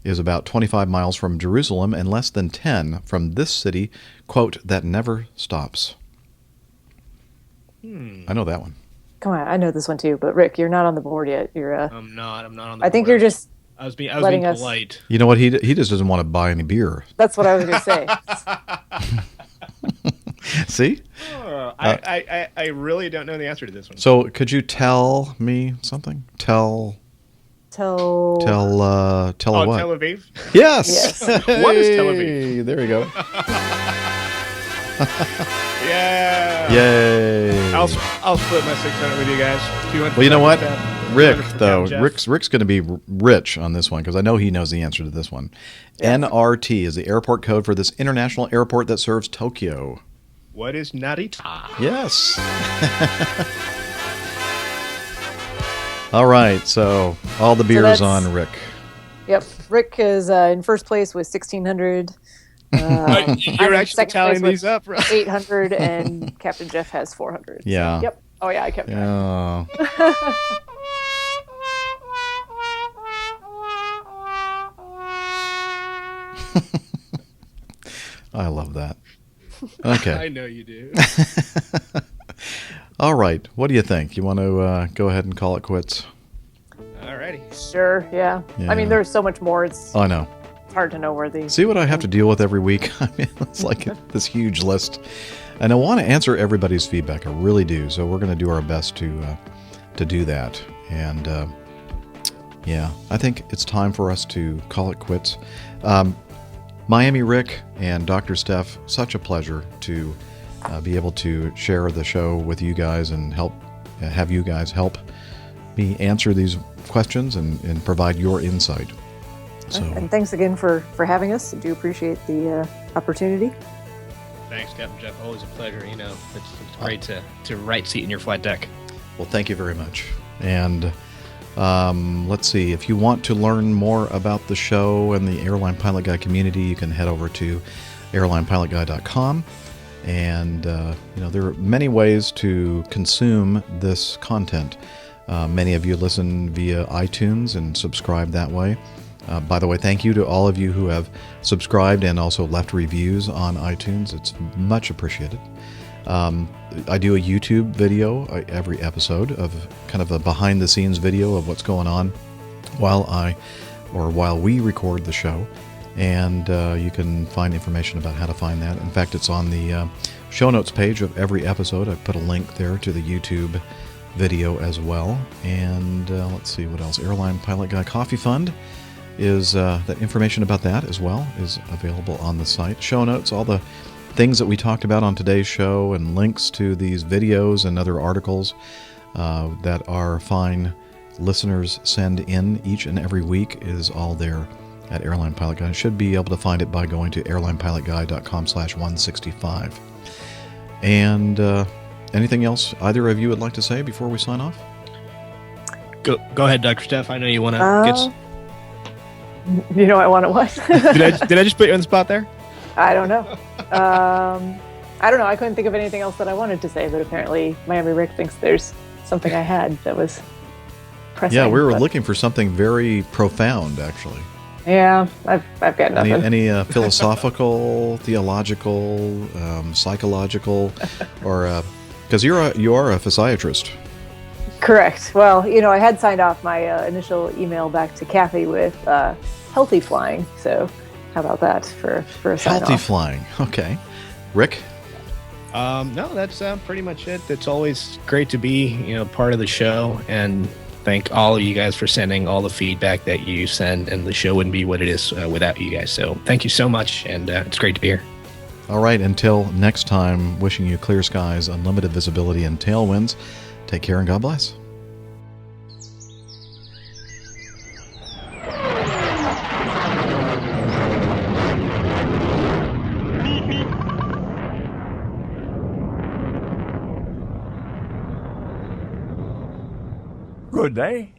is about 25 miles from Jerusalem and less than 10 from this city, quote, that never stops. I know that one. Come on, I know this one too. But Rick, you're not on the board yet. You're. I'm not on the board. I think you're just. I was being polite. You know what? He just doesn't want to buy any beer. That's what I was going to say. See? I really don't know the answer to this one. So could you tell me something? Tell what? Tel Aviv? Yes. What is Tel Aviv? Hey, there you go. Yeah. Yay. I'll split my 600 with you guys. Well, you know what? Rick, though, Jeff. Rick's going to be rich on this one because I know he knows the answer to this one. Yeah. NRT is the airport code for this international airport that serves Tokyo. What is Narita? Yes. All right, so all the beers that's- on Rick. Yep. Rick is in first place with 1,600. You're I'm in actually second tallying place these up, right? 800, and Captain Jeff has 400. Yeah. So, yep. Oh yeah, I kept track. Yeah. I love that. Okay. I know you do. All right. What do you think? You want to go ahead and call it quits? Alrighty. Sure. Yeah. Yeah. I mean, there's so much more. It's I know. hard to know where these. See what I have to deal with every week? I mean, it's like this huge list. And I want to answer everybody's feedback. I really do. So we're going to do our best to do that. And yeah, I think it's time for us to call it quits. Miami Rick and Dr. Steph, such a pleasure to be able to share the show with you guys and have you guys help me answer these questions and provide your insight. So, And thanks again for having us. I do appreciate the opportunity. Thanks, Captain Jeff. Always a pleasure. You know, it's great to right seat in your flight deck. well, thank you very much. And let's see, if you want to learn more about the show and the Airline Pilot Guy community, you can head over to airlinepilotguy.com. And there are many ways to consume this content. Many of you listen via iTunes and subscribe that way. By the way, thank you to all of you who have subscribed and also left reviews on iTunes. It's much appreciated. I do a YouTube video every episode of kind of a behind-the-scenes video of what's going on while we record the show. And you can find information about how to find that. In fact, it's on the show notes page of every episode. I put a link there to the YouTube video as well. And let's see what else. Airline Pilot Guy Coffee Fund is that information about that as well is available on the site. Show notes, all the things that we talked about on today's show, and links to these videos and other articles that our fine listeners send in each and every week is all there at Airline Pilot Guy. You should be able to find it by going to airlinepilotguy.com/165. And anything else either of you would like to say before we sign off? Go ahead, Dr. Steph. I know you want to get... You know I want to what? Did I just put you on the spot there? I don't know. I don't know. I couldn't think of anything else that I wanted to say, but apparently Miami Rick thinks there's something I had that was pressing. Yeah, we were looking for something very profound, actually. Yeah, I've got nothing. Any philosophical, theological, psychological, or because you are a physiatrist. Correct. Well, I had signed off my initial email back to Kathy with healthy flying. So how about that for a sign Healthy off? flying. Okay. Rick? No, that's pretty much it. It's always great to be, part of the show, and thank all of you guys for sending all the feedback that you send, and the show wouldn't be what it is without you guys. So thank you so much, and it's great to be here. All right. Until next time, wishing you clear skies, unlimited visibility, and tailwinds. Take care and God bless. Good day.